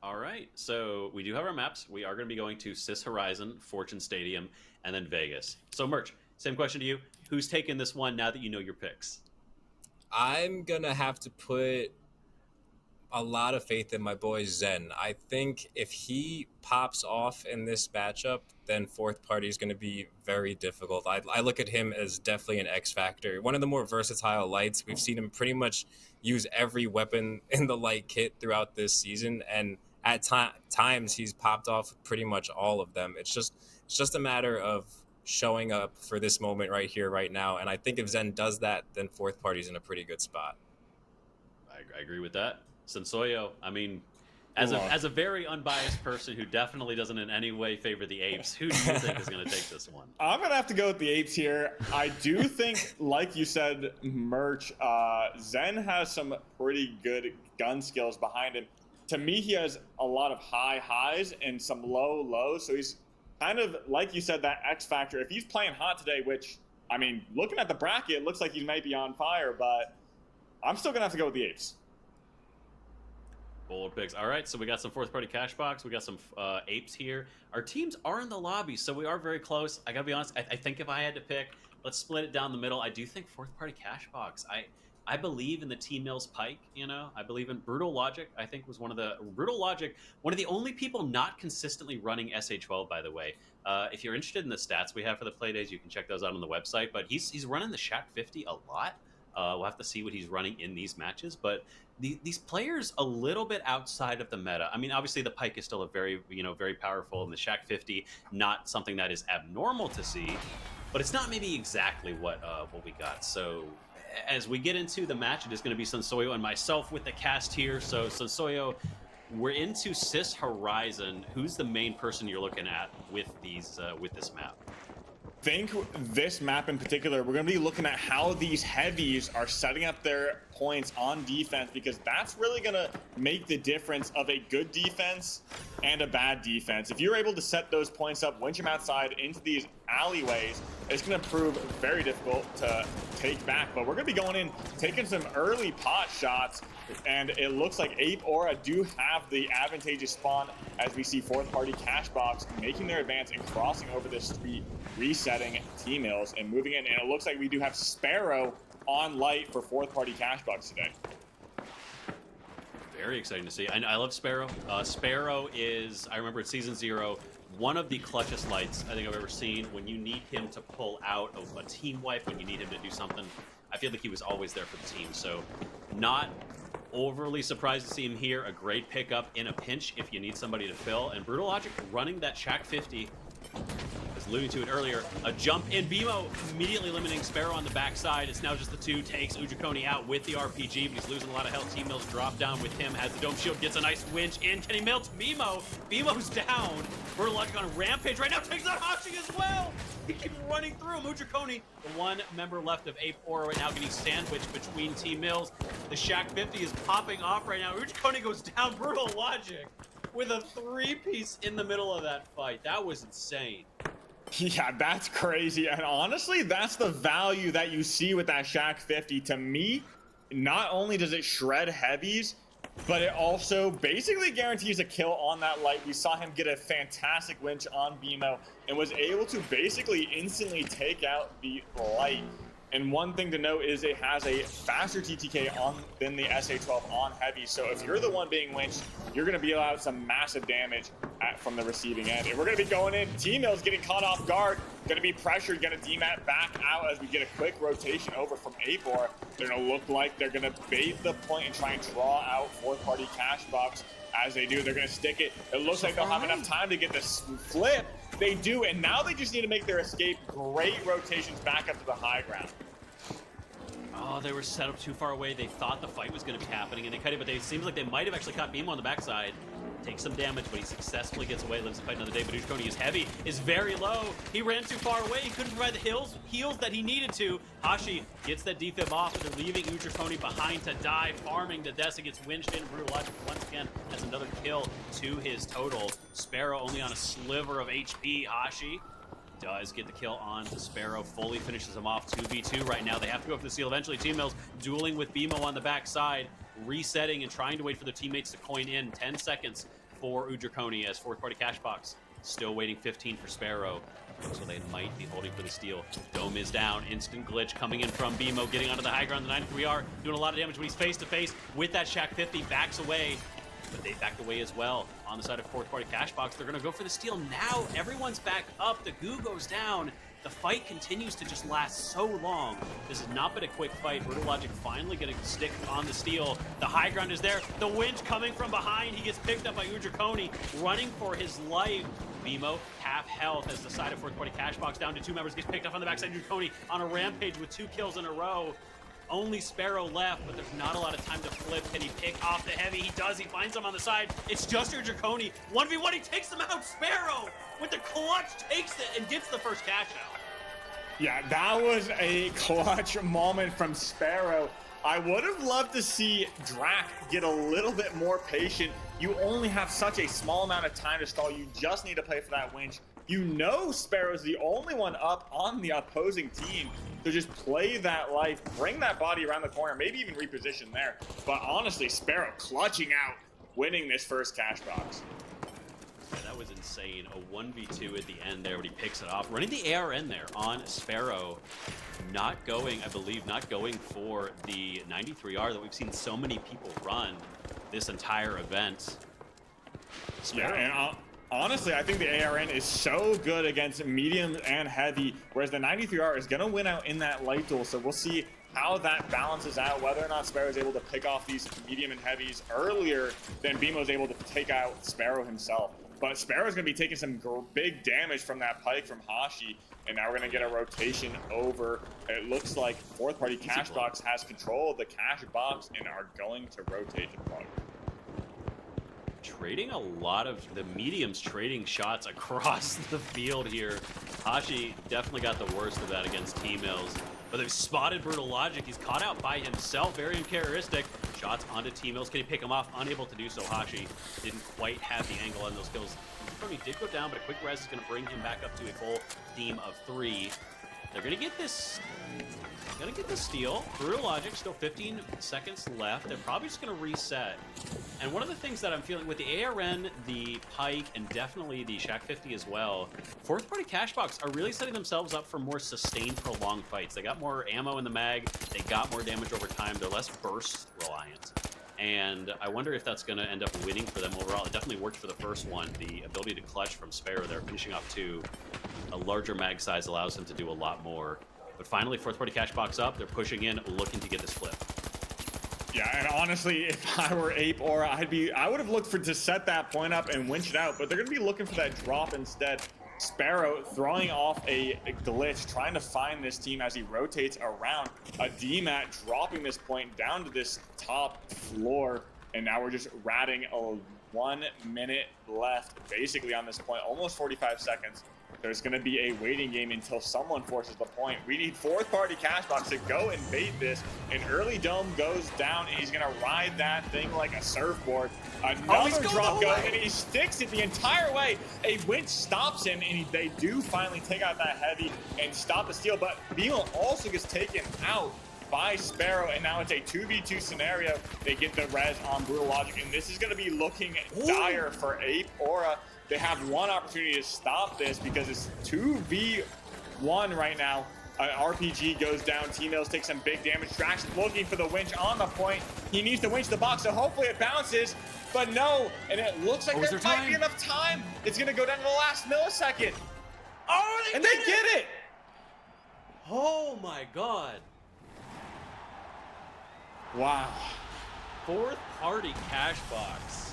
All right, so we do have our maps. We are going to be going to Sis Horizon, Fortune Stadium, and then Vegas. So, Merch, same question to you. Who's taking this one now that you know your picks? I'm going to have to put a lot of faith in my boy Zen. I think if he pops off in this matchup, then fourth party is going to be very difficult. I look at him as definitely an X factor. One of the more versatile lights. We've seen him pretty much use every weapon in the light kit throughout this season, and at times he's popped off pretty much all of them. It's just a matter of showing up for this moment right here, right now. And I think if Zen does that, then fourth party's in a pretty good spot. I agree with that. Sensoyo, I mean, as a very unbiased person who definitely doesn't in any way favor the Apes, who do you think is going to take this one? I'm going to have to go with the Apes here. I do think, like you said, Merch, Zen has some pretty good gun skills behind him. To me, he has a lot of high highs and some low lows. So he's kind of, like you said, that X factor. If he's playing hot today, which, I mean, looking at the bracket, it looks like he might be on fire, but I'm still going to have to go with the Apes. Bold picks. All right, so we got some fourth party cash box. We got some Apes here. Our teams are in the lobby, so we are very close. I gotta be honest. I think if I had to pick, let's split it down the middle. I do think fourth party cash box. I believe in the T-Mills Pike. I believe in Brutal Logic. I think was one of the only people not consistently running SA12. By the way, if you're interested in the stats we have for the play days, you can check those out on the website. But he's running the Shack 50 a lot. We'll have to see what he's running in these matches, but these players a little bit outside of the meta. I mean, obviously the Pike is still a very, very powerful, and the Shack 50 not something that is abnormal to see, but it's not maybe exactly what we got. So as we get into the match, it is going to be Sensoyo and myself with the cast here. So Sensoyo, we're into Sis Horizon. Who's the main person you're looking at with this map? Think this map in particular, we're going to be looking at how these heavies are setting up their points on defense, because that's really going to make the difference of a good defense and a bad defense. If you're able to set those points up, winch them outside into these alleyways, it's going to prove very difficult to take back. But we're going to be going in, taking some early pot shots, and it looks like Ape Aura do have the advantageous spawn as we see fourth party Cashbox making their advance and crossing over this street, resetting T-Mills and moving in. And it looks like we do have Sparrow on light for fourth party Cashbox today. Very exciting to see. I love Sparrow. Sparrow is, I remember at Season 0, one of the clutchest lights I think I've ever seen. When you need him to pull out a team wipe, when you need him to do something, I feel like he was always there for the team. So not overly surprised to see him here. A great pickup in a pinch if you need somebody to fill. And Brutal Logic running that Shack 50. As alluding to it earlier, a jump in. BMO immediately limiting Sparrow on the backside. It's now just the two. Takes Ujikoni out with the RPG, but he's losing a lot of health. T-Mills drop down with him. Has the dome shield, gets a nice winch in. Can he melt BMO? BMO's down. Brutal Logic on a rampage right now. Takes out Hashi as well. He keeps running through him. Ujikoni, the one member left of Ape Aura right now, getting sandwiched between T-Mills. The Shack 50 is popping off right now. Ujikoni goes down. Brutal Logic with a three-piece in the middle of that fight. That was insane. Yeah, that's crazy. And honestly, that's the value that you see with that Shack 50. To me, not only does it shred heavies, but it also basically guarantees a kill on that light. We saw him get a fantastic winch on BMO and was able to basically instantly take out the light. And one thing to note is it has a faster TTK than the SA-12 on heavy. So if you're the one being winched, you're going to be allowed some massive damage from the receiving end. And we're going to be going in. T-Mills getting caught off guard. Going to be pressured. Going to demat back out as we get a quick rotation over from Ape Aura. They're going to look like they're going to bait the point and try and draw out fourth party Cashbox. As they do, they're going to stick it. It looks like they'll have enough time to get this flip. They do, and now they just need to make their escape. Great rotations back up to the high ground. Oh, they were set up too far away. They thought the fight was going to be happening, and they cut it, but it seems like they might have actually caught Beamo on the backside. Takes some damage, but he successfully gets away, lives to fight another day. But Ujikoni is heavy, is very low. He ran too far away. He couldn't provide the heals that he needed to. Hashi gets that defib off, but they're leaving Ujikoni behind to die, farming. Dessa gets winched in. Brutal Logic once again has another kill to his total. Sparrow only on a sliver of HP. Hashi does get the kill on to Sparrow, fully finishes him off. 2v2 right now. They have to go for the seal eventually. T-Mills dueling with BMO on the backside, resetting and trying to wait for their teammates to coin in. 10 seconds for Ujikoni as fourth party Cashbox. Still waiting 15 for Sparrow. So they might be holding for the steal. Dome is down. Instant glitch coming in from BMO, getting onto the high ground. The 93R doing a lot of damage, but he's face to face with that Shack 50. Backs away. But they backed away as well on the side of fourth party Cashbox. They're going to go for the steal now. Everyone's back up. The goo goes down. The fight continues to just last so long. This has not been a quick fight. Brutal Logic finally getting a stick on the steal. The high ground is there. The winch coming from behind. He gets picked up by Ujikoni, running for his life. BMO, half health as the side of fourth party Cashbox down to two members. Gets picked up on the backside. Ujikoni on a rampage with 2 kills in a row. Only Sparrow left, but there's not a lot of time to flip. Can he pick off the heavy? He does. He finds him on the side. It's just Ujikoni. 1v1. He takes him out. Sparrow with the clutch takes it and gets the first cash out. Yeah, that was a clutch moment from Sparrow. I would have loved to see Drac get a little bit more patient. You only have such a small amount of time to stall. You just need to play for that winch. You know Sparrow's the only one up on the opposing team. So just play that life, bring that body around the corner, maybe even reposition there. But honestly, Sparrow clutching out, winning this first Cashbox. Yeah, that was insane. A 1v2 at the end there, but he picks it off. Running the ARN there on Sparrow. Not going, I believe, not going for the 93R that we've seen so many people run this entire event. Sparrow. Yeah, and honestly, I think the ARN is so good against medium and heavy, whereas the 93R is going to win out in that light duel. So we'll see how that balances out, whether or not Sparrow is able to pick off these medium and heavies earlier than BMO is able to take out Sparrow himself. But Sparrow's going to be taking some big damage from that pike from Hashi, and now we're going to get a rotation over. It looks like fourth party Cashbox has control of the cash box and are going to rotate the plug. Trading a lot of the mediums, trading shots across the field here. Hashi definitely got the worst of that against T-Mills. but they've spotted Brutal Logic. He's caught out by himself, very uncharacteristic. Shots onto T-Mills. Can he pick him off? Unable to do so. Hashi didn't quite have the angle on those kills. He did go down, but a quick res is going to bring him back up to a full team of 3. They're going to get this. Gonna get the steal. Brutal Logic, still 15 seconds left. They're probably just gonna reset. And one of the things that I'm feeling with the ARN, the Pike, and definitely the Shack 50 as well, fourth party Cashbox are really setting themselves up for more sustained, prolonged fights. They got more ammo in the mag, they got more damage over time, they're less burst reliant. And I wonder if that's gonna end up winning for them overall. It definitely worked for the first one. The ability to clutch from Sparrow there, finishing off 2. A larger mag size allows them to do a lot more. But finally, fourth party Cashbox up. They're pushing in, looking to get this flip. Yeah, and honestly, if I were Ape Aura, I would have looked to set that point up and winch it out, but they're gonna be looking for that drop instead. Sparrow throwing off a glitch, trying to find this team as he rotates around. A DMAT dropping this point down to this top floor, and now we're just ratting a 1 minute left, basically on this point, almost 45 seconds. There's going to be a waiting game until someone forces the point. We need fourth party Cashbox to go and bait this. An early dome goes down, and he's going to ride that thing like a surfboard. Another drop goes, and he sticks it the entire way. A winch stops him, and they do finally take out that heavy and stop the steal. But Beal also gets taken out by Sparrow, and now it's a 2v2 scenario. They get the res on Brutal Logic, and this is going to be looking dire for Ape Aura. They have one opportunity to stop this because it's 2v1 right now. RPG goes down. T-Mills takes some big damage. Drax looking for the winch on the point. He needs to winch the box, so hopefully it bounces. But no, and it looks like there might be enough time. It's going to go down to the last millisecond. Oh, they get it! Oh my god. Wow. Fourth party Cashbox.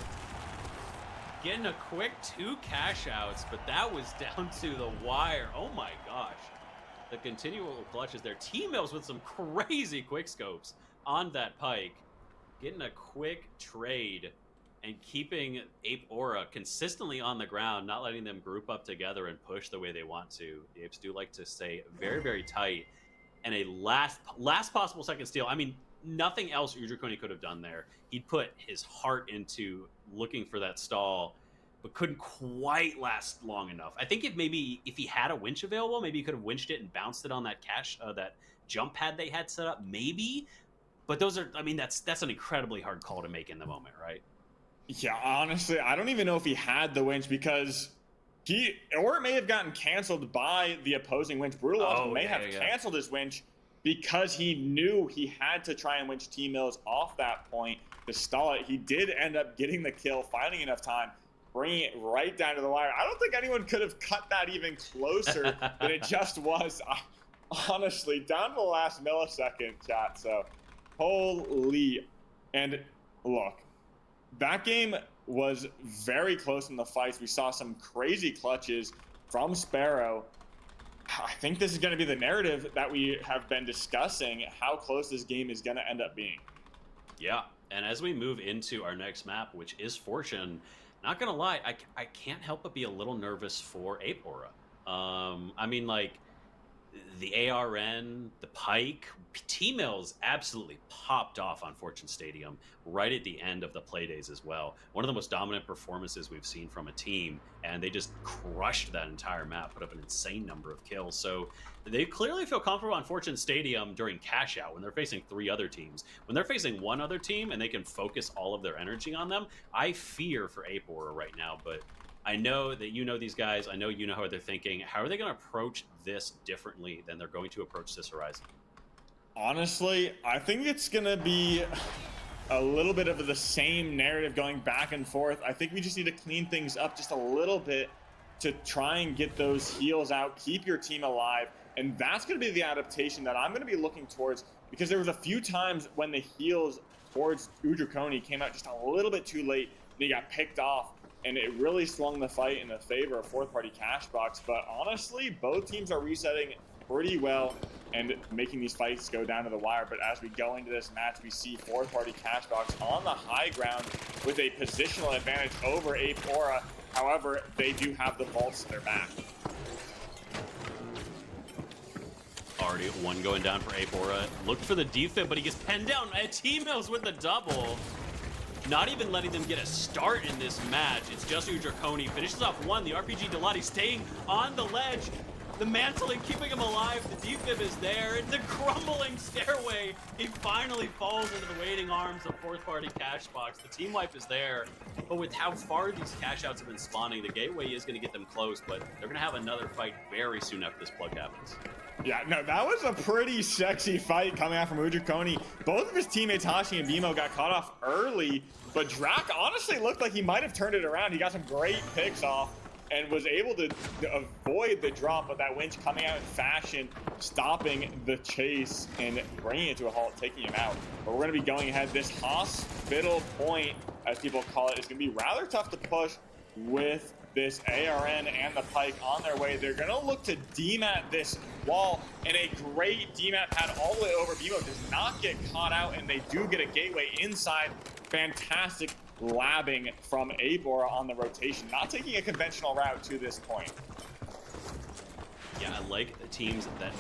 Getting a quick 2 cash outs, but that was down to the wire. Oh my gosh. The continual clutches there. T-Mills with some crazy quick scopes on that Pike. Getting a quick trade and keeping Ape Aura consistently on the ground, not letting them group up together and push the way they want to. The Apes do like to stay very, very tight. And a last possible second steal. I mean, nothing else Udrikoni could have done there. He put his heart into looking for that stall, but couldn't quite last long enough. I think if he had a winch available, maybe he could have winched it and bounced it on that that jump pad they had set up, maybe. But those are, I mean, that's an incredibly hard call to make in the moment, right? Yeah, honestly, I don't even know if he had the winch because or it may have gotten canceled by the opposing winch. Brutal Logic may have canceled his winch because he knew he had to try and winch T-Mills off that point to stall it. He did end up getting the kill, finding enough time, bringing it right down to the wire. I don't think anyone could have cut that even closer than it just was. Honestly, down to the last millisecond, chat. So, holy. And look, that game was very close in the fights. We saw some crazy clutches from Sparrow. I think this is going to be the narrative that we have been discussing, how close this game is going to end up being. Yeah, and as we move into our next map, which is Fortune, not going to lie, I can't help but be a little nervous for Ape Aura. I mean, like, the ARN, the Pike, T-Mills absolutely popped off on Fortune Stadium right at the end of the play days as well. One of the most dominant performances we've seen from a team, and they just crushed that entire map, put up an insane number of kills. So they clearly feel comfortable on Fortune Stadium during cash out when they're facing 3 other teams. When they're facing one other team and they can focus all of their energy on them, I fear for Ape Aura right now, but I know that you know these guys. I know you know how they're thinking. How are they going to approach this differently than they're going to approach this Horizon? Honestly, I think it's going to be a little bit of the same narrative going back and forth. I think we just need to clean things up just a little bit to try and get those heals out, keep your team alive. And that's going to be the adaptation that I'm going to be looking towards, because there was a few times when the heals towards Udrikoni came out just a little bit too late and he got picked off. And it really swung the fight in the favor of fourth party Cashbox. But honestly, both teams are resetting pretty well and making these fights go down to the wire. But as we go into this match, we see fourth party Cashbox on the high ground with a positional advantage over Ape Aura. However, they do have the vaults to their back. Artie. One going down for Apora. Looked for the defib, but he gets penned down. T-Mills with the double. Not even letting them get a start in this match. It's just Draconi finishes off one. The RPG Delati staying on the ledge. The mantling keeping him alive. The defib is there. It's a crumbling stairway. He finally falls into the waiting arms of fourth party Cashbox. The team wipe is there. But with how far these cash outs have been spawning, the gateway is going to get them close, but they're going to have another fight very soon after this plug happens. Yeah, no, that was a pretty sexy fight coming out from Udrakoni. Both of his teammates, Hashi and Bimo, got caught off early, but Drac honestly looked like he might have turned it around. He got some great picks off and was able to avoid the drop, but that winch coming out in fashion, stopping the chase and bringing it to a halt, taking him out. But we're going to be going ahead. This hospital point, as people call it, is going to be rather tough to push with this ARN and the Pike on their way. They're going to look to demat this wall, and a great demat pad all the way over. Bimo does not get caught out, and they do get a gateway inside. Fantastic labbing from Abora on the rotation, not taking a conventional route to this point. Yeah, I like the teams that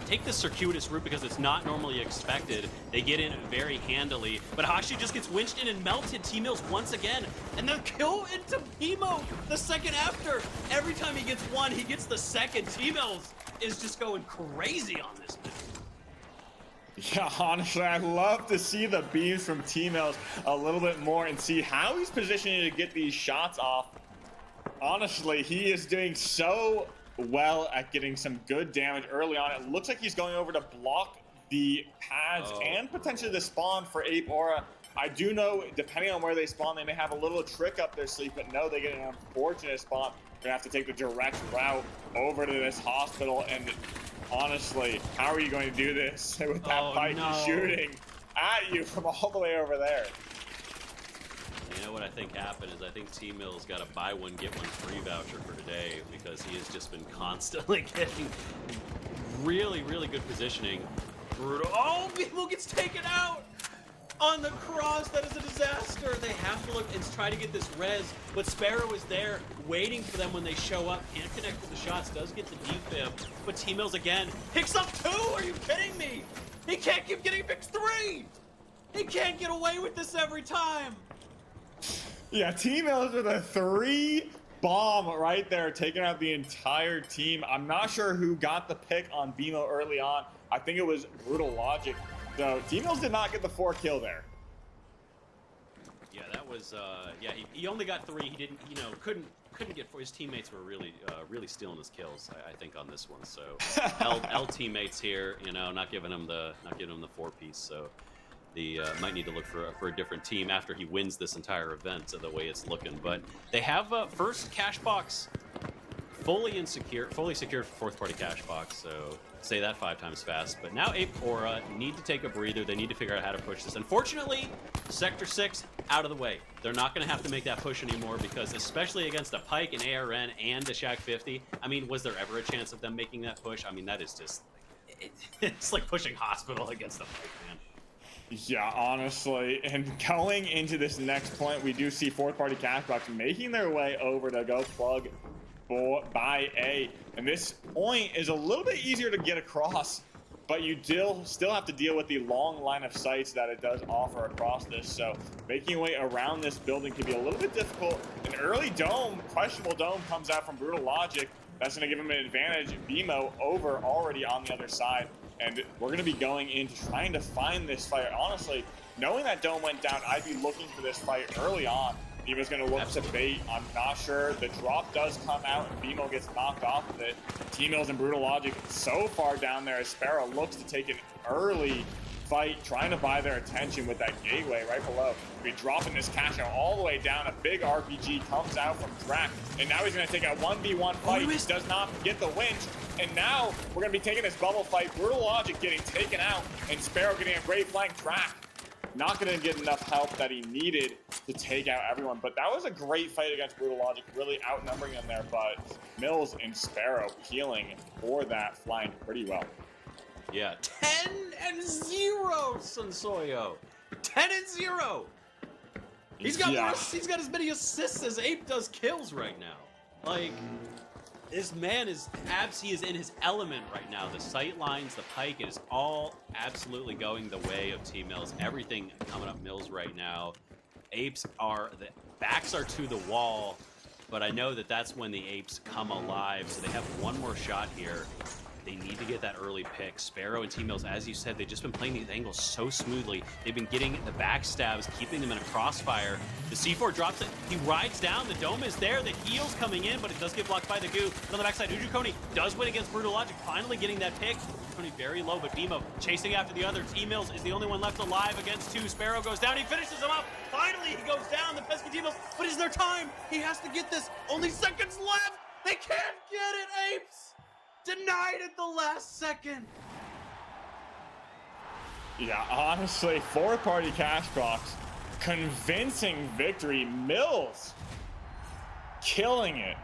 take the circuitous route because it's not normally expected. They get in very handily, but Hashi just gets winched in and melted. T-Mills once again, and the kill into Bimo the second after. Every time he gets one, he gets the second. T-Mills is just going crazy on this match. Yeah, honestly, I'd love to see the beams from T-Mills a little bit more and see how he's positioning to get these shots off. Honestly, he is doing so well at getting some good damage early on. It looks like he's going over to block the pads and potentially the spawn for Ape Aura. I do know, depending on where they spawn, they may have a little trick up their sleeve, but no, they get an unfortunate spawn. They're gonna have to take the direct route over to this hospital, and honestly, how are you going to do this with that Pike shooting at you from all the way over there? You know what I think happened is I think T-Mills got a buy one, get one free voucher for today because he has just been constantly getting really, really good positioning. Brutal. Oh, Bimo gets taken out on the cross. That is a disaster. They have to look and try to get this res, but Sparrow is there waiting for them when they show up. Can't connect with the shots, does get the defib, but T-Mills again picks up two. Are you kidding me? He can't keep getting picked three. He can't get away with this every time. Yeah, T-Mills with a 3 bomb right there, taking out the entire team. I'm not sure who got the pick on Bimo early on. I think it was Brutal Logic. So T-Mills did not get the 4 kill there. Yeah, that was yeah. He only got 3. He didn't, you know, couldn't get 4. His teammates were really stealing his kills. I think on this one. So L teammates here, you know, not giving him the 4-piece. So the might need to look for a different team after he wins this entire event. The way it's looking, but they have first cash box fully secured for fourth party cash box. So say that 5 times fast. But now Ape Aura need to take a breather. They need to figure out how to push this. Unfortunately, Sector 6 out of the way. They're not going to have to make that push anymore because especially against a Pike, an ARN, and a Shaq 50, I mean, was there ever a chance of them making that push? I mean, that is just, it's like pushing Hospital against a Pike, man. Yeah, honestly, and going into this next point, we do see fourth party Cashbox making their way over to go plug by A, and this point is a little bit easier to get across, but you still have to deal with the long line of sights that it does offer across this. So making your way around this building can be a little bit difficult. An early dome, questionable dome, comes out from Brutal Logic. That's going to give him an advantage. Bimo over already on the other side, and we're going to be going into trying to find this fight. Honestly, knowing that dome went down, I'd be looking for this fight early on. Bimo's going to look to bait. I'm not sure. The drop does come out, and Bimo gets knocked off of it. T-Mills and Brutal Logic so far down there as Sparrow looks to take an early fight, trying to buy their attention with that gateway right below. We're dropping this cash out all the way down. A big RPG comes out from Drac, and now he's going to take a 1v1 fight. He does not get the winch, and now we're going to be taking this bubble fight. Brutal Logic getting taken out, and Sparrow getting a great flank. Drac not going to get enough help that he needed to take out everyone, but that was a great fight against Brutal Logic, really outnumbering them there, but Mills and Sparrow healing for that flank pretty well. Yeah, 10-0, Sansoyo. 10-0. He's got more, he's got as many assists as Ape does kills right now. Like, This man is he is in his element right now. The sight lines, the pike, it is all absolutely going the way of T-Mills. Everything coming up Mills right now. Apes the backs are to the wall, but I know that that's when the Apes come alive. So they have one more shot here. They need to get that early pick. Sparrow and T-Mills, as you said, they've just been playing these angles so smoothly. They've been getting the backstabs, keeping them in a crossfire. The C4 drops it. He rides down. The dome is there. The heal's coming in, but it does get blocked by the goo. On the backside, Ujukoni does win against Brutal Logic, finally getting that pick. Ujukoni very low, but BMO chasing after the other. T-Mills is the only one left alive against two. Sparrow goes down. He finishes him up. Finally, he goes down. The pesky T-Mills, but is there time? He has to get this. Only seconds left. They can't get it, Apes. Denied at the last second. Yeah, honestly, fourth party cash box, convincing victory. Mills killing it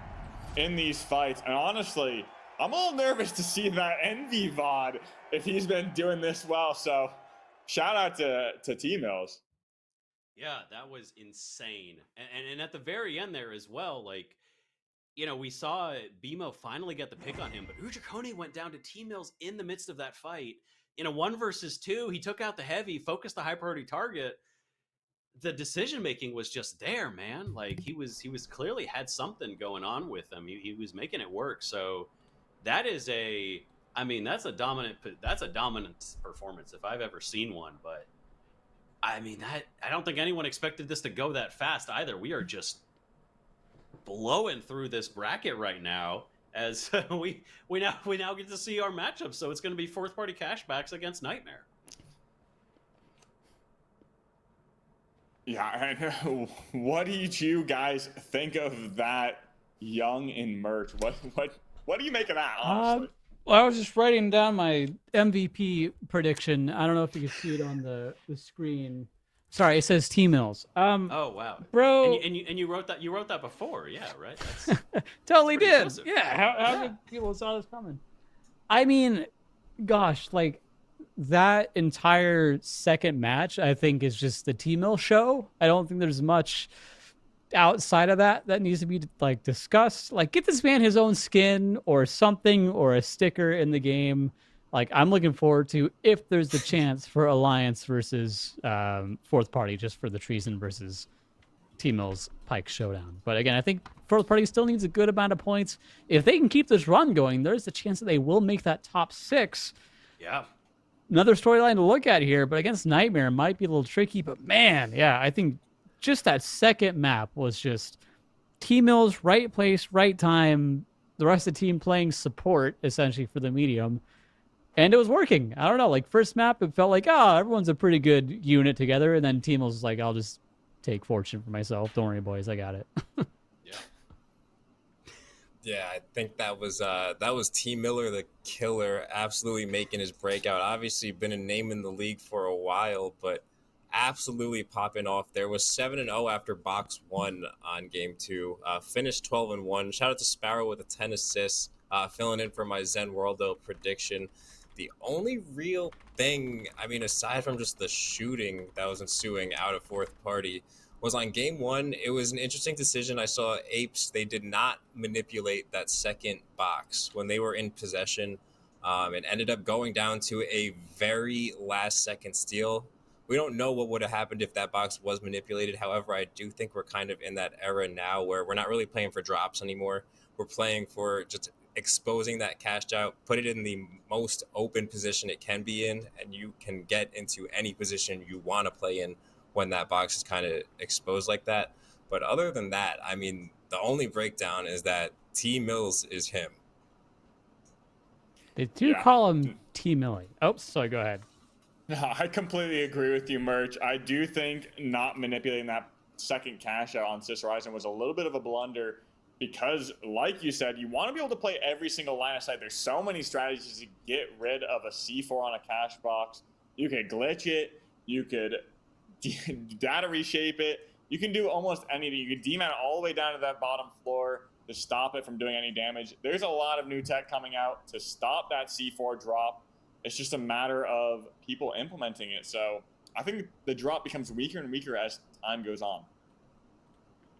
in these fights. And honestly, I'm a little nervous to see that Envy VOD if he's been doing this well. So shout out to T-Mills. Yeah, that was insane. And at the very end there as well, like, you know, we saw BMO finally get the pick on him, but Ujukoni went down to T-Mills in the midst of that fight. In a 1 versus 2, he took out the heavy, focused the high priority target. The decision making was just there, man. Like he was clearly had something going on with him. He was making it work. So that is that's a dominant performance if I've ever seen one. But I mean, I don't think anyone expected this to go that fast either. We are just blowing through this bracket right now as we now get to see our matchup. So it's going to be fourth party cashbacks against Nightmare. Yeah, and what did you guys think of that Young in merch? What do you make of that, honestly? Well, I was just writing down my MVP prediction. I don't know if you can see it on the screen. Sorry, it says T-Mills. Oh wow, bro! And you wrote that. You wrote that before, yeah, right? Totally did. Impressive. Yeah, how did people saw this coming? I mean, gosh, like that entire second match, I think is just the T-Mill show. I don't think there's much outside of that needs to be like discussed. Like, get this man his own skin or something or a sticker in the game. Like, I'm looking forward to if there's the chance for Alliance versus fourth party, just for the Treason versus T-Mills Pike showdown. But again, I think fourth party still needs a good amount of points. If they can keep this run going, there's a chance that they will make that top 6. Yeah. Another storyline to look at here, but against Nightmare it might be a little tricky. But man, yeah, I think just that second map was just T-Mills, right place, right time. The rest of the team playing support essentially for the medium. And it was working. I don't know. Like, first map, it felt like, everyone's a pretty good unit together. And then Team was like, I'll just take Fortune for myself. Don't worry, boys. I got it. Yeah. Yeah, I think that was T Miller, the killer, absolutely making his breakout. Obviously, been a name in the league for a while, but absolutely popping off. There was 7-0 after box 1 on game 2. Finished 12-1. Shout out to Sparrow with a 10 assists, filling in for my Zen Worldo prediction. The only real thing, I mean, aside from just the shooting that was ensuing out of fourth party, was on game 1. It was an interesting decision. I saw Apes, they did not manipulate that second box when they were in possession, and ended up going down to a very last second steal. We don't know what would have happened if that box was manipulated. However, I do think we're kind of in that era now where we're not really playing for drops anymore. We're playing for just exposing that cashed out, put it in the most open position it can be in, and you can get into any position you want to play in when that box is kind of exposed like that. But other than that, I mean, the only breakdown is that T-Mills is him. They do call him T-Millie. Oh, sorry, go ahead. No, I completely agree with you, Merch. I do think not manipulating that second cash out on Sis Horizon was a little bit of a blunder because, like you said, you want to be able to play every single line of sight. There's so many strategies to get rid of a C4 on a cash box. You could glitch it. You could data reshape it. You can do almost anything. You can demount all the way down to that bottom floor to stop it from doing any damage. There's a lot of new tech coming out to stop that C4 drop. It's just a matter of people implementing it. So I think the drop becomes weaker and weaker as time goes on.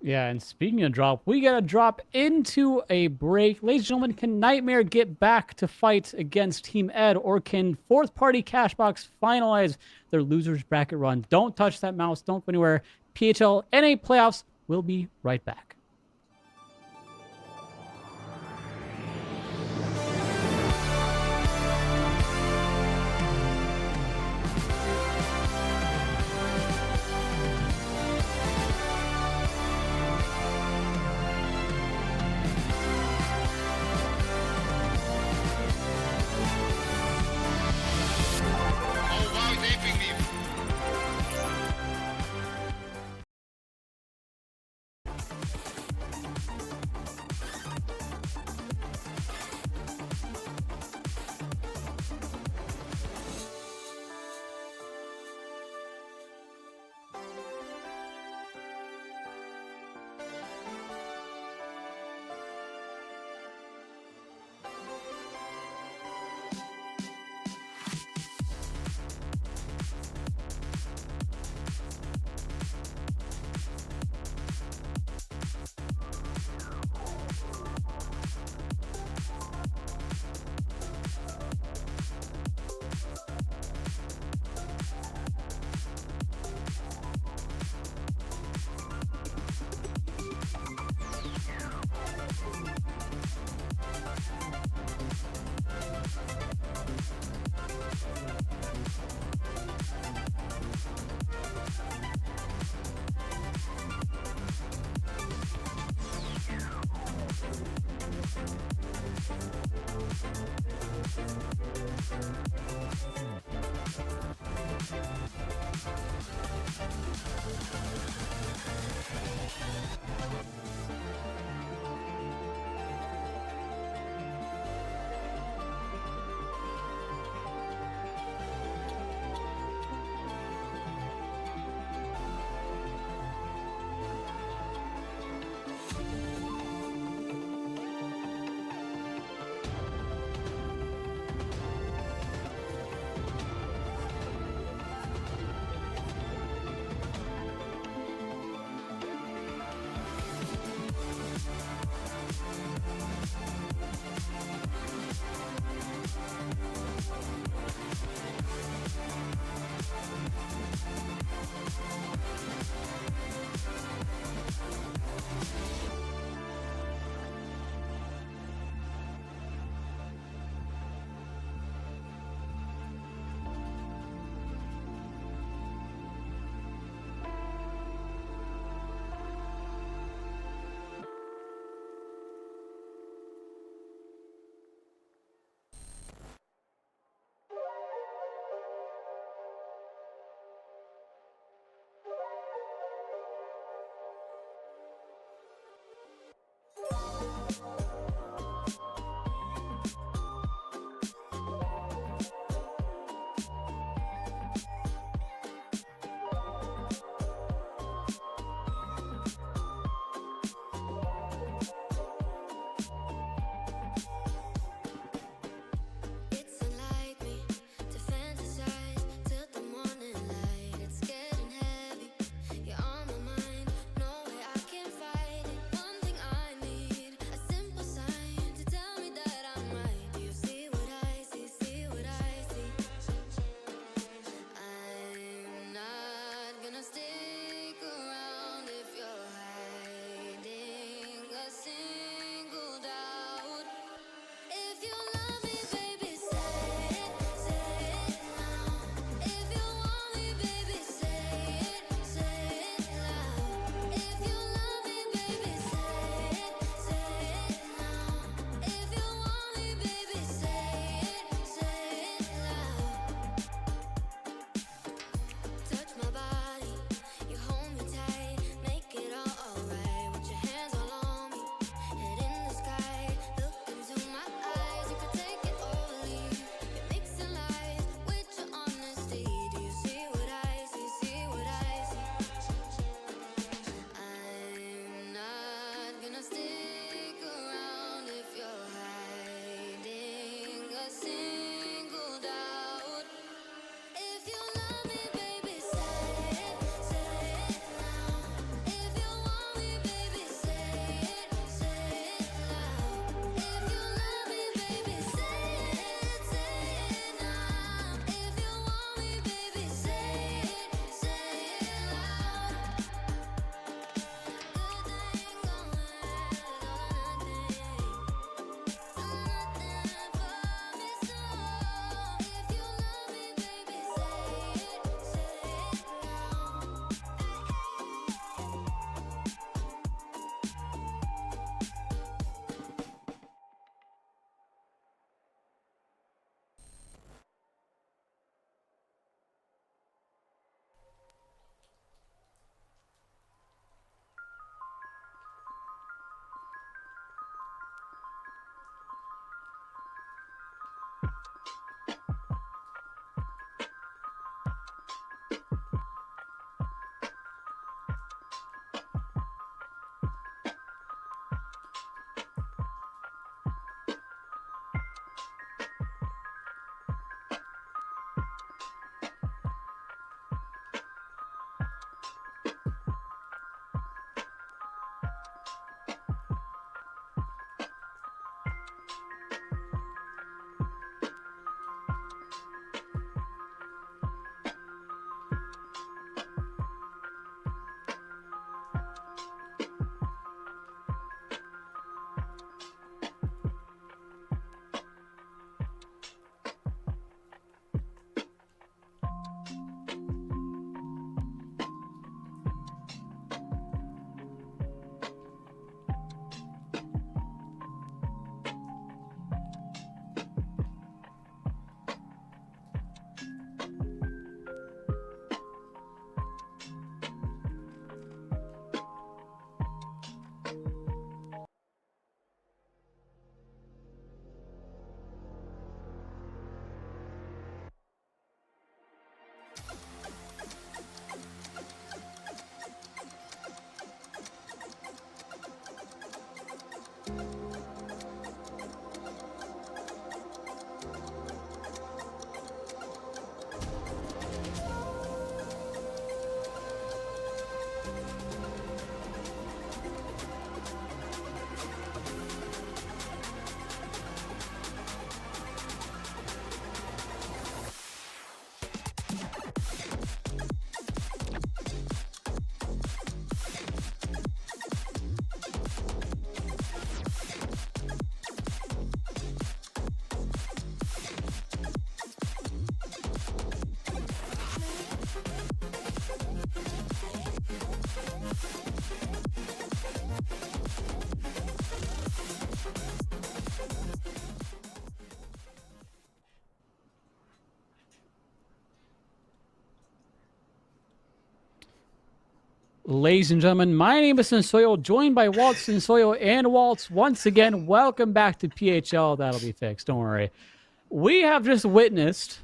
Yeah, and speaking of drop, we got to drop into a break. Ladies and gentlemen, can Nightmare get back to fight against Team Ed, or can Fourth Party Cashbox finalize their losers bracket run? Don't touch that mouse. Don't go anywhere. PHL NA playoffs. We'll be right back. Oh wow, taping me. Ladies and gentlemen, my name is Sensoyo, joined by Waltz, Sensoyo, and Waltz. Once again, welcome back to PHL. That'll be fixed, don't worry. We have just witnessed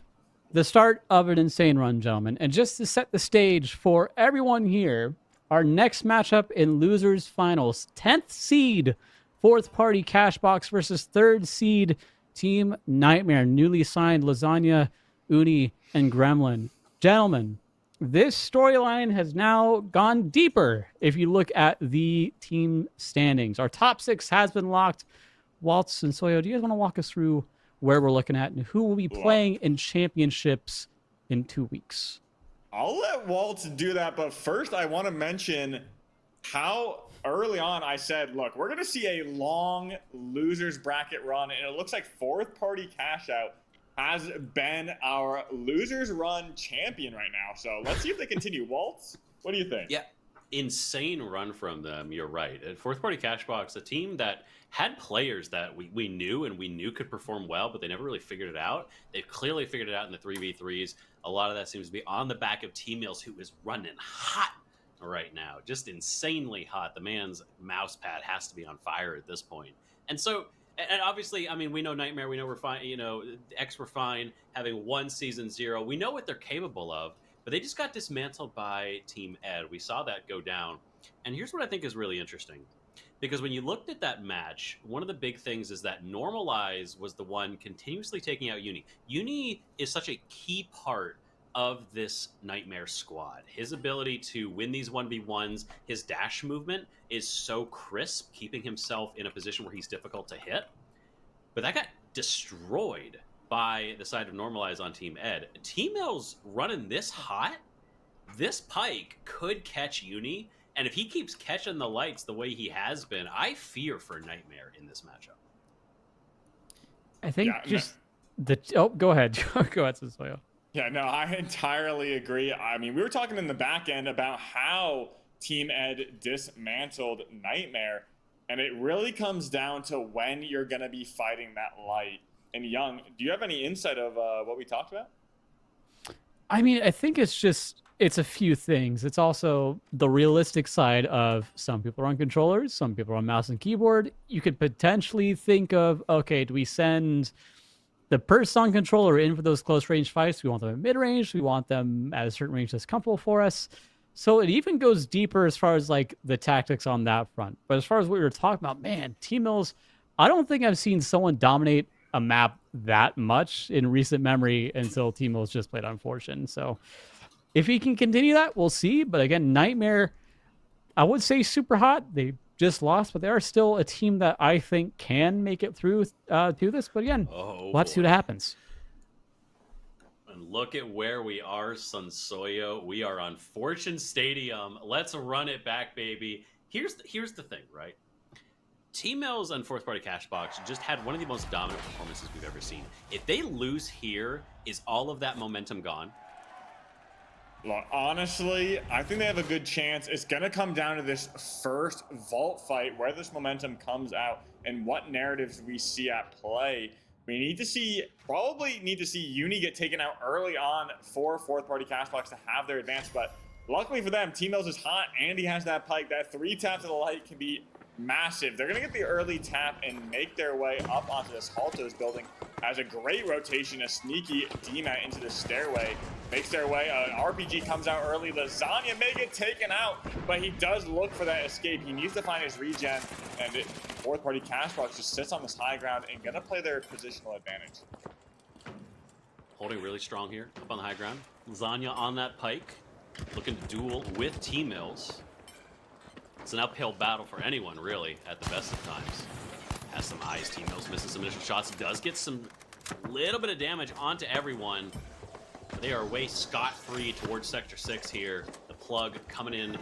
the start of an insane run, gentlemen. And just to set the stage for everyone here, our next matchup in Losers Finals, 10th seed, 4th party Cashbox versus 3rd seed Team Nightmare, newly signed Lasagna, Uni, and Gremlin. Gentlemen, this storyline has now gone deeper if you look at the team standings. Our top 6 has been locked. Waltz and Soyo, do you guys want to walk us through where we're looking at and who will be playing in championships in 2 weeks? I'll let Waltz do that, but first I want to mention how early on I said, look, we're going to see a long losers bracket run, and it looks like 4th party Cash Out has been our losers run champion right now. So let's see if they continue. Waltz, what do you think? Yeah, insane run from them. You're right. At 4th party Cashbox, a team that had players that we knew could perform well, but they never really figured it out. They've clearly figured it out in the 3v3s. A lot of that seems to be on the back of T-Mills, who is running hot right now, just insanely hot. The man's mouse pad has to be on fire at this point. And so, and obviously, I mean, we know Nightmare, we know Refine, you know, X Refine having won Season 0. We know what they're capable of, but they just got dismantled by Team Ed. We saw that go down. And here's what I think is really interesting. Because when you looked at that match, one of the big things is that Normalize was the one continuously taking out Uni. Uni is such a key part of this Nightmare squad. His ability to win these 1v1s, his dash movement is so crisp, keeping himself in a position where he's difficult to hit. But that got destroyed by the side of Normalize on Team Ed. T-Mills running this hot, this Pike could catch Uni, and if he keeps catching the lights the way he has been, I fear for Nightmare in this matchup. I think go ahead. Go ahead, Sensoyo. Yeah, no, I entirely agree. I mean, we were talking in the back end about how Team Ed dismantled Nightmare, and it really comes down to when you're going to be fighting that light. And Young, do you have any insight of what we talked about? I mean, I think it's a few things. It's also the realistic side of some people are on controllers, some people are on mouse and keyboard. You could potentially think of, okay, do we send the person on controller in for those close range fights? We want them at mid range. We want them at a certain range that's comfortable for us. So it even goes deeper as far as like the tactics on that front. But as far as what we were talking about, man, T-Mills, I don't think I've seen someone dominate a map that much in recent memory until T-Mills just played on Fortune. So if he can continue that, we'll see. But again, Nightmare, I would say super hot. They just lost, but they are still a team that I think can make it through to this. But again, we'll have to see what happens. And look at where we are, Sensoyo. We are on Fortune Stadium. Let's run it back, baby. Here's the thing, right? T-Mills and 4th party Cashbox just had one of the most dominant performances we've ever seen. If they lose here, is all of that momentum gone? Look, honestly, I think they have a good chance. It's going to come down to this first vault fight, where this momentum comes out and what narratives we see at play. We probably need to see Uni get taken out early on for 4th party Cashbox to have their advance. But luckily for them, T-Mills is hot and he has that Pike. That 3 tap to the light can be massive. They're going to get the early tap and make their way up onto this Haltos building. Has a great rotation, a sneaky DMAT into the stairway. Makes their way. An RPG comes out early. Lasagna may get taken out, but he does look for that escape. He needs to find his regen, and 4th party Cashbox just sits on this high ground and going to play their positional advantage. Holding really strong here, up on the high ground. Lasagna on that Pike, looking to duel with T-Mills. It's an uphill battle for anyone, really, at the best of times. Has some eyes. T-Mills missing some initial shots. Does get some little bit of damage onto everyone. They are way scot-free towards Sector 6 here. The plug coming in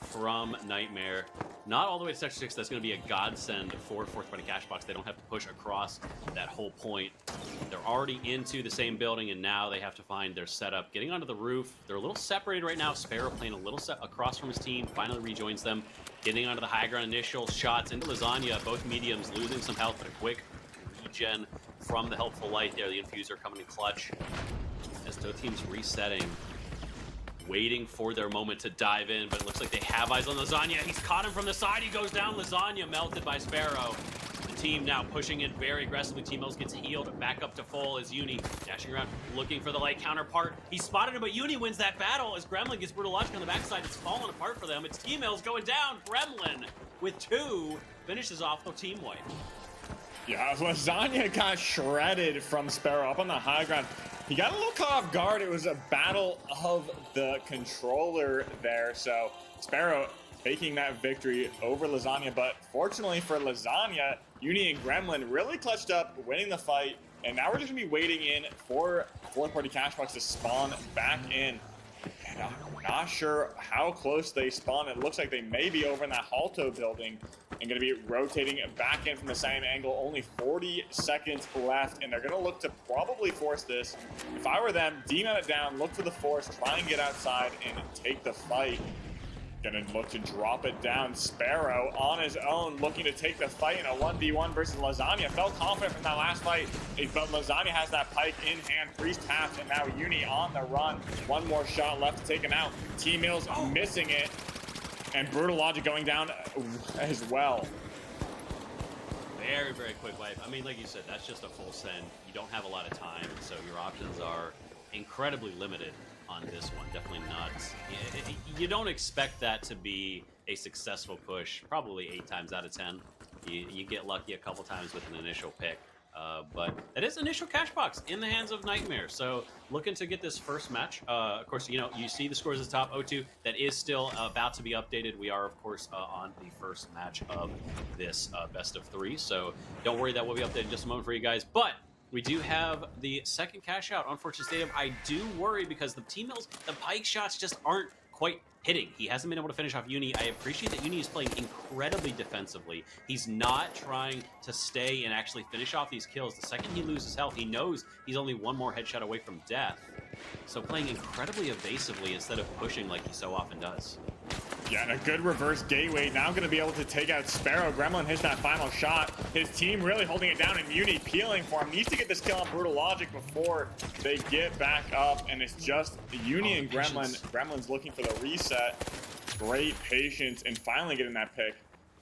from Nightmare. Not all the way to Sector 6. That's going to be a godsend for 4th party Cashbox. They don't have to push across that whole point. They're already into the same building, and now they have to find their setup. Getting onto the roof. They're a little separated right now. Sparrow playing a little set across from his team. Finally rejoins them. Getting onto the high ground. Initial shots into Lasagna. Both mediums losing some health, but a quick regen from the helpful light there. The infuser coming in clutch. As both teams resetting. waiting for their moment to dive in, but it looks like they have eyes on Lasagna. He's caught him from the side. He goes down. Lasagna melted by Sparrow. The team now pushing in very aggressively. Team Mills gets healed back up to full as Uni dashing around, looking for the light counterpart. He spotted him, but Uni wins that battle as Gremlin gets Brutal Logic on the backside. It's falling apart for them. It's Team Mills going down. Gremlin with 2 finishes off the team wipe. Yeah, Lasagna got shredded from Sparrow up on the high ground. He got a little caught off guard. It was a battle of the controller there. So Sparrow taking that victory over Lasagna. But fortunately for Lasagna, Uni and Gremlin really clutched up, winning the fight. And now we're just going to be waiting in for fourth party Cashbox to spawn back in. And I'm not sure how close they spawn. It looks like they may be over in that Halto building and going to be rotating back in from the same angle. Only 40 seconds left, and they're going to look to probably force this. If I were them, demon it down, look for the force, try and get outside and take the fight. Gonna look to drop it down. Sparrow on his own, looking to take the fight in a 1v1 versus Lasagna. Felt confident from that last fight, but Lasagna has that pike in hand. Priest taps, and now Uni on the run. One more shot left to take him out. T Mills missing it, and Brutal Logic going down as well. Very, very quick wipe. I mean, like you said, that's just a full send. You don't have a lot of time, so your options are incredibly limited on this one. Definitely not. You don't expect that to be a successful push. Probably 8 times out of 10. You get lucky a couple times with an initial pick. But that is initial cash box in the hands of Nightmare. So looking to get this first match. Of course, you know, you see the scores at the top. O2, that is still about to be updated. We are, of course, on the first match of this best of 3. So don't worry, that will be updated in just a moment for you guys. But we do have the second cash out on Fortune Stadium. I do worry because the Team Mills, the pike shots just aren't quite hitting. He hasn't been able to finish off Uni. I appreciate that Uni is playing incredibly defensively. He's not trying to stay and actually finish off these kills. The second he loses health, he knows he's only one more headshot away from death. So playing incredibly evasively instead of pushing like he so often does. Yeah, and a good reverse gateway. Now going to be able to take out Sparrow. Gremlin hits that final shot. His team really holding it down, and Uni peeling for him. Needs to get this kill on Brutal Logic before they get back up, and it's just Uni and Gremlin. Patience. Gremlin's looking for the reset. Great patience, and finally getting that pick.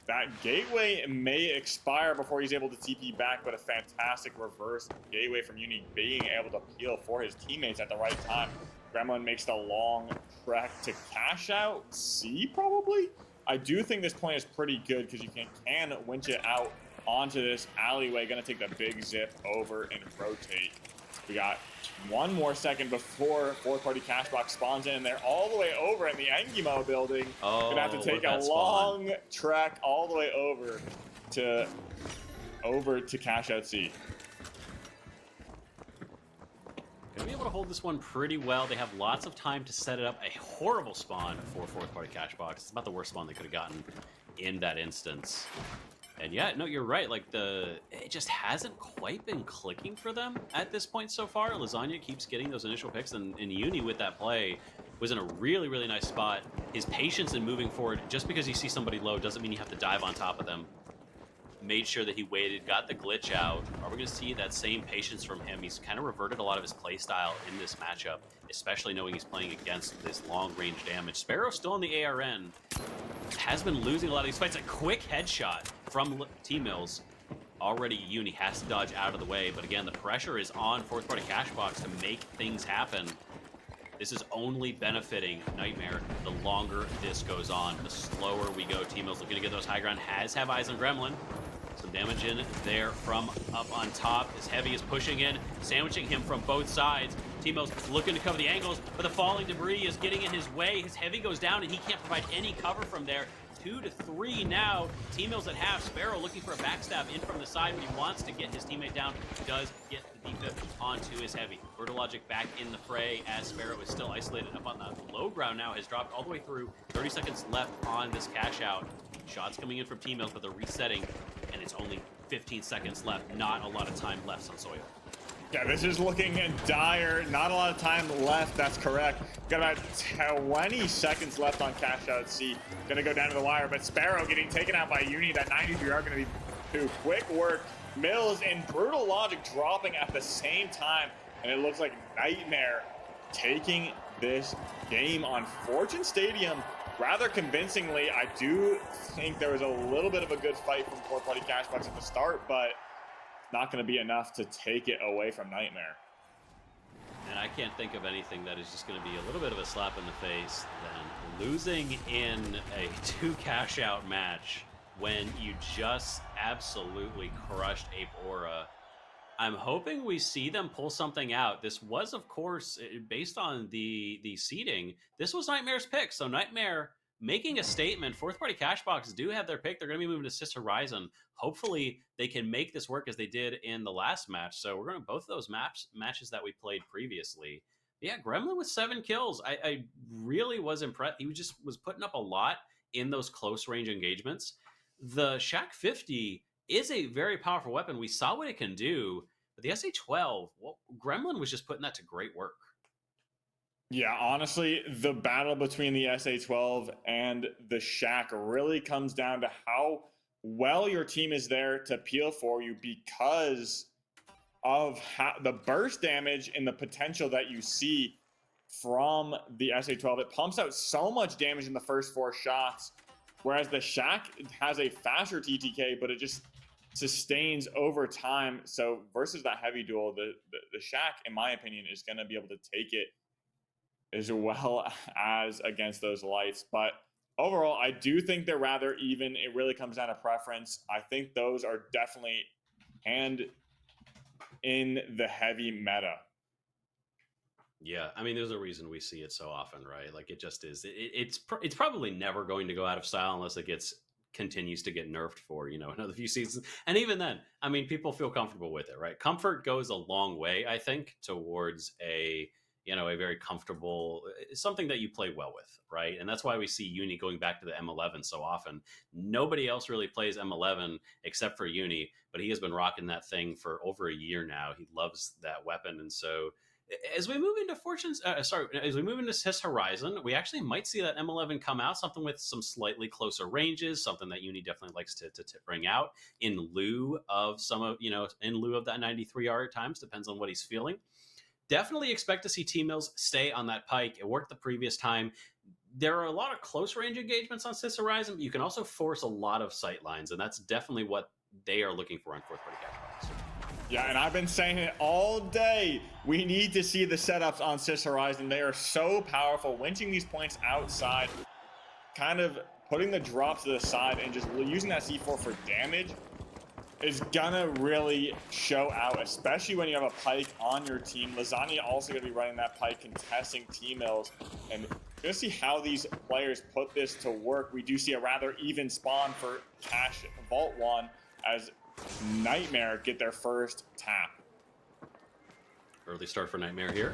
That gateway may expire before he's able to TP back, but a fantastic reverse gateway from Uni being able to peel for his teammates at the right time. Gremlin makes the long trek to cash out C, probably. I do think this point is pretty good because you can winch it out onto this alleyway. Gonna take the big zip over and rotate. We got 1 more second before fourth party Cashbox spawns in. They're all the way over in the Engimo building. Gonna have to take a long trek all the way over to cash out C. Gonna be able to hold this one pretty well. They have lots of time to set it up. A horrible spawn for fourth party Cashbox. It's about the worst spawn they could have gotten in that instance. And yeah, no, you're right. Like it just hasn't quite been clicking for them at this point so far. Lasagna keeps getting those initial picks, and Uni with that play was in a really, really nice spot. His patience in moving forward, just because you see somebody low doesn't mean you have to dive on top of them. Made sure that he waited, got the glitch out. Are we going to see that same patience from him? He's kind of reverted a lot of his play style in this matchup, especially knowing he's playing against this long-range damage. Sparrow still in the ARN. Has been losing a lot of these fights. A quick headshot from T-Mills. Already Uni has to dodge out of the way, but again, the pressure is on fourth party Cashbox to make things happen. This is only benefiting Nightmare the longer this goes on. The slower we go. T-Mills looking to get those high ground. Have eyes on Gremlin. Some damage in there from up on top. His heavy is pushing in, sandwiching him from both sides. T-Mills looking to cover the angles, but the falling debris is getting in his way. His heavy goes down, and he can't provide any cover from there. 2 to 3 now. T-Mills at half. Sparrow looking for a backstab in from the side, but he wants to get his teammate down. He does get the defib onto his heavy. Brutal Logic back in the fray as Sparrow is still isolated up on the low ground now. Has dropped all the way through. 30 seconds left on this cash out. Shots coming in from T-Mills, but they're resetting, and it's only 15 seconds left. Not a lot of time left on Soil. Yeah, this is looking dire. Not a lot of time left. That's correct. Got about 20 seconds left on cash out C. Gonna go down to the wire, but Sparrow getting taken out by Uni. That 93 are gonna be too quick work. Mills and Brutal Logic dropping at the same time, and it looks like Nightmare taking this game on Fortune Stadium rather convincingly. I do think there was a little bit of a good fight from Fourth Party Cashbox at the start, but not going to be enough to take it away from Nightmare. And I can't think of anything that is just going to be a little bit of a slap in the face than losing in a 2 cash out match when you just absolutely crushed Ape Aura. I'm hoping we see them pull something out. This was, of course, based on the seeding, this was Nightmare's pick. So Nightmare making a statement. Fourth Party Cashbox do have their pick. They're going to be moving to Sis Horizon. Hopefully they can make this work as they did in the last match. So we're going to both of those matches that we played previously. Yeah, Gremlin with 7 kills. I really was impressed. He was putting up a lot in those close range engagements. The Shack 50 is a very powerful weapon. We saw what it can do, but the SA-12, well, Gremlin was just putting that to great work. Yeah, honestly, the battle between the SA-12 and the Shack really comes down to how well your team is there to peel for you, because of the burst damage and the potential that you see from the SA-12. It pumps out so much damage in the first 4 shots, whereas the Shack has a faster TTK, but it just sustains over time. So versus that heavy duel, the Shack, in my opinion, is going to be able to take it as well as against those lights. But overall, I do think they're rather even. It really comes down to preference. I think those are definitely hand in the heavy meta. Yeah, I mean, there's a reason we see it so often, right? Like, it just is. It's probably never going to go out of style unless it continues to get nerfed for, another few seasons. And even then, I mean, people feel comfortable with it, right? Comfort goes a long way, I think, towards a very comfortable, something that you play well with, right? And that's why we see Uni going back to the M11 so often. Nobody else really plays M11 except for Uni, but he has been rocking that thing for over a year now. He loves that weapon. And so as we move into Sis Horizon, we actually might see that M11 come out, something with some slightly closer ranges, something that Uni definitely likes to bring out in lieu of that 93R at times, depends on what he's feeling. Definitely expect to see T-Mills stay on that pike. It worked the previous time. There are a lot of close range engagements on Sis Horizon, but you can also force a lot of sight lines, and that's definitely what they are looking for on Fourth Party Cashbox. Yeah, and I've been saying it all day. We need to see the setups on Sis Horizon. They are so powerful. Winching these points outside, kind of putting the drops to the side and just using that C4 for damage is gonna really show out, especially when you have a pike on your team. Lasagna also gonna be running that pike, contesting T-Mills, and gonna see how these players put this to work. We do see a rather even spawn for Cash Vault 1 as Nightmare get their first tap. Early start for Nightmare here.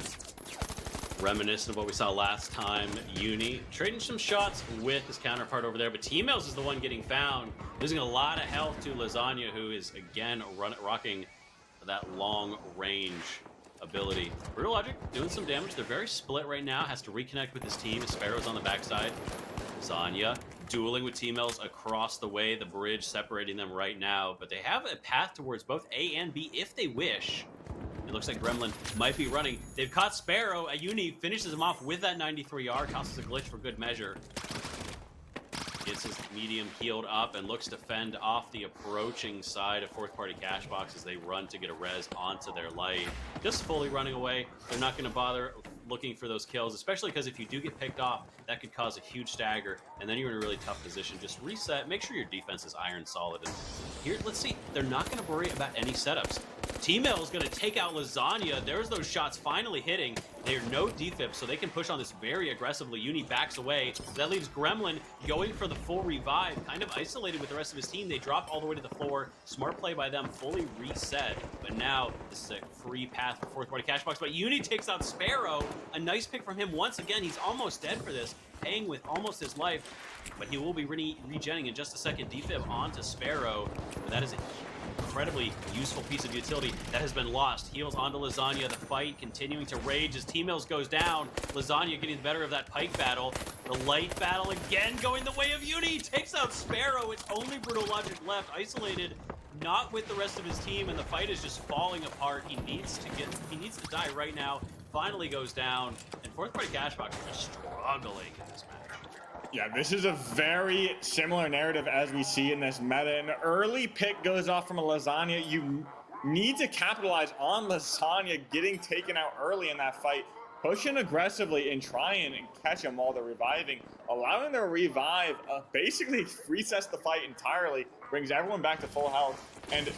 Reminiscent of what we saw last time. Uni trading some shots with his counterpart over there, but T-Mills is the one getting found, losing a lot of health to Lasagna, who is again rocking that long range ability. Brutal Logic doing some damage. They're very split right now. Has to reconnect with his team. Sparrow's on the backside. Lasagna dueling with T-Mills across the way. The bridge separating them right now, but they have a path towards both A and B if they wish. It looks like Gremlin might be running. They've caught Sparrow. Uni finishes him off with that 93R, tosses a glitch for good measure. Gets his medium healed up and looks to fend off the approaching side of Fourth Party Cashbox as they run to get a res onto their light. Just fully running away. They're not going to bother looking for those kills, especially because if you do get picked off, that could cause a huge stagger, and then you're in a really tough position. Just reset, make sure your defense is iron solid. And here, let's see, they're not going to worry about any setups. T-Mill is going to take out Lasagna. There's those shots finally hitting. They're no defib, so they can push on this very aggressively. Uni backs away. That leaves Gremlin going for the full revive, kind of isolated with the rest of his team. They drop all the way to the floor. Smart play by them, fully reset. But now this is a free path for Fourth Party Cashbox. But Uni takes out Sparrow. A nice pick from him once again. He's almost dead for this, paying with almost his life. But he will be regenning in just a second. Defib onto Sparrow. But that is a incredibly useful piece of utility that has been lost. Heals onto Lasagna. The fight continuing to rage as T-Mills goes down. Lasagna getting the better of that pike battle. The light battle again going the way of Uni. Takes out Sparrow. It's only Brutal Logic left, isolated, not with the rest of his team, and the fight is just falling apart. He needs to die right now. finally goes down, and fourth party Cashbox are just struggling in this match. Yeah, this is a very similar narrative as we see in this meta. An early pick goes off from a Lasagna. You need to capitalize on Lasagna getting taken out early in that fight. Push in aggressively and try and catch them while they're reviving. Allowing their revive basically resets the fight entirely, brings everyone back to full health. And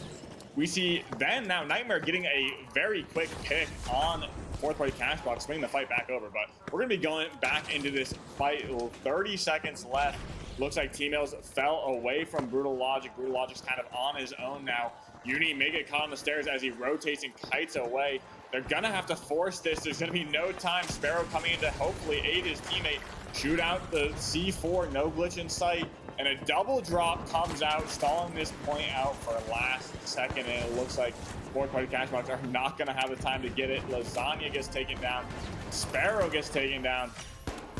we see then now Nightmare getting a very quick pick on fourth party Cashbox, bringing the fight back over. But we're going to be going back into this fight. 30 seconds left. Looks like T-Mills fell away from Brutal Logic. Brutal Logic's kind of on his own now. Uni may get caught on the stairs as he rotates and kites away. They're gonna have to force this. There's gonna be no time. Sparrow coming in to hopefully aid his teammate. Shoot out the C4, no glitch in sight. And a double drop comes out, stalling this point out for last second. And it looks like fourth party Cashbox are not gonna have the time to get it. Lasagna gets taken down. Sparrow gets taken down.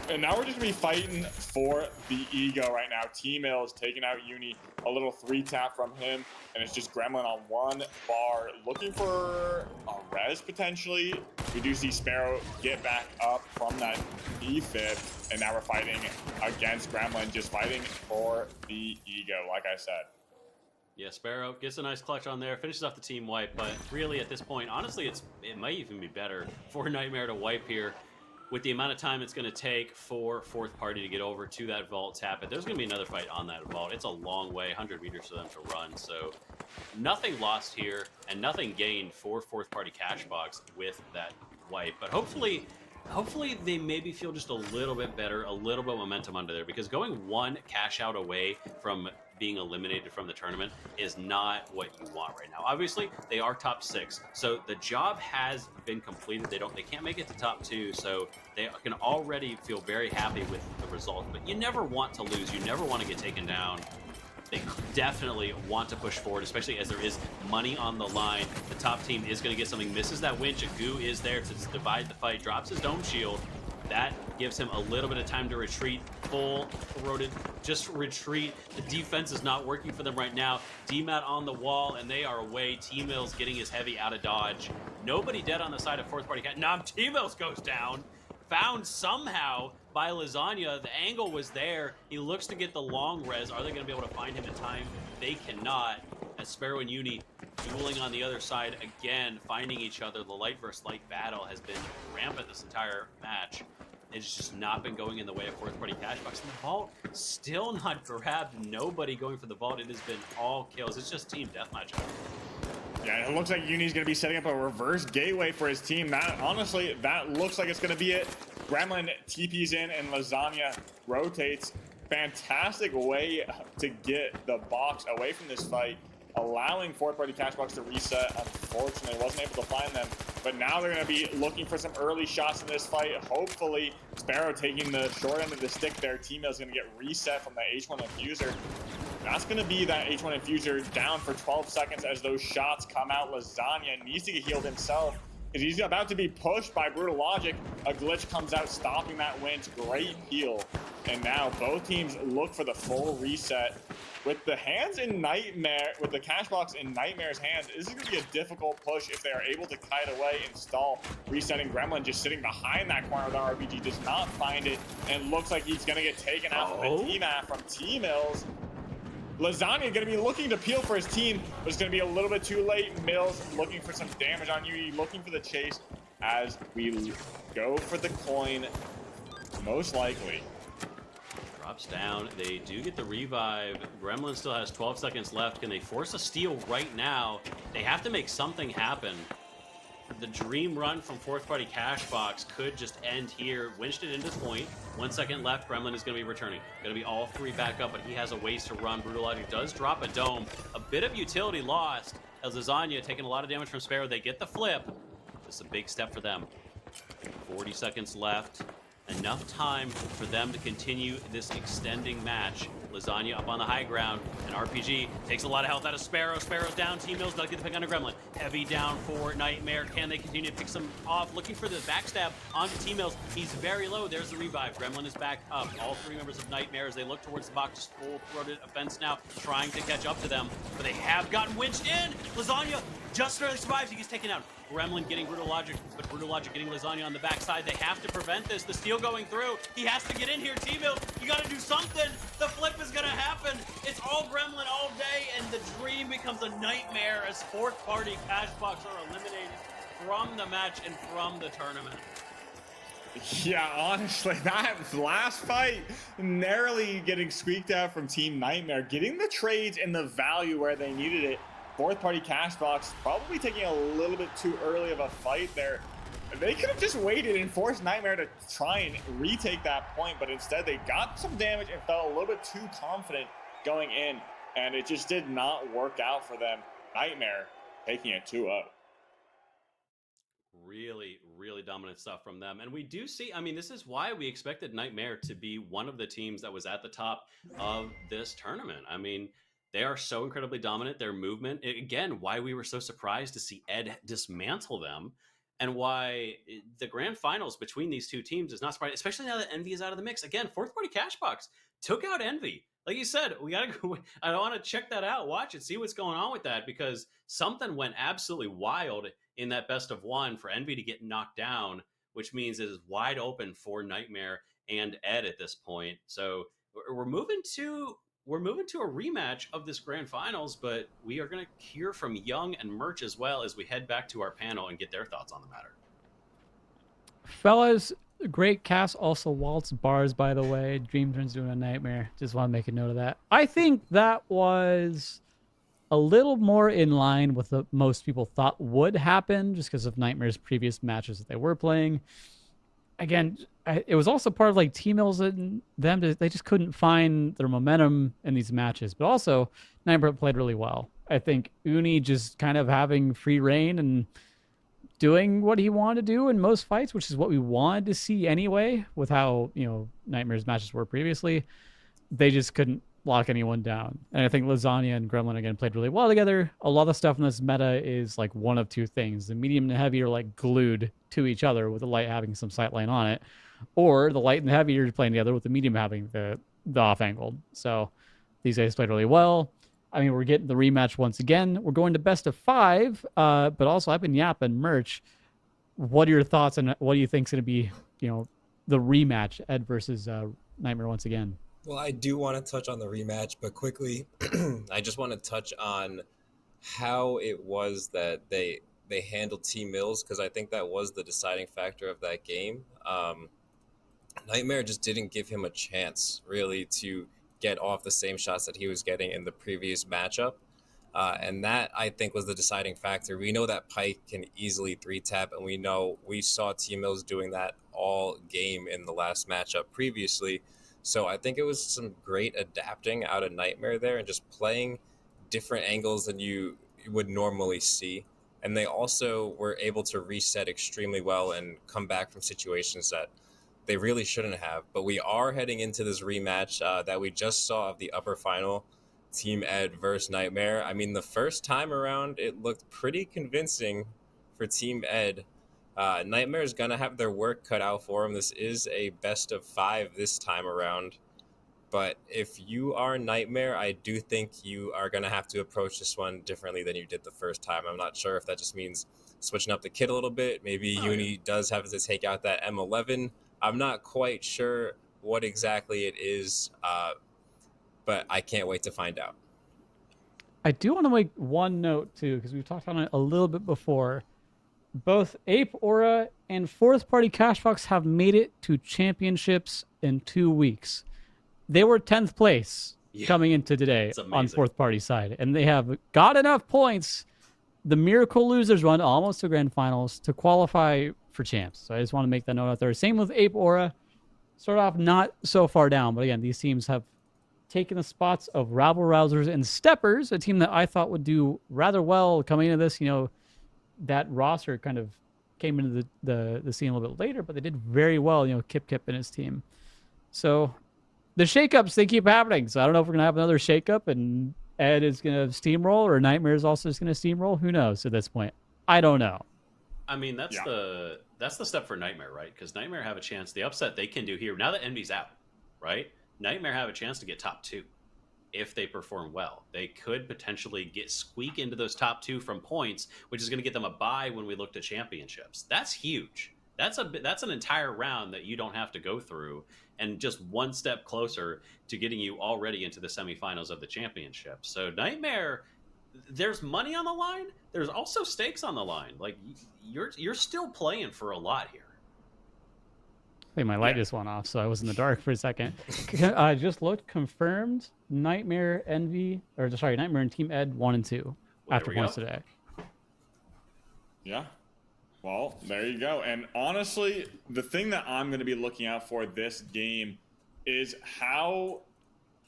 And now we're just gonna be fighting for the ego right now. T-Mills taking out Uni, a little 3-tap from him, and it's just Gremlin on one bar, looking for a res potentially. We do see Sparrow get back up from that defib, and now we're fighting against Gremlin, just fighting for the ego, like I said. Yeah, Sparrow gets a nice clutch on there, finishes off the team wipe, but really at this point, honestly, it might even be better for Nightmare to wipe here. With the amount of time it's going to take for fourth party to get over to that vault tap it, there's going to be another fight on that vault. It's a long way, 100 meters for them to run, so nothing lost here and nothing gained for fourth party Cashbox with that wipe. But hopefully they maybe feel just a little bit better, a little bit of momentum under there, because going one cash out away from being eliminated from the tournament is not what you want right now. Obviously, they are top 6, so the job has been completed. They can't make it to top 2, so they can already feel very happy with the result. But you never want to lose. You never want to get taken down. They definitely want to push forward, especially as there is money on the line. The top team is going to get something. Misses that winch. A Goo is there to divide the fight. Drops his dome shield. That gives him a little bit of time to retreat. Full-throated, just retreat. The defense is not working for them right now. DMAT on the wall, and they are away. T-Mills getting his heavy out of dodge. Nobody dead on the side of fourth party cat. Now T-Mills goes down. Found somehow by Lasagna. The angle was there. He looks to get the long res. Are they going to be able to find him in time? They cannot. As Sparrow and Uni dueling on the other side again, finding each other. The light versus light battle has been rampant this entire match. It's just not been going in the way of fourth party Cashbox. And the vault still not grabbed. Nobody going for the vault. It has been all kills. It's just team deathmatch. Yeah, it looks like Uni's going to be setting up a reverse gateway for his team. That, honestly, that looks like it's going to be it. Gremlin TP's in and Lasagna rotates. Fantastic way to get the box away from this fight, allowing fourth party Cashbox to reset. Unfortunately, wasn't able to find them. But now they're going to be looking for some early shots in this fight. Hopefully, Sparrow taking the short end of the stick there. T-Mill is going to get reset from the H1 Infuser. That's going to be that H1 Infuser down for 12 seconds as those shots come out. Lasagna needs to get healed himself because he's about to be pushed by Brutal Logic. A glitch comes out, stopping that winch. Great heal. And now both teams look for the full reset. With the hands in Nightmare, with the Cashbox in Nightmare's hands, this is going to be a difficult push if they are able to kite away and stall. Resetting Gremlin just sitting behind that corner with RPG, does not find it, and looks like he's going to get taken out from the TMAT from T-Mills. Lasagna going to be looking to peel for his team, but it's going to be a little bit too late. Mills looking for some damage on Uni, looking for the chase as we go for the coin, most likely. Drops down. They do get the revive. Gremlin still has 12 seconds left. Can they force a steal right now? They have to make something happen. The dream run from fourth party Cashbox could just end here. Winched it into point. 1 second left. Gremlin is going to be returning. Going to be all 3 back up, but he has a ways to run. Brutal Logic does drop a dome. A bit of utility lost as Lasagna taking a lot of damage from Sparrow. They get the flip. Just a big step for them. 40 seconds left. Enough time for them to continue this extending match. Lasagna up on the high ground, and RPG takes a lot of health out of Sparrow. Sparrow's down. T-Mills does get the pick on a Gremlin. Heavy down for Nightmare. Can they continue to pick some off? Looking for the backstab onto T-Mills. He's very low. There's the revive. Gremlin is back up. All 3 members of Nightmare as they look towards the box. Full-throated offense now, trying to catch up to them, but they have gotten winched in. Lasagna just barely survives. He gets taken out. Gremlin getting Brutal Logic, but Brutal Logic getting Lasagna on the backside. They have to prevent this. The steal going through. He has to get in here. T-Mill, you got to do something. The flip is going to happen. It's all Gremlin all day, and the dream becomes a nightmare as fourth party Cashbox are eliminated from the match and from the tournament. Yeah, honestly, that last fight narrowly getting squeaked out from Team Nightmare, getting the trades and the value where they needed it. Fourth party Cashbox probably taking a little bit too early of a fight there. They could have just waited and forced Nightmare to try and retake that point, but instead they got some damage and felt a little bit too confident going in, and it just did not work out for them. Nightmare taking it 2-0. Really, really dominant stuff from them. And we do see, I mean, this is why we expected Nightmare to be one of the teams that was at the top of this tournament. I mean, they are so incredibly dominant. Their movement, again, why we were so surprised to see Ed dismantle them, and why the grand finals between these two teams is not surprising, especially now that Envy is out of the mix. Again, fourth party Cashbox took out Envy. Like you said, we got to go. I want to check that out, watch it, see what's going on with that, because something went absolutely wild in that best of one for Envy to get knocked down, which means it is wide open for Nightmare and Ed at this point. So we're moving to a rematch of this grand finals, but we are going to hear from Young and Merch as well as we head back to our panel and get their thoughts on the matter. Fellas, great cast. Also, Waltz bars, by the way. Dream turns into a nightmare. Just want to make a note of that. I think that was a little more in line with what most people thought would happen, just because of Nightmare's previous matches that they were playing. Again, it was also part of like T-Mills and them. They just couldn't find their momentum in these matches. But also, Nightmare played really well. I think Uni just kind of having free reign and doing what he wanted to do in most fights, which is what we wanted to see anyway, with how, Nightmare's matches were previously. They just couldn't lock anyone down. And I think Lasagna and Gremlin, again, played really well together. A lot of stuff in this meta is like one of two things. The medium and the heavy are like glued to each other, with the light having some sightline on it, or the light and the heavy are playing together with the medium having the off angled. So these guys played really well. I mean, we're getting the rematch once again. We're going to best of 5, but also I've been yapping. Merch, what are your thoughts on what do you think is going to be, the rematch, Ed versus Nightmare once again? Well, I do want to touch on the rematch, but quickly, I just want to touch on how it was that they handled T-Mills, because I think that was the deciding factor of that game. Nightmare just didn't give him a chance, really, to get off the same shots that he was getting in the previous matchup. And that, I think, was the deciding factor. We know that Pike can easily 3-tap, and we saw T-Mills doing that all game in the last matchup previously. So I think it was some great adapting out of Nightmare there and just playing different angles than you would normally see. And they also were able to reset extremely well and come back from situations that they really shouldn't have. But we are heading into this rematch that we just saw of the upper final, Team Ed versus Nightmare. I mean, the first time around, it looked pretty convincing for Team Ed. Nightmare is going to have their work cut out for them. This is a best of 5 this time around. But if you are Nightmare, I do think you are going to have to approach this one differently than you did the first time. I'm not sure if that just means switching up the kit a little bit. Maybe Uni does have to take out that M11. I'm not quite sure what exactly it is, but I can't wait to find out. I do want to make one note, too, because we've talked on it a little bit before. Both Ape Aura and fourth party Cashbox have made it to championships in 2 weeks. They were 10th place coming into today on fourth party side, and they have got enough points, the Miracle Losers run almost to grand finals, to qualify for champs. So I just want to make that note out there. Same with Ape Aura. Start off not so far down, but again, these teams have taken the spots of Rabble Rousers and Steppers, a team that I thought would do rather well coming into this. That roster kind of came into the scene a little bit later, but they did very well, Kip and his team. So the shakeups, they keep happening. So I don't know if we're going to have another shakeup and Ed is going to steamroll, or Nightmare is also just going to steamroll. Who knows at this point? I don't know. I mean, that's the step for Nightmare, right? Because Nightmare have a chance. The upset they can do here, now that Envy's out, right? Nightmare have a chance to get top 2. if they perform well. They could potentially squeak into those top 2 from points, which is going to get them a bye when we look to championships. That's huge. That's an entire round that you don't have to go through, and just one step closer to getting you already into the semifinals of the championship. So Nightmare, there's money on the line. There's also stakes on the line. Like, you're still playing for a lot here. I think my light just went off, so I was in the dark for a second. I just looked, confirmed. Nightmare, Nightmare and Team Ed 1 and 2 after points today. Yeah. Well, there you go. And honestly, the thing that I'm going to be looking out for this game is how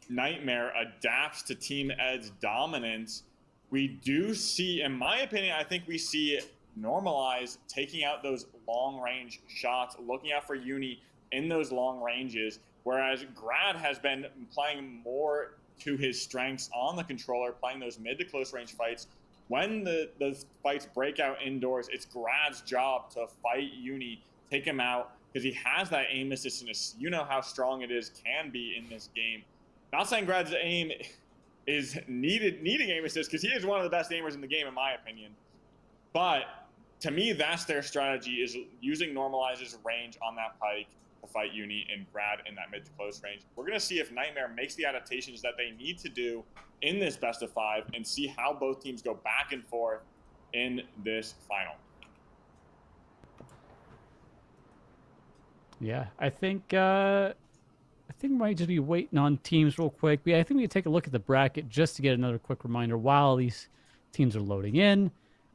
Nightmare adapts to Team Ed's dominance. We do see, in my opinion, I think we see Normalize taking out those long range shots, looking out for Uni in those long ranges, whereas Grad has been playing more to his strengths on the controller, playing those mid to close range fights. When those fights break out indoors, it's Grad's job to fight Uni, take him out, because he has that aim assist, and you know how strong it can be in this game. Not saying Grad's aim is needing aim assist, because he is one of the best aimers in the game, in my opinion. But to me, that's their strategy, is using Normalize's range on that pike to fight Uni and Grad in that mid to close range. We're going to see if Nightmare makes the adaptations that they need to do in this best of 5 and see how both teams go back and forth in this final. Yeah, I think we might just be waiting on teams real quick. I think we can take a look at the bracket just to get another quick reminder while these teams are loading in.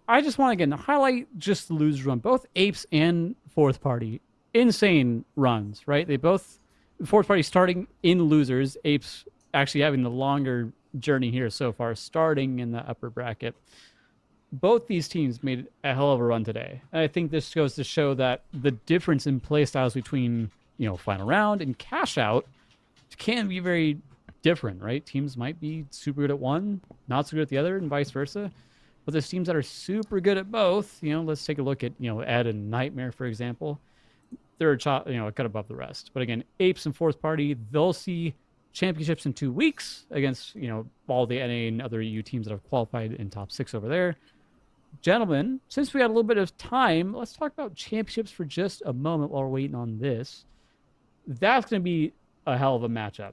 I just want to again highlight just the loser run. Both Apes and Fourth Party, insane runs, right? They both, Fourth Party starting in losers, Apes actually having the longer journey here so far, starting in the upper bracket. Both these teams made a hell of a run today. And I think this goes to show that the difference in play styles between, final round and cash out can be very different, right? Teams might be super good at one, not so good at the other, and vice versa. But there's teams that are super good at both. Let's take a look at, Ed and Nightmare, for example. They're a cut above the rest. But again, Apes and Fourth Party, they'll see championships in 2 weeks against, all the NA and other EU teams that have qualified in top 6 over there. Gentlemen, since we got a little bit of time, let's talk about championships for just a moment while we're waiting on this. That's going to be a hell of a matchup.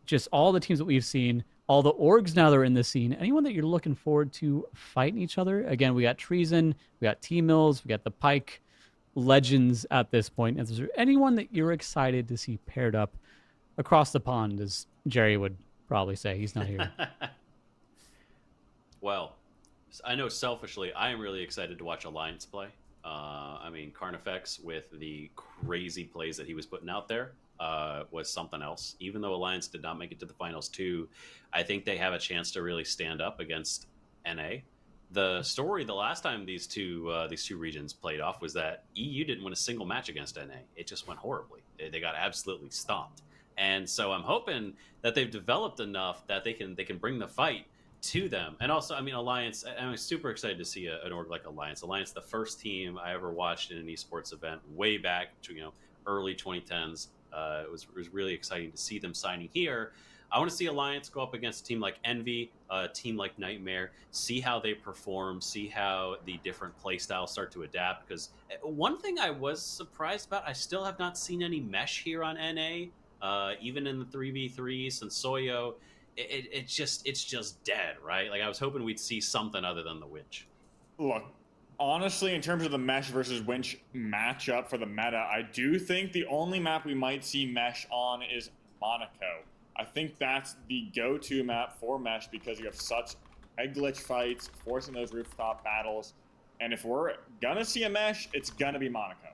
Just all the teams that we've seen, all the orgs now that are in the scene, anyone that you're looking forward to fighting each other. Again, we got Treason, we got T-Mills, we got the Pike legends at this point. Is there anyone that you're excited to see paired up across the pond, as Jerry would probably say? He's not here. Well, I know selfishly, I am really excited to watch Alliance play. Carnifex, with the crazy plays that he was putting out there, was something else. Even though Alliance did not make it to the finals too, I think they have a chance to really stand up against NA. The story the last time these two regions played off was that EU didn't win a single match against NA. It just went horribly. They got absolutely stomped. And so I'm hoping that they've developed enough that they can bring the fight to them. And also, Alliance, I'm super excited to see an org like Alliance. Alliance, the first team I ever watched in an esports event way back to, early 2010s. It was really exciting to see them signing here. I want to see Alliance go up against a team like Envy, a team like Nightmare, see how they perform, see how the different play styles start to adapt. Because one thing I was surprised about, I still have not seen any mesh here on NA. Even in the 3v3 since Soyo, it's just dead, right? Like, I was hoping we'd see something other than the winch. Look, honestly, in terms of the mesh versus winch matchup for the meta, I do think the only map we might see mesh on is Monaco. I think that's the go-to map for mesh because you have such egg glitch fights, forcing those rooftop battles. And if we're gonna see a mesh, it's gonna be Monaco.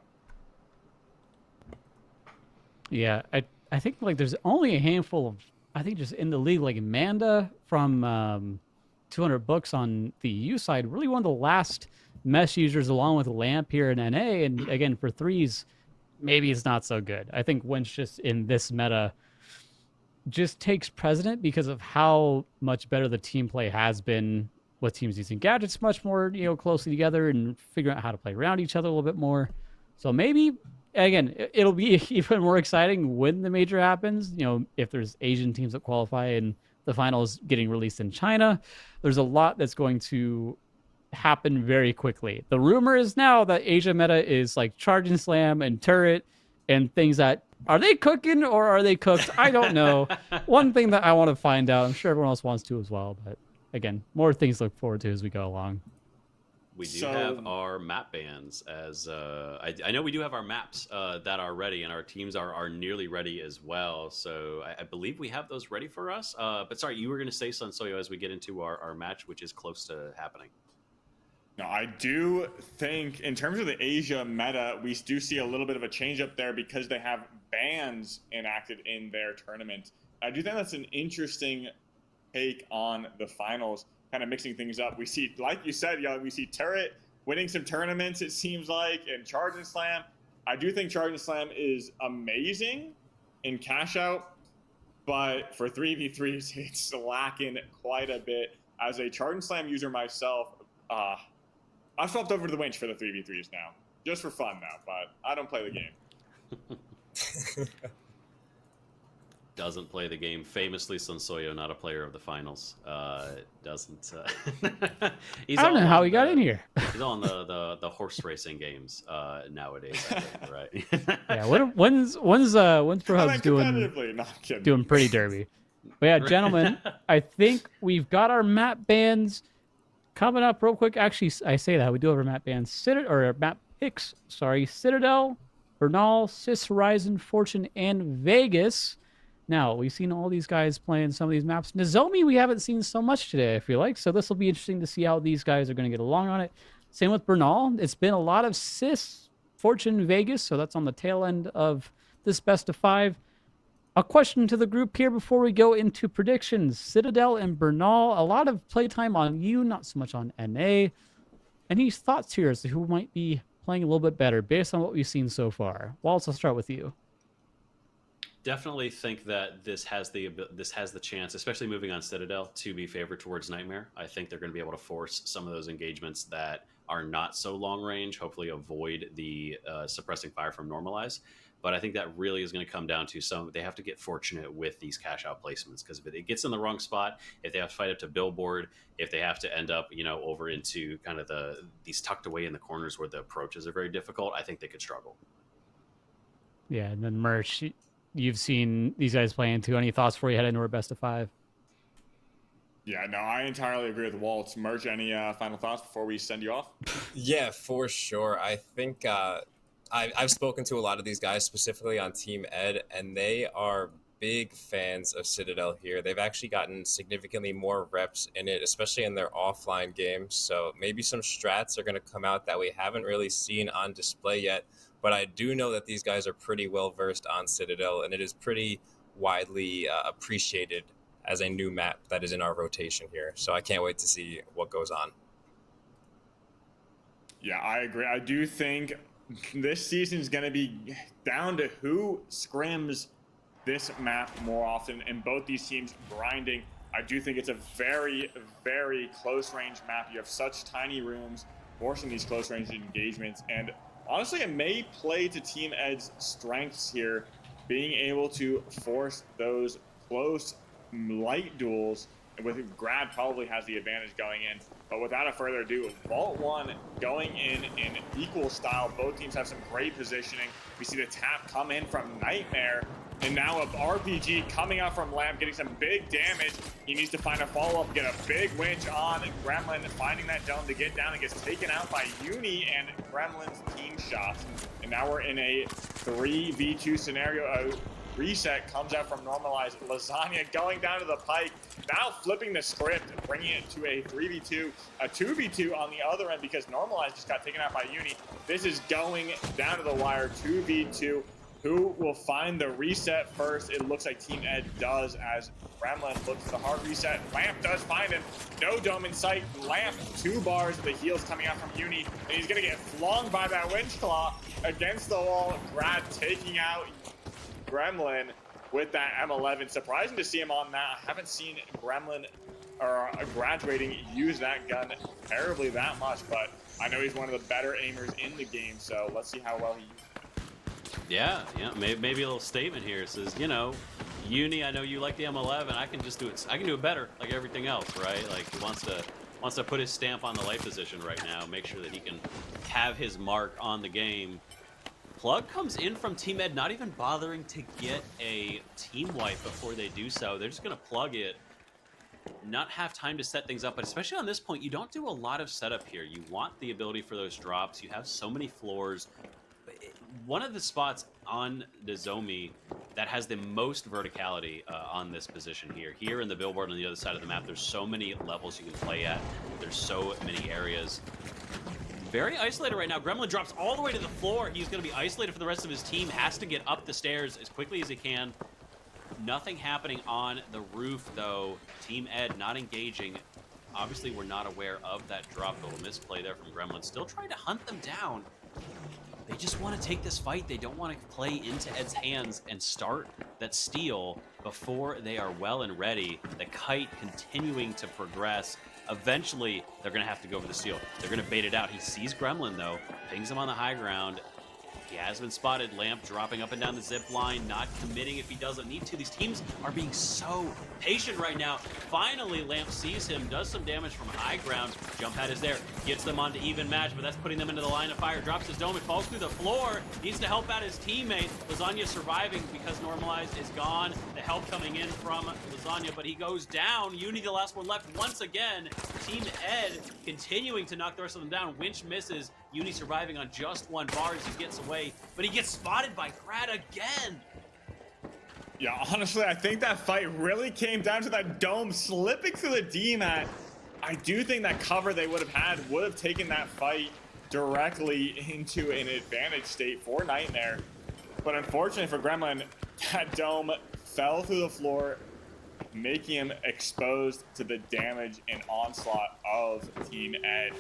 Yeah, I think there's only a handful of, I think just in the league, like Manda from 200 Books on the EU side, really one of the last mesh users along with Lamp here in NA. And again, for threes, maybe it's not so good. I think Winch just in this meta just takes precedent because of how much better the team play has been with teams using gadgets much more, closely together and figuring out how to play around each other a little bit more. So maybe, again, it'll be even more exciting when the major happens, if there's Asian teams that qualify and the finals getting released in China. There's a lot that's going to happen very quickly. The rumor is now that Asia meta is like Charging Slam and Turret and things that are they cooking or are they cooked? I don't know. One thing that I want to find out, I'm sure everyone else wants to as well, but again, more things to look forward to as we go along. We do have our map bans as I know we do have our maps that are ready, and our teams are nearly ready as well. So I believe we have those ready for us. But sorry, you were going to say, Sunsoyo, as we get into our match, which is close to happening. No, I do think in terms of the Asia meta, we do see a little bit of a change up there because they have bans enacted in their tournament. I do think that's an interesting take on the finals, kind of mixing things up. We see, like you said, we see Turret winning some tournaments, it seems like, and Charge and Slam. I do think Charge and Slam is amazing in cash out, but for 3v3s, it's lacking quite a bit. As a Charge and Slam user myself, I've swapped over to the winch for the 3v3s now, just for fun now, but I don't play the game. Doesn't play the game. Famously, Sunsoyo, not a player of the finals. Doesn't. I don't know how he got in here. He's on the horse racing games nowadays, I think, right? Yeah. When's ProHub's doing pretty derby. But yeah, gentlemen, I think we've got our map bans coming up real quick. Actually, I say that we do have our map bans, map picks. Sorry, Citadel, Bernal, Sis, Horizon, Fortune, and Vegas. Now, we've seen all these guys playing some of these maps. Nozomi, we haven't seen so much today, I feel like. So this will be interesting to see how these guys are going to get along on it. Same with Bernal. It's been a lot of Sis, Fortune, Vegas. So that's on the tail end of this best of 5. A question to the group here before we go into predictions. Citadel and Bernal, a lot of playtime on you, not so much on NA. Any thoughts here as to who might be playing a little bit better based on what we've seen so far? Waltz, I'll start with you. Definitely think that this has the chance, especially moving on Citadel, to be favored towards Nightmare. I think they're going to be able to force some of those engagements that are not so long range, hopefully avoid the suppressing fire from Normalize. But I think that really is going to come down to they have to get fortunate with these cash out placements, because if it gets in the wrong spot, if they have to fight up to Billboard, if they have to end up, over into kind of these tucked away in the corners where the approaches are very difficult, I think they could struggle. Yeah, and then Merch, you've seen these guys play into. Any thoughts before you head into our best of 5? Yeah, no, I entirely agree with Waltz. Merch, any final thoughts before we send you off? Yeah, for sure. I think I've spoken to a lot of these guys, specifically on Team Ed, and they are big fans of Citadel here. They've actually gotten significantly more reps in it, especially in their offline games. So maybe some strats are going to come out that we haven't really seen on display yet. But I do know that these guys are pretty well versed on Citadel, and it is pretty widely appreciated as a new map that is in our rotation here. So I can't wait to see what goes on. Yeah, I agree. I do think this season is going to be down to who scrims this map more often, and both these teams grinding. I do think it's a very, very close range map. You have such tiny rooms forcing these close range engagements, and honestly, it may play to Team Ed's strengths here, being able to force those close light duels. With Grad probably has the advantage going in, but without a further ado, Vault 1 going in equal style. Both teams have some great positioning. We see the tap come in from Nightmare, and now a RPG coming out from Lamb, getting some big damage. He needs to find a follow-up, get a big winch on Gremlin, finding that dome to get down and gets taken out by Uni and Gremlin's team shots. And now we're in a 3v2 scenario. Reset comes out from Normalized. Lasagna going down to the pike, now flipping the script, bringing it to a 3v2, a 2v2 on the other end, because Normalized just got taken out by Uni. This is going down to the wire, 2v2. Who will find the reset first? It looks like Team Ed does, as Gremlin looks for the hard reset. Lamp does find him. No dome in sight. Lamp, 2 bars of the heals coming out from Uni, and he's going to get flung by that winch claw against the wall. Grad taking out Gremlin with that M11. Surprising to see him on that. I haven't seen Gremlin or graduating use that gun terribly that much, but I know he's one of the better aimers in the game, so let's see how well he uses it. Yeah, maybe a little statement here. It says, you know, Uni, I know you like the M11. I can just do it. I can do it better, like everything else, right? Like he wants to put his stamp on the light position right now. Make sure that he can have his mark on the game. Plug comes in from Team Ed, not even bothering to get a team wipe before they do so. They're just gonna plug it, not have time to set things up. But especially on this point, you don't do a lot of setup here. You want the ability for those drops. You have so many floors. One of the spots on the Zomi that has the most verticality on this position here in the billboard on the other side of the map, there's so many levels you can play at. There's so many areas. Very isolated right now. Gremlin drops all the way to the floor. He's going to be isolated for the rest of his team. Has to get up the stairs as quickly as he can. Nothing happening on the roof, though. Team Ed not engaging. Obviously, we're not aware of that drop. A little misplay there from Gremlin. Still trying to hunt them down. They just want to take this fight. They don't want to play into Ed's hands and start that steal before they are well and ready. The kite continuing to progress. Eventually, they're going to have to go for the steal. They're going to bait it out. He sees Gremlin, though. Pings him on the high ground. He has been spotted. Lamp dropping up and down the zip line, not committing if he doesn't need to. These teams are being so patient right now. Finally, Lamp sees him, does some damage from high ground. Jump pad is there, gets them onto even match, but that's putting them into the line of fire. Drops his dome, it falls through the floor. Needs to help out his teammate. Lasagna surviving because Normalized is gone. The help coming in from Lasagna, but he goes down. Uni, the last one left once again. Team Ed continuing to knock the rest of them down. Winch misses. Uni surviving on just one bar as he gets away, but he gets spotted by Grad again. Yeah, honestly, I think that fight really came down to that dome slipping through the D-mat. I do think that cover they would have had would have taken that fight directly into an advantage state for Nightmare. But unfortunately for Gremlin, that dome fell through the floor, making him exposed to the damage and onslaught of Team Ed.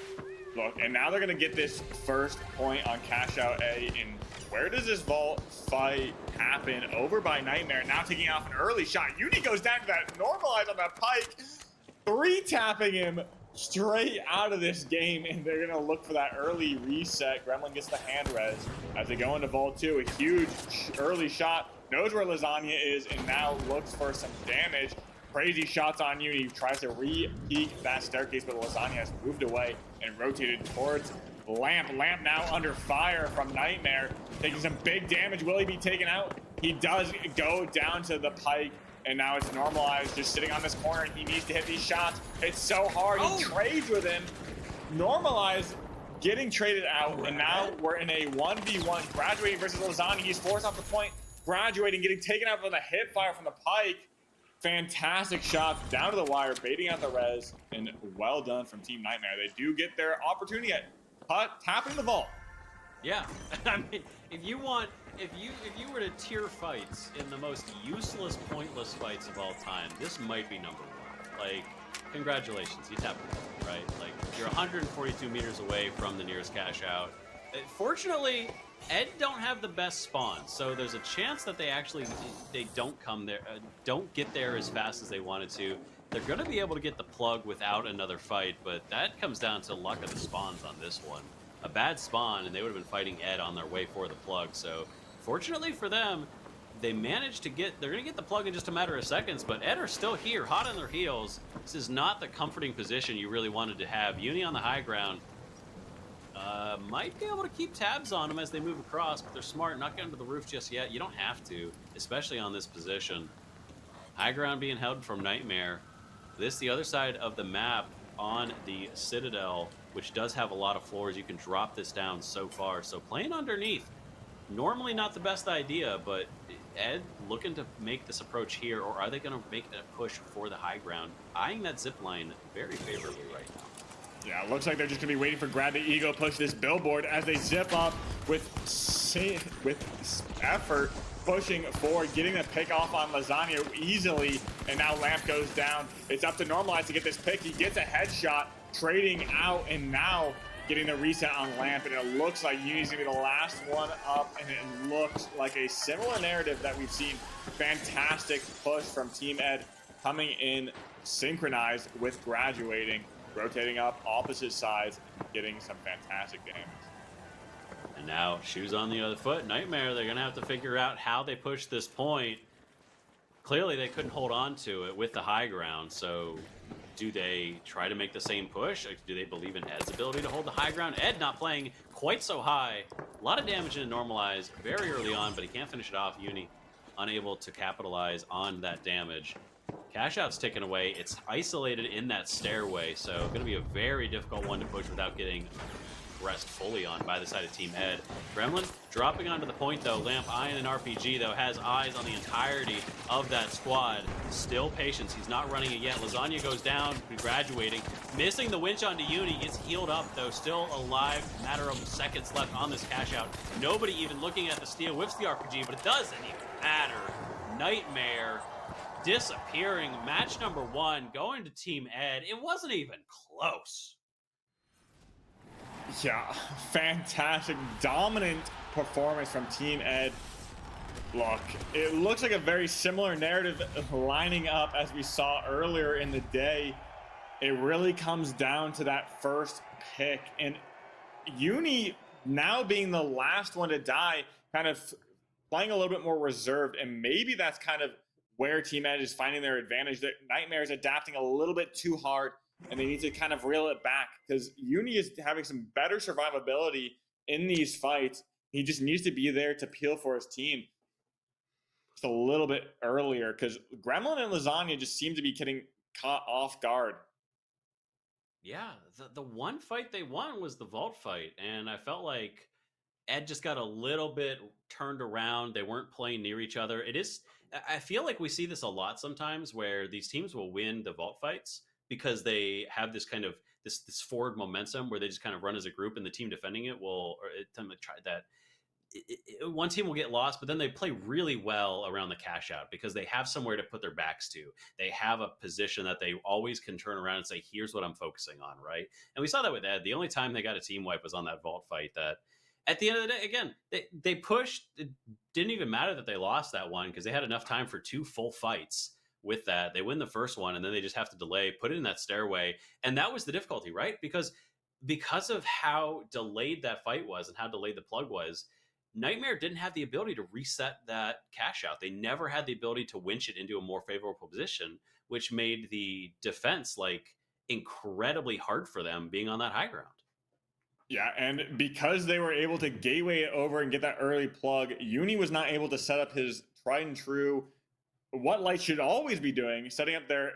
Look, and now they're going to get this first point on Cash Out A. And where does this vault fight happen? Over by Nightmare, now taking off an early shot. Uni goes down to that Normalize on that pike. 3-tapping him straight out of this game. And they're going to look for that early reset. Gremlin gets the hand res as they go into Vault 2. A huge early shot. Knows where Lasagna is and now looks for some damage. Crazy shots on Uni. Tries to re-peek that staircase, but Lasagna has moved away and rotated towards Lamp. Lamp now under fire from Nightmare, taking some big damage. Will he be taken out? He does go down to the pike, and now it's Normalized just sitting on this corner. He needs to hit these shots. It's so hard. He trades with him. Normalized getting traded out, and now we're in a 1v1. Graduating versus Lasagna. He's forced off the point. Graduating, getting taken out from the hip fire from the pike. Fantastic shots down to the wire, baiting out the res, and well done from Team Nightmare. They do get their opportunity at tapping the vault. Yeah, I mean, if you were to tier fights in the most useless, pointless fights of all time, this might be number one. Like, congratulations, you tapped the vault, right? Like, you're 142 meters away from the nearest cash out. Fortunately, Ed don't have the best spawn, so there's a chance that they don't come there, don't get there as fast as they wanted to. They're going to be able to get the plug without another fight, but that comes down to luck of the spawns on this one. A bad spawn, and they would have been fighting Ed on their way for the plug. So, fortunately for them, they managed to get. They're going to get the plug in just a matter of seconds, but Ed are still here, hot on their heels. This is not the comforting position you really wanted to have. Uni on the high ground. Might be able to keep tabs on them as they move across, but they're smart, not getting to the roof just yet. You don't have to, especially on this position. High ground being held from Nightmare. This, the other side of the map on the Citadel, which does have a lot of floors. You can drop this down so far. So playing underneath, normally not the best idea, but Ed looking to make this approach here, or are they going to make a push for the high ground? Eyeing that zip line very favorably right now. Yeah, it looks like they're just going to be waiting for Grab the Ego push this billboard as they zip up with effort, pushing forward, getting the pick off on Lasagna easily, and now Lamp goes down. It's up to Normalize to get this pick. He gets a headshot, trading out, and now getting the reset on Lamp, and it looks like Uni's going to be the last one up, and it looks like a similar narrative that we've seen. Fantastic push from Team Ed coming in synchronized with Graduating. Rotating up opposite sides, getting some fantastic damage. And Now, shoes on the other foot. Nightmare, they're going to have to figure out how they push this point. Clearly, they couldn't hold on to it with the high ground, so do they try to make the same push? Or do they believe in Ed's ability to hold the high ground? Ed not playing quite so high. A lot of damage in Normalize very early on, but he can't finish it off. Uni unable to capitalize on that damage. Cash out's taken away. It's isolated in that stairway, so going to be a very difficult one to push without getting pressed fully on by the side of Team Ed. Gremlin dropping onto the point though. Lamp, Iron, and RPG though has eyes on the entirety of that squad. Still patience. He's not running it yet. Lasagna goes down, graduating, missing the winch onto Uni. Gets healed up though, still alive. Matter of seconds left on this cash out. Nobody even looking at the steal. Whips the RPG, but it doesn't even matter. Nightmare disappearing. Match number 1 going to Team Ed. It wasn't even close. Yeah, fantastic, dominant performance from Team Ed. Look, it looks like a very similar narrative lining up as we saw earlier in the day. It really comes down to that first pick, and Uni now being the last one to die, kind of playing a little bit more reserved, and maybe that's kind of where Team Ed is finding their advantage. That Nightmare is adapting a little bit too hard, and they need to kind of reel it back because Uni is having some better survivability in these fights. He just needs to be there to peel for his team just a little bit earlier because Gremlin and Lasagna just seem to be getting caught off guard. Yeah, the one fight they won was the vault fight, and I felt like Ed just got a little bit turned around. They weren't playing near each other. I feel like we see this a lot sometimes where these teams will win the vault fights because they have this kind of this forward momentum where they just kind of run as a group, and the team defending it will try that. One team will get lost, but then they play really well around the cash out because they have somewhere to put their backs to. They have a position that they always can turn around and say, here's what I'm focusing on, right? And we saw that with Ed. The only time they got a team wipe was on that vault fight that at the end of the day, again, they pushed. It didn't even matter that they lost that one because they had enough time for 2 full fights. With that, they win the first one, and then they just have to delay, put it in that stairway, and that was the difficulty, right? Because of how delayed that fight was and how delayed the plug was, Nightmare didn't have the ability to reset that cash out. They never had the ability to winch it into a more favorable position, which made the defense like incredibly hard for them being on that high ground. Yeah, and because they were able to gateway it over and get that early plug, Uni was not able to set up his tried and true what Light should always be doing, setting up their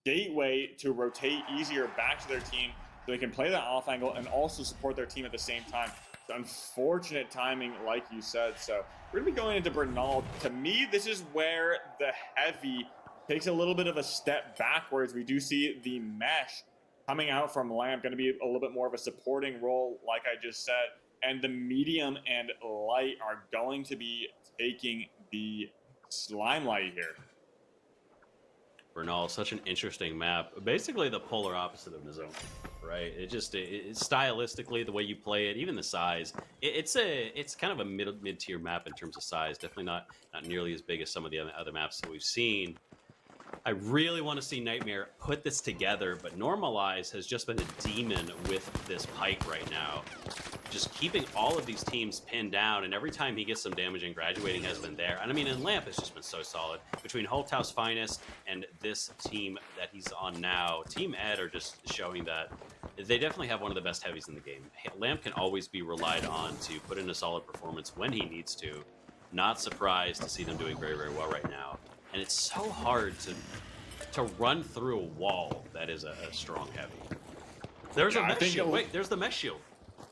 gateway to rotate easier back to their team so they can play that off angle and also support their team at the same time. It's unfortunate timing, like you said. So we're going to be going into Bernal. To me, this is where the heavy takes a little bit of a step backwards. We do see the mesh coming out from Lamp, going to be a little bit more of a supporting role, like I just said. And the medium and light are going to be taking the limelight here. Bernal, such an interesting map. Basically the polar opposite of Nizome, right? It's stylistically the way you play it, even the size. It's kind of a mid-tier map in terms of size. Definitely not nearly as big as some of the other maps that we've seen. I really want to see Nightmare put this together, but Normalize has just been a demon with this Pike right now. Just keeping all of these teams pinned down, and every time he gets some damage and graduating has been there. And I mean, and Lamp has just been so solid. Between Holthouse Finest and this team that he's on now, Team Ed are just showing that they definitely have one of the best heavies in the game. Lamp can always be relied on to put in a solid performance when he needs to. Not surprised to see them doing very, very well right now. And it's so hard to run through a wall that is a strong heavy. There's a mesh shield. Wait, there's the mesh shield.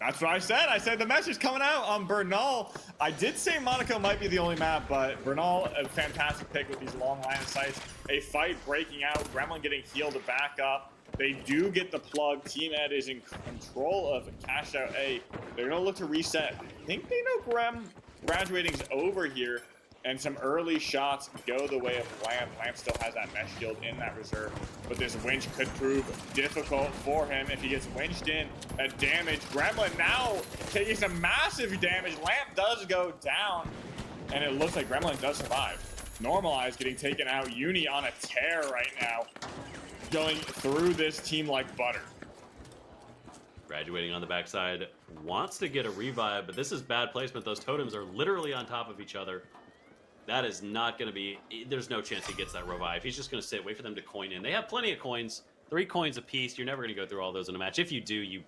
That's what I said. I said the mesh is coming out on Bernal. I did say Monaco might be the only map, but Bernal, a fantastic pick with these long line of sights. A fight breaking out. Gremlin getting healed to back up. They do get the plug. Team Ed is in control of Cash Out A. They're going to look to reset. I think they know graduating's over here. And some early shots go the way of Lamp. Lamp still has that mesh shield in that reserve, but this winch could prove difficult for him if he gets winched in. A damage. Gremlin now taking some massive damage. Lamp does go down, and it looks like Gremlin does survive. Normalize getting taken out. Uni on a tear right now, going through this team like butter. Graduating on the backside wants to get a revive, but this is bad placement. Those totems are literally on top of each other. That is not going to be... There's no chance he gets that revive. He's just going to sit, wait for them to coin in. They have plenty of coins. 3 coins apiece. You're never going to go through all those in a match. If you do, you're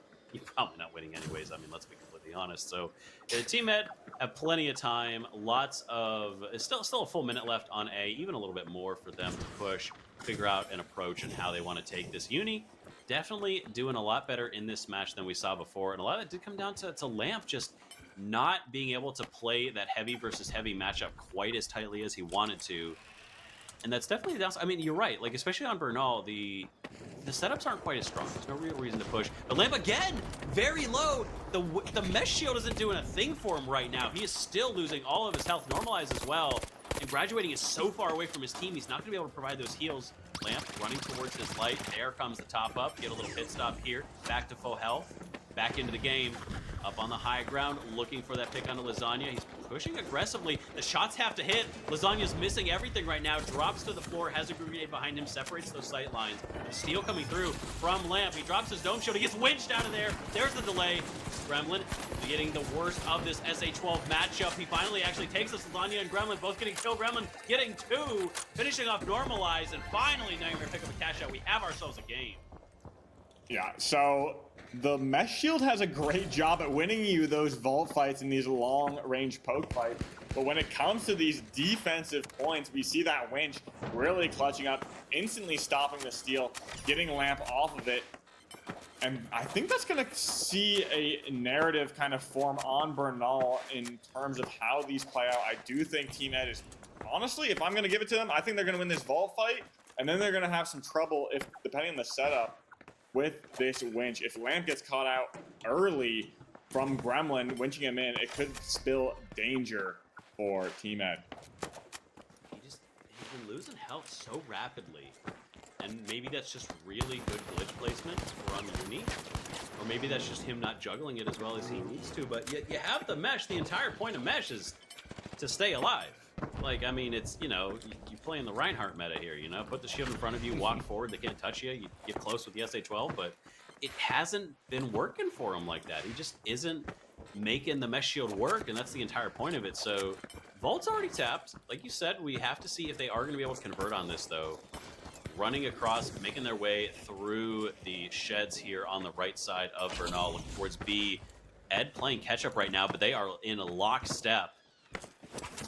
probably not winning anyways. I mean, let's be completely honest. So, Team Ed have plenty of time. Lots of... Still a full minute left on A. Even a little bit more for them to push, figure out an approach and how they want to take this. Uni definitely doing a lot better in this match than we saw before. And a lot of it did come down to Lamp just not being able to play that heavy versus heavy matchup quite as tightly as he wanted to. And that's definitely the downside. I mean, you're right. Like, especially on Bernal, the setups aren't quite as strong. There's no real reason to push. But Lamp, again, very low. The mesh shield isn't doing a thing for him right now. He is still losing all of his health. Normalized as well. And Graduating is so far away from his team, he's not going to be able to provide those heals. Lamp running towards his light. There comes the top up. Get a little pit stop here. Back to full health. Back into the game. Up on the high ground, looking for that pick onto Lasagna. He's pushing aggressively. The shots have to hit. Lasagna's missing everything right now. Drops to the floor, has a grenade behind him, separates those sight lines. The steal coming through from Lamp. He drops his dome shield. He gets winched out of there. There's the delay. Gremlin getting the worst of this SA-12 matchup. He finally actually takes us. Lasagna and Gremlin both getting killed. Gremlin getting 2, finishing off Normalize, and finally Nightmare pick up a cash out. We have ourselves a game. Yeah, so the Mesh Shield has a great job at winning you those vault fights and these long-range poke fights. But when it comes to these defensive points, we see that Winch really clutching up, instantly stopping the steal, getting Lamp off of it. And I think that's going to see a narrative kind of form on Bernal in terms of how these play out. I do think Team Ed is, honestly, if I'm going to give it to them, I think they're going to win this vault fight. And then they're going to have some trouble, if depending on the setup, with this winch. If Lamp gets caught out early from Gremlin, winching him in, it could spill danger for Team Ed. He's been losing health so rapidly. And maybe that's just really good glitch placement from Uni. Or maybe that's just him not juggling it as well as he needs to. But you have the mesh. The entire point of mesh is to stay alive. Like, I mean, it's, you know, you play in the Reinhardt meta here, you know? Put the shield in front of you, walk forward, they can't touch you. You get close with the SA-12, but it hasn't been working for him like that. He just isn't making the mesh shield work, and that's the entire point of it. So, Vault's already tapped. Like you said, we have to see if they are going to be able to convert on this, though. Running across, making their way through the sheds here on the right side of Bernal, looking towards B. Ed playing catch-up right now, but they are in a lockstep.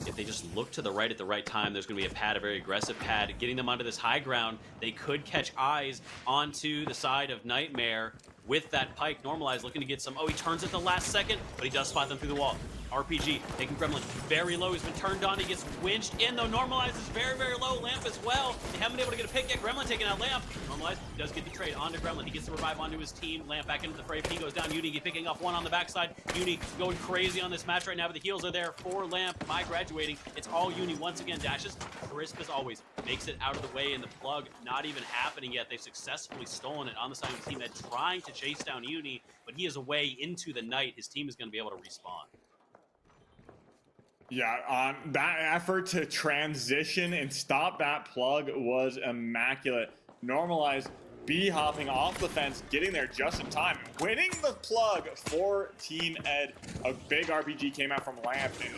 If they just look to the right at the right time, there's going to be a pad, a very aggressive pad, getting them onto this high ground. They could catch eyes onto the side of Nightmare with that pike. Normalized, looking to get some. Oh, he turns at the last second, but he does spot them through the wall. RPG taking Gremlin very low. He's been turned on. He gets winched in, though. Normalized is very, very low. Lamp as well. They haven't been able to get a pick yet. Gremlin taking out Lamp. Normalized does get the trade onto Gremlin. He gets the revive onto his team. Lamp back into the fray. He goes down. Uni picking off one on the backside. Uni going crazy on this match right now, but the heals are there for Lamp by Graduating. It's all Uni once again. Dashes crisp as always. Makes it out of the way, and the plug not even happening yet. They've successfully stolen it on the side of the team that trying to chase down Uni, but he is away into the night. His team is going to be able to respawn. Yeah, that effort to transition and stop that plug was immaculate. Normalized B hopping off the fence, getting there just in time, winning the plug for Team Ed. A big RPG came out from Lamp and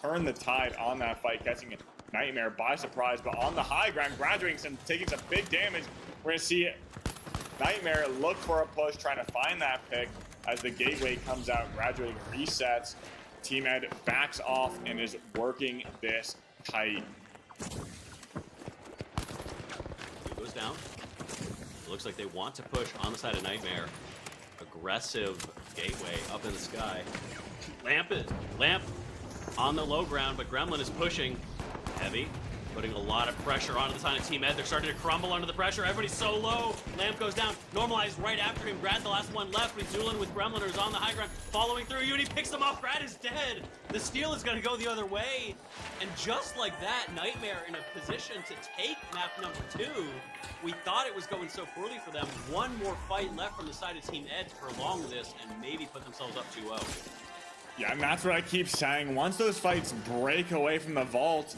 turned the tide on that fight, catching Nightmare by surprise. But on the high ground, taking some big damage. We're going to see Nightmare look for a push, trying to find that pick as the gateway comes out. Graduating resets. Team Ed backs off and is working this tight. He goes down. It looks like they want to push on the side of Nightmare. Aggressive gateway up in the sky. Lamp on the low ground, but Gremlin is pushing heavy, putting a lot of pressure onto the side of Team Ed. They're starting to crumble under the pressure. Everybody's so low. Lamp goes down. Normalized right after him. Grad, the last one left. With Zulin with Gremliners on the high ground. Following through. Uni picks them off. Grad is dead. The steal is going to go the other way. And just like that, Nightmare in a position to take map number 2. We thought it was going so poorly for them. One more fight left from the side of Team Ed to prolong this and maybe put themselves up 2-0. Yeah, and that's what I keep saying. Once those fights break away from the vault,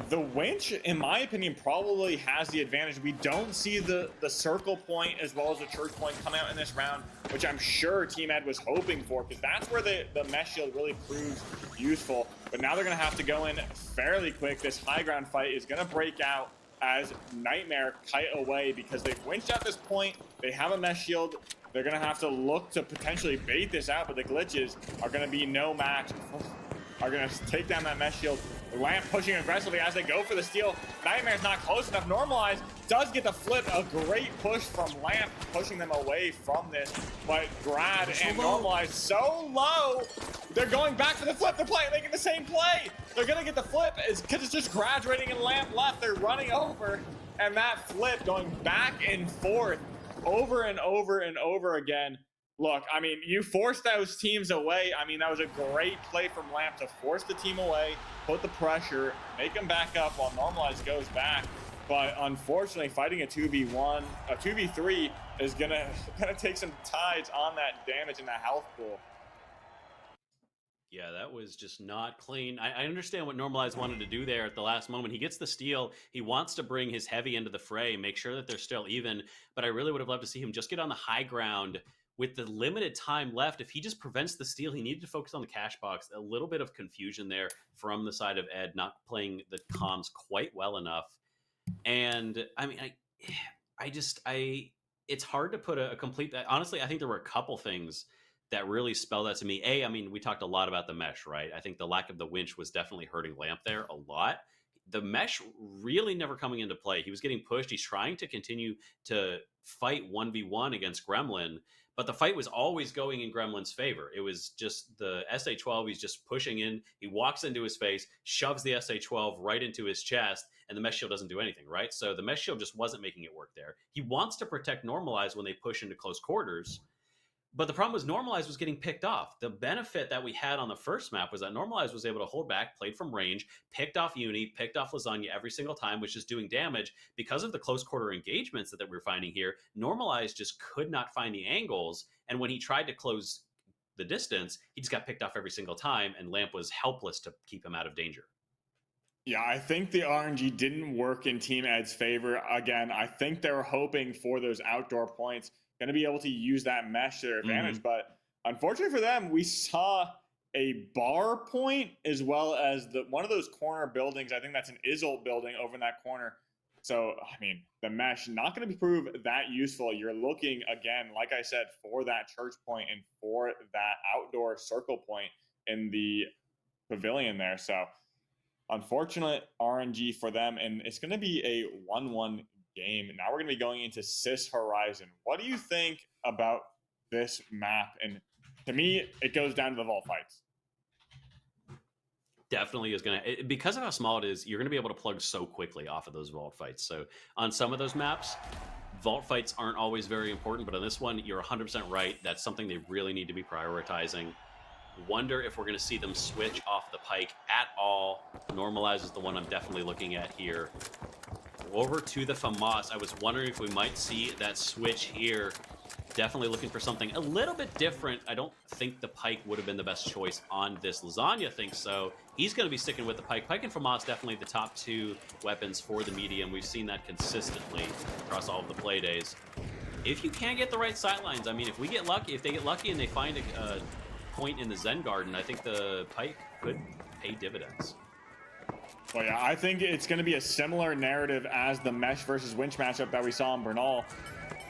The winch, in my opinion, probably has the advantage. We don't see the circle point as well as the church point come out in this round, which I'm sure Team Ed was hoping for, because that's where the mesh shield really proves useful. But now they're going to have to go in fairly quick. This high ground fight is going to break out as Nightmare kite away because they've winched at this point. They have a mesh shield. They're going to have to look to potentially bait this out, but the glitches are going to be no match. Are going to take down that mesh shield. Lamp pushing aggressively as they go for the steal. Nightmare's not close enough. Normalize does get the flip. A great push from Lamp, pushing them away from this. But Grad and Normalize so low. They're going back for the flip. They're making the same play. They're going to get the flip because it's just graduating and Lamp left. They're running over. And that flip going back and forth over and over and over again. Look, I mean, you forced those teams away. I mean, that was a great play from Lamp to force the team away, put the pressure, make them back up while Normalize goes back. But unfortunately, fighting a 2v1, a 2v3 is gonna take some tides on that damage in the health pool. Yeah, that was just not clean. I understand what Normalize wanted to do there at the last moment. He gets the steal. He wants to bring his heavy into the fray, make sure that they're still even. But I really would have loved to see him just get on the high ground with the limited time left. If he just prevents the steal, he needed to focus on the cash box. A little bit of confusion there from the side of Ed, not playing the comms quite well enough. And I mean, it's hard to put a complete, honestly, I think there were a couple things that really spelled that to me. I mean, we talked a lot about the mesh, right? I think the lack of the winch was definitely hurting Lamp there a lot. The mesh really never coming into play. He was getting pushed. He's trying to continue to fight 1v1 against Gremlin, but the fight was always going in Gremlin's favor. It was just the SA-12, he's just pushing in. He walks into his face, shoves the SA-12 right into his chest, and the mesh shield doesn't do anything, right? So the mesh shield just wasn't making it work there. He wants to protect Normalize when they push into close quarters, but the problem was Normalize was getting picked off. The benefit that we had on the first map was that Normalize was able to hold back, played from range, picked off Uni, picked off Lasagna every single time, which is doing damage. Because of the close quarter engagements that we're finding here, Normalize just could not find the angles. And when he tried to close the distance, he just got picked off every single time, and Lamp was helpless to keep him out of danger. Yeah, I think the RNG didn't work in Team Ed's favor. Again, I think they were hoping for those outdoor points, going to be able to use that mesh to their advantage. But unfortunately for them, we saw a bar point as well as one of those corner buildings. I think that's an Isolt building over in that corner. So, I mean, the mesh not going to prove that useful. You're looking, again, like I said, for that church point and for that outdoor circle point in the pavilion there. So, unfortunate RNG for them. And it's going to be a 1-1 game. Now we're going to be going into Cis Horizon. What do you think about this map? And to me, it goes down to the vault fights. Definitely is going to, because of how small it is, you're going to be able to plug so quickly off of those vault fights. So on some of those maps, vault fights aren't always very important, but on this one, you're 100% right. That's something they really need to be prioritizing. Wonder if we're going to see them switch off the pike at all. Normalize is the one I'm definitely looking at here. Over to the FAMAS. I was wondering if we might see that switch here. Definitely looking for something a little bit different. I don't think the pike would have been the best choice on this. Lasagna thinks so. He's going to be sticking with the pike. Pike and FAMAS definitely the top two weapons for the medium. We've seen that consistently across all of the play days. If you can't get the right sightlines, I mean, if they get lucky and they find a point in the Zen Garden, I think the pike could pay dividends. Well, yeah, I think it's going to be a similar narrative as the mesh versus winch matchup that we saw in Bernal.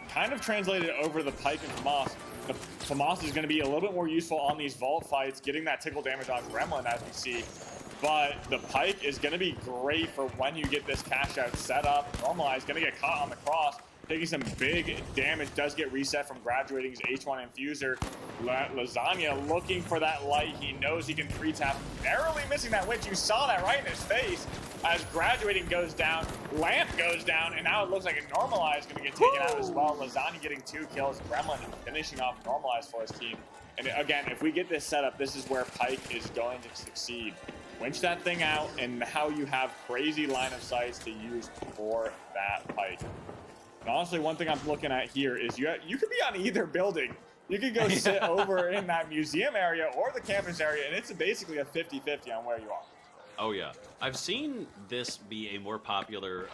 Kind of translated over the pike and FAMAS. The FAMAS is going to be a little bit more useful on these vault fights, getting that tickle damage on Gremlin as we see. But the pike is going to be great for when you get this cash out set up. Normalize, going to get caught on the cross, taking some big damage, does get reset from graduating his H1 Infuser. Lasagna looking for that light. He knows he can 3-tap, narrowly missing that winch. You saw that right in his face as graduating goes down, Lamp goes down, and now it looks like a Normalize is going to get taken out as well. Lasagna getting 2 kills, Gremlin finishing off Normalize for his team. And again, if we get this set up, this is where Pike is going to succeed. Winch that thing out, and now you have crazy line of sights to use for that Pike. And honestly, one thing I'm looking at here is you could be on either building. You could go sit over in that museum area or the campus area, and it's basically a 50-50 on where you are. Oh yeah, I've seen this be a more popular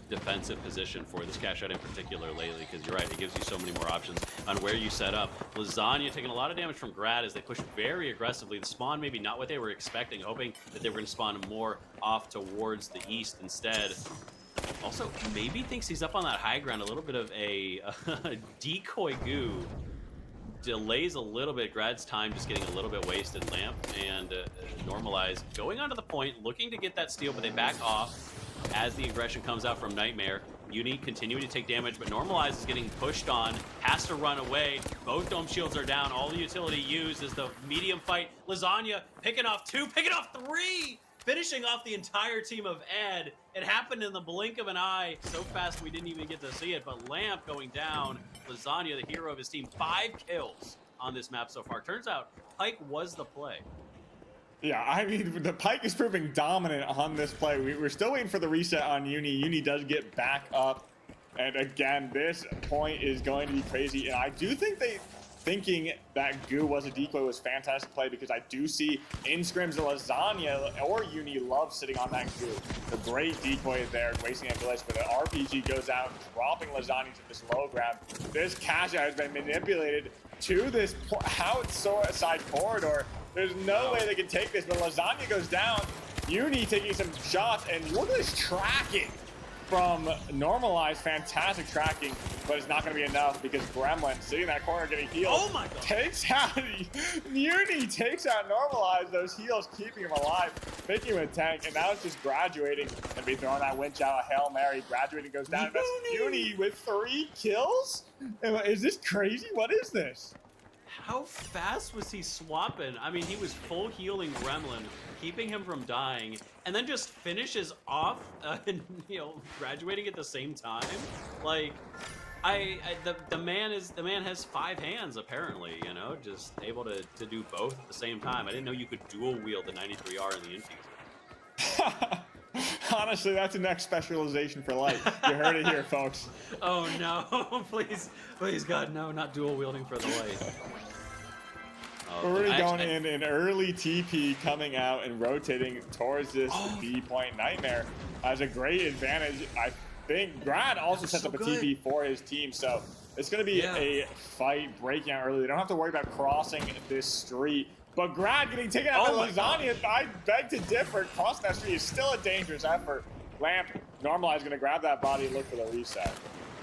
defensive position for this cash out in particular lately, because you're right, it gives you so many more options on where you set up. Lasagna taking a lot of damage from Grad as they push very aggressively. The spawn maybe not what they were expecting, hoping that they were going to spawn more off towards the east instead. Also, maybe thinks he's up on that high ground. A little bit of a decoy goo delays a little bit. Grad's time just getting a little bit wasted. Lamp and Normalize going onto the point, looking to get that steal, but they back off as the aggression comes out from Nightmare. Uni continuing to take damage, but Normalize is getting pushed on, has to run away. Both dome shields are down. All the utility used is the medium fight. Lasagna picking off 2, picking off 3, finishing off the entire team of Ed. It happened in the blink of an eye, so fast we didn't even get to see it, but Lamp going down. Lasagna, the hero of his team, 5 kills on this map so far. Turns out Pike was the play. Yeah, I mean, the Pike is proving dominant on this play. We're still waiting for the reset on Uni. Uni does get back up. And again, this point is going to be crazy. And I do think thinking that Goo was a decoy was fantastic play, because I do see in scrims that Lasagna or Uni love sitting on that Goo. The great decoy there, wasting a village, but the RPG goes out, dropping Lasagna to this low ground. This cash out has been manipulated to this outside corridor. There's no way they can take this, but Lasagna goes down. Uni taking some shots, and look at this tracking from Normalized. Fantastic tracking, but it's not going to be enough because Gremlin sitting in that corner getting healed. Oh my god! Takes out Uni, takes out Normalized. Those heals keeping him alive, making him a tank, and now it's just Graduating and be throwing that winch out. A Hail Mary. Graduating goes down. That's Uni with 3 kills. Is this crazy? What is this? How fast was he swapping? I mean, he was full healing Gremlin, keeping him from dying, and then just finishes off, and, Graduating at the same time. Like, the man has 5 hands apparently. Just able to do both at the same time. I didn't know you could dual wield the 93R and the Infuser. Honestly, that's the next specialization for life. You heard it here, folks. Oh no! please, God, no! Not dual wielding for the light. We're already going in an early TP, coming out and rotating towards this B point. Nightmare has a great advantage. I think Grad also sets up a TP for his team, so it's going to be a fight breaking out early. They don't have to worry about crossing this street. But Grad getting taken out by Lasagna, I beg to differ. Crossing that street is still a dangerous effort. Lamp, Normalized, going to grab that body and look for the reset.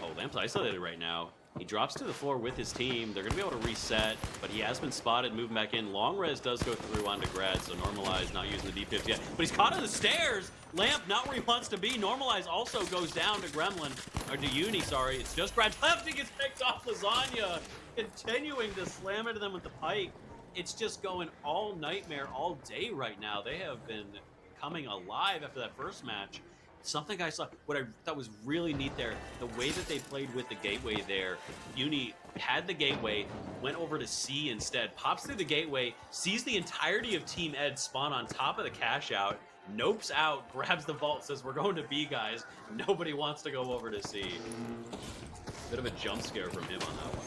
Oh, Lamp's isolated right now. He drops to the floor with his team. They're going to be able to reset, but he has been spotted, moving back in. Long res does go through onto Grad, so Normalized not using the D-pips yet. But he's caught on the stairs. Lamp not where he wants to be. Normalized also goes down to Gremlin, or to Uni, sorry. It's just Grad left. He gets picked off. Lasagna continuing to slam into them with the Pike. It's just going all Nightmare all day right now. They have been coming alive after that first match. Something I saw, what I thought was really neat there, the way that they played with the gateway there. Uni had the gateway, went over to C instead, pops through the gateway, sees the entirety of Team Ed spawn on top of the cash out, nopes out, grabs the vault, says, we're going to B, guys. Nobody wants to go over to C. Bit of a jump scare from him on that one.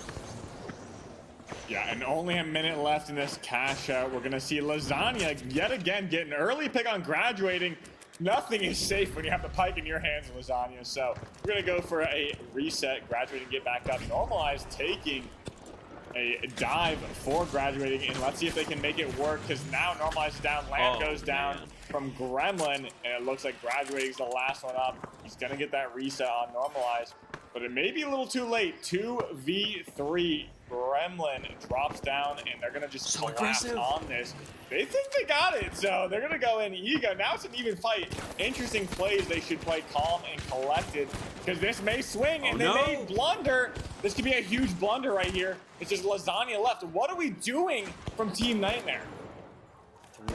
Yeah, and only a minute left in this cash out. We're going to see Lasagna yet again get an early pick on Graduating. Nothing is safe when you have the Pike in your hands, Lasagna. So we're going to go for a reset. Graduating, get back up. Normalized taking a dive for Graduating, and let's see if they can make it work, because now Normalized is down. Lamp goes down from Gremlin, and it looks like Graduating is the last one up. He's going to get that reset on Normalized, but it may be a little too late. 2v3. Gremlin drops down, and they're going to just collapse on this. They think they got it, so they're going to go in ego. Now it's an even fight. Interesting plays. They should play calm and collected, because this may swing, and they may blunder. This could be a huge blunder right here. It's just Lasagna left. What are we doing from Team Nightmare?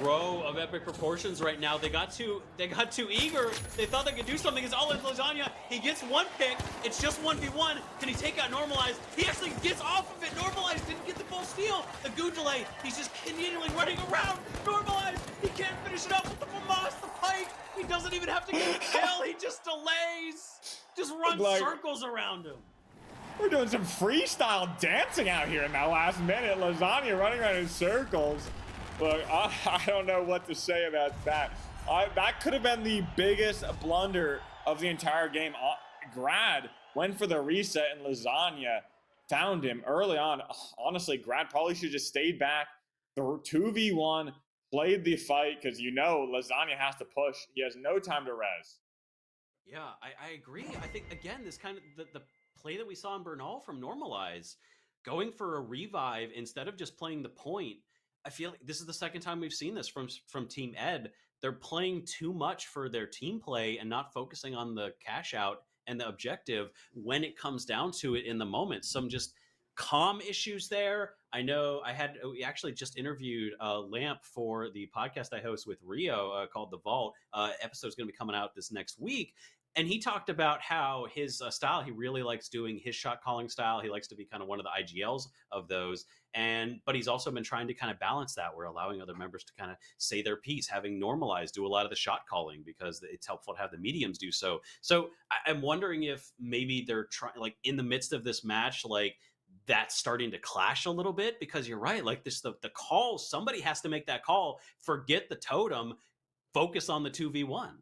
Row of epic proportions right now. They got too eager. They thought they could do something. It's all in Lasagna. He gets one pick. It's just 1v1. Can he take out Normalized? He actually gets off of it. Normalized didn't get the full steal. The goo delay. He's just continually running around. Normalized. He can't finish it up with the Famas, the Pike. He doesn't even have to get a kill. He just delays. Just runs circles around him. We're doing some freestyle dancing out here in that last minute. Lasagna running around in circles. Look, I don't know what to say about that. That could have been the biggest blunder of the entire game. Grad went for the reset, and Lasagna found him early on. Honestly, Grad probably should have just stayed back. The 2v1, played the fight, because Lasagna has to push. He has no time to res. Yeah, I agree. I think again, this kind of the play that we saw in Bernal from Normalize, going for a revive instead of just playing the point. I feel like this is the second time we've seen this from Team Ed. They're playing too much for their team play and not focusing on the cash out and the objective when it comes down to it in the moment. Some just calm issues there. I know we actually just interviewed Lamp for the podcast I host with Rio called The Vault. Episode's going to be coming out this next week. And he talked about how his style, he really likes doing his shot calling style. He likes to be kind of one of the IGLs of those. But he's also been trying to kind of balance that. We're allowing other members to kind of say their piece, having Normalized do a lot of the shot calling because it's helpful to have the mediums do so. So I'm wondering if maybe they're trying, like in the midst of this match, like that's starting to clash a little bit, because you're right. Like the call, somebody has to make that call, forget the totem, focus on the 2v1.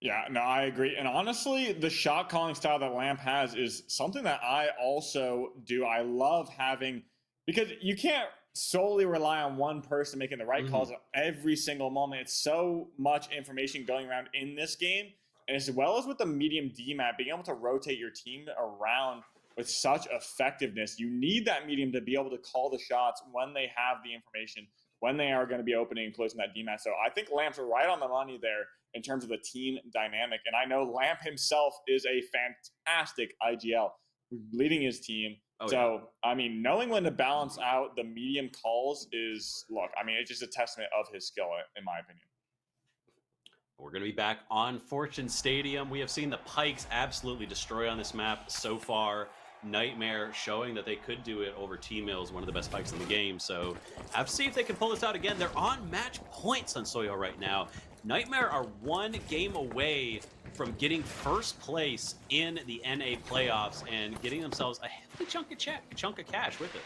Yeah, no, I agree. And honestly, the shot calling style that Lamp has is something that I also do. I love having, because you can't solely rely on one person making the right calls every single moment. It's so much information going around in this game. And as well as with the medium DMAT, being able to rotate your team around with such effectiveness, you need that medium to be able to call the shots when they have the information, when they are going to be opening and closing that DMAT. So I think Lamp's right on the money there in terms of the team dynamic. And I know Lamp himself is a fantastic IGL, leading his team. I mean, knowing when to balance out the medium calls is, it's just a testament of his skill, in my opinion. We're going to be back on Fortune Stadium. We have seen the Pikes absolutely destroy on this map so far. Nightmare showing that they could do it over T-Mills, one of the best Pikes in the game. So have to see if they can pull this out again. They're on match points on Soyo right now. Nightmare are one game away from getting first place in the NA playoffs and getting themselves a hefty chunk of cash with it.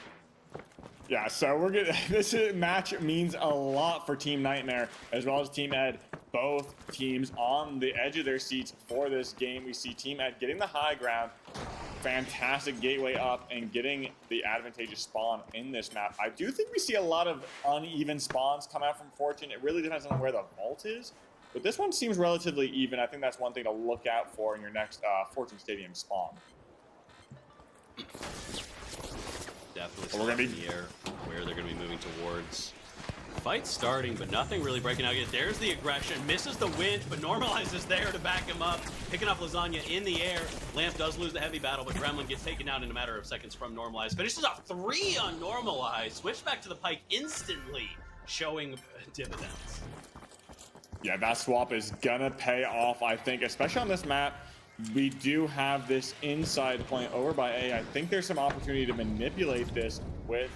Yeah, so we're good. This match means a lot for Team Nightmare as well as Team Ed. Both teams on the edge of their seats for this game. We see Team Ed getting the high ground, fantastic gateway up, and getting the advantageous spawn in this map. I do think we see a lot of uneven spawns come out from Fortune. It really depends on where the vault is, but this one seems relatively even. I think that's one thing to look out for in your next Fortune Stadium spawn. Definitely still up in the air where they're going to be moving towards. Fight's starting, but nothing really breaking out yet. There's the aggression. Misses the winch, but Normalize is there to back him up. Picking off Lasagna in the air. Lamp does lose the heavy battle, but Gremlin gets taken out in a matter of seconds from Normalize. Finishes off 3 on Normalize. Switch back to the Pike instantly, showing dividends. Yeah, that swap is gonna pay off, I think, especially on this map. We do have this inside point over by A. I think there's some opportunity to manipulate this with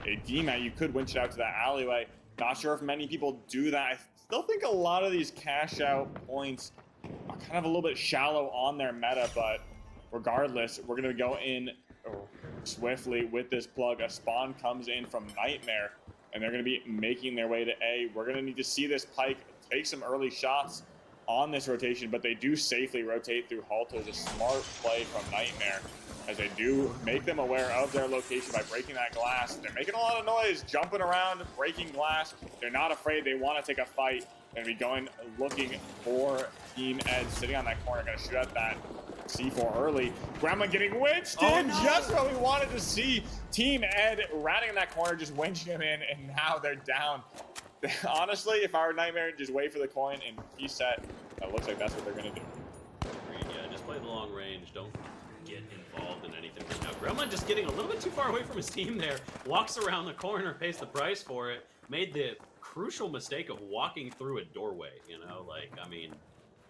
a DMAT. You could winch it out to that alleyway. Not sure if many people do that. I still think a lot of these cash out points are kind of a little bit shallow on their meta, but regardless, we're going to go in swiftly with this plug. A spawn comes in from Nightmare, and they're going to be making their way to A. We're going to need to see this Pike take some early shots on this rotation, but they do safely rotate through Halto. It's a smart play from Nightmare, as they do make them aware of their location by breaking that glass. They're making a lot of noise, jumping around, breaking glass. They're not afraid. They want to take a fight. They're going to be going looking for Team Ed, sitting on that corner, going to shoot at that C4 early. Gremlin getting winched in, just what we wanted to see. Team Ed ratting in that corner, just winching him in, and now they're down. Honestly, if I were Nightmare, just wait for the coin and reset. It looks like that's what they're going to do. Yeah, just play the long range. Don't get involved in anything right now. Gremlin just getting a little bit too far away from his team there. Walks around the corner, pays the price for it. Made the crucial mistake of walking through a doorway,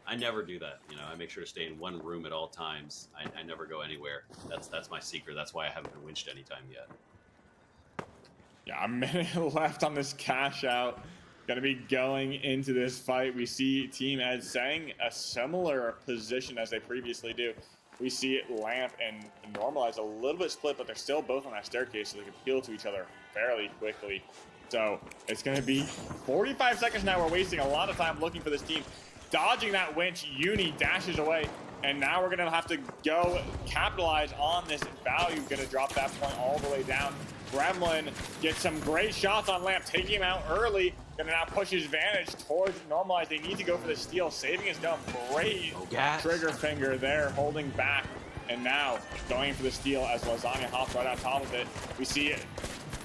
I never do that. I make sure to stay in one room at all times. I never go anywhere. That's my secret. That's why I haven't been winched anytime yet. Yeah, a minute left on this cash out. Gonna be going into this fight. We see Team Ed saying a similar position as they previously do. We see Lamp and Normalize a little bit split, but they're still both on that staircase, so they can peel to each other fairly quickly. So it's going to be 45 seconds now. We're wasting a lot of time looking for this team. Dodging that winch, Uni dashes away. And now we're going to have to go capitalize on this value. Going to drop that point all the way down. Gremlin gets some great shots on Lamp, taking him out early. Gonna now push his advantage towards Normalize. They need to go for the steal, saving his dome. Great trigger finger there, holding back. And now going for the steal as Lasagna hops right on top of it. We see it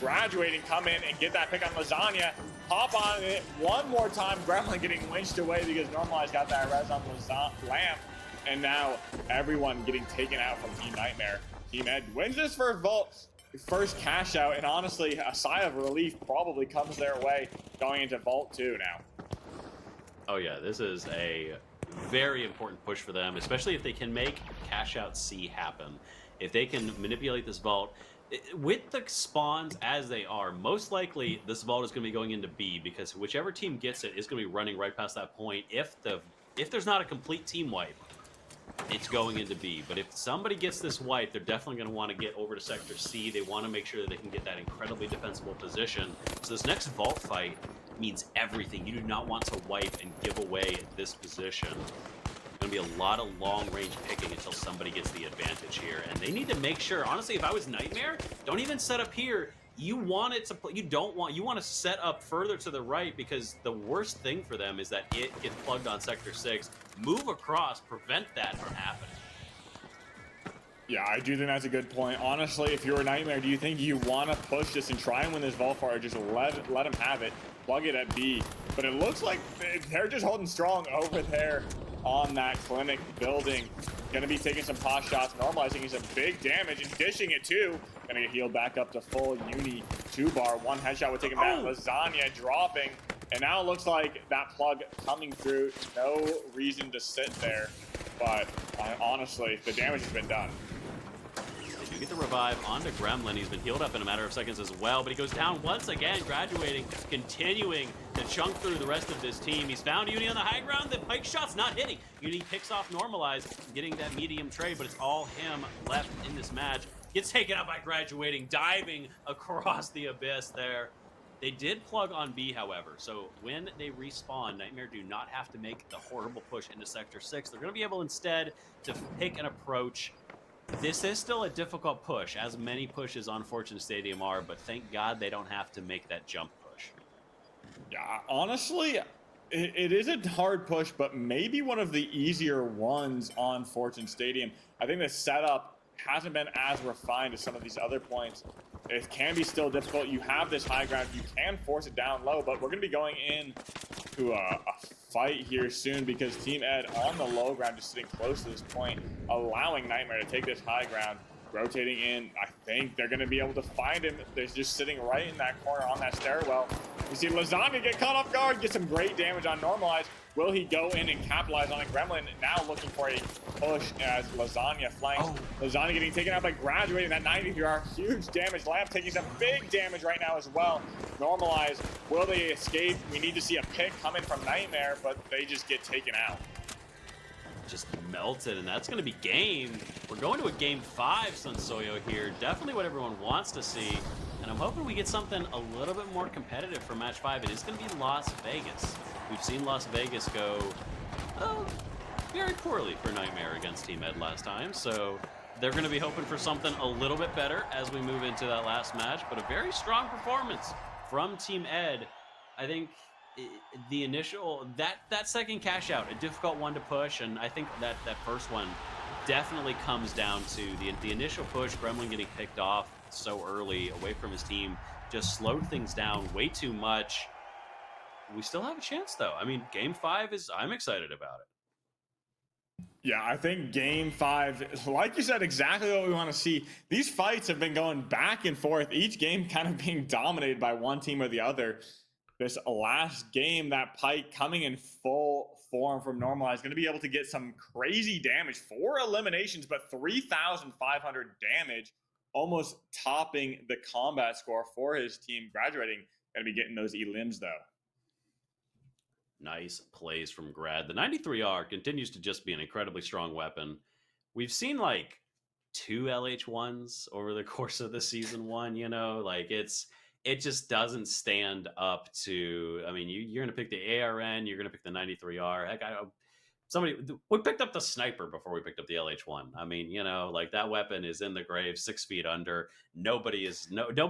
Graduating come in and get that pick on Lasagna. Hop on it one more time. Gremlin getting winched away because Normalize got that res on Lamp. And now everyone getting taken out from Team Nightmare. Team Ed wins this first cash out, and honestly, a sigh of relief probably comes their way going into Vault 2 now. Oh yeah, this is a very important push for them, especially if they can make cash out C happen. If they can manipulate this vault, with the spawns as they are, most likely this vault is going to be going into B, because whichever team gets it is going to be running right past that point. If there's not a complete team wipe, it's going into B. But if somebody gets this wipe, they're definitely going to want to get over to Sector C. They want to make sure that they can get that incredibly defensible position. So this next vault fight means everything. You do not want to wipe and give away this position. There's going to be a lot of long-range picking until somebody gets the advantage here. And they need to make sure, honestly, if I was Nightmare, don't even set up here. You want it to, you want to set up further to the right, because the worst thing for them is that it gets plugged on Sector 6. Move across, prevent that from happening. Yeah, I do think that's a good point. Honestly, if you're a Nightmare, do you think you want to push this and try and win this Vault or just let him have it, plug it at B? But it looks like they're just holding strong over there on that clinic building. Gonna be taking some pot shots, normalizing some big damage and dishing it too. Gonna get healed back up to full Uni 2-bar. One headshot would take him down. Lasagna dropping. And now it looks like that plug coming through. No reason to sit there. But honestly, the damage has been done. They do get the revive onto Gremlin. He's been healed up in a matter of seconds as well, but he goes down once again, graduating, continuing to chunk through the rest of this team. He's found Uni on the high ground. The pike shot's not hitting. Uni picks off Normalize, getting that medium trade, but it's all him left in this match. Gets taken out by graduating, diving across the abyss there. They did plug on B, however, so when they respawn, Nightmare do not have to make the horrible push into Sector 6. They're going to be able instead to pick an approach. This is still a difficult push, as many pushes on Fortune Stadium are, but thank God they don't have to make that jump push. Yeah, honestly, it is a hard push, but maybe one of the easier ones on Fortune Stadium. I think the setup hasn't been as refined as some of these other points. It can be still difficult. You have this high ground. You can force it down low, but we're going to be going in to a fight here soon, because Team Ed on the low ground, just sitting close to this point, allowing Nightmare to take this high ground, rotating in. I think they're going to be able to find him. They're just sitting right in that corner on that stairwell. You see Lasagna get caught off guard, get some great damage on Normalize. Will he go in and capitalize on it? Gremlin now looking for a push as Lasagna flanks. Lasagna getting taken out by graduating that 93R. Huge damage. Lamp taking some big damage right now as well. Normalize. Will they escape? We need to see a pick coming from Nightmare, but they just get taken out. Just melted, and that's going to be game. We're going to a game 5, Sunsoyo here. Definitely what everyone wants to see, and I'm hoping we get something a little bit more competitive for match 5. It is going to be Las Vegas. We've seen Las Vegas go very poorly for Nightmare against Team Ed last time, so they're going to be hoping for something a little bit better as we move into that last match, but a very strong performance from Team Ed. I think the initial, that second cash out, a difficult one to push, and I think that first one definitely comes down to the initial push. Gremlin getting picked off so early away from his team just slowed things down way too much. We still have a chance, though. I mean, game 5 I'm excited about it. Yeah, I think game 5, like you said, exactly what we want to see. These fights have been going back and forth, each game kind of being dominated by one team or the other. This last game, that Pike coming in full form from Normalize, going to be able to get some crazy damage. 4 eliminations, but 3,500 damage, almost topping the combat score for his team. Graduating, going to be getting those elims, though. Nice plays from Grad. The 93R continues to just be an incredibly strong weapon. We've seen like 2 LH1s over the course of the season 1, you know, like it's it just doesn't stand up to. I mean, you're going to pick the ARN, you're going to pick the 93R. Heck, we picked up the sniper before we picked up the LH1. I mean, like that weapon is in the grave, 6 feet under. Nobody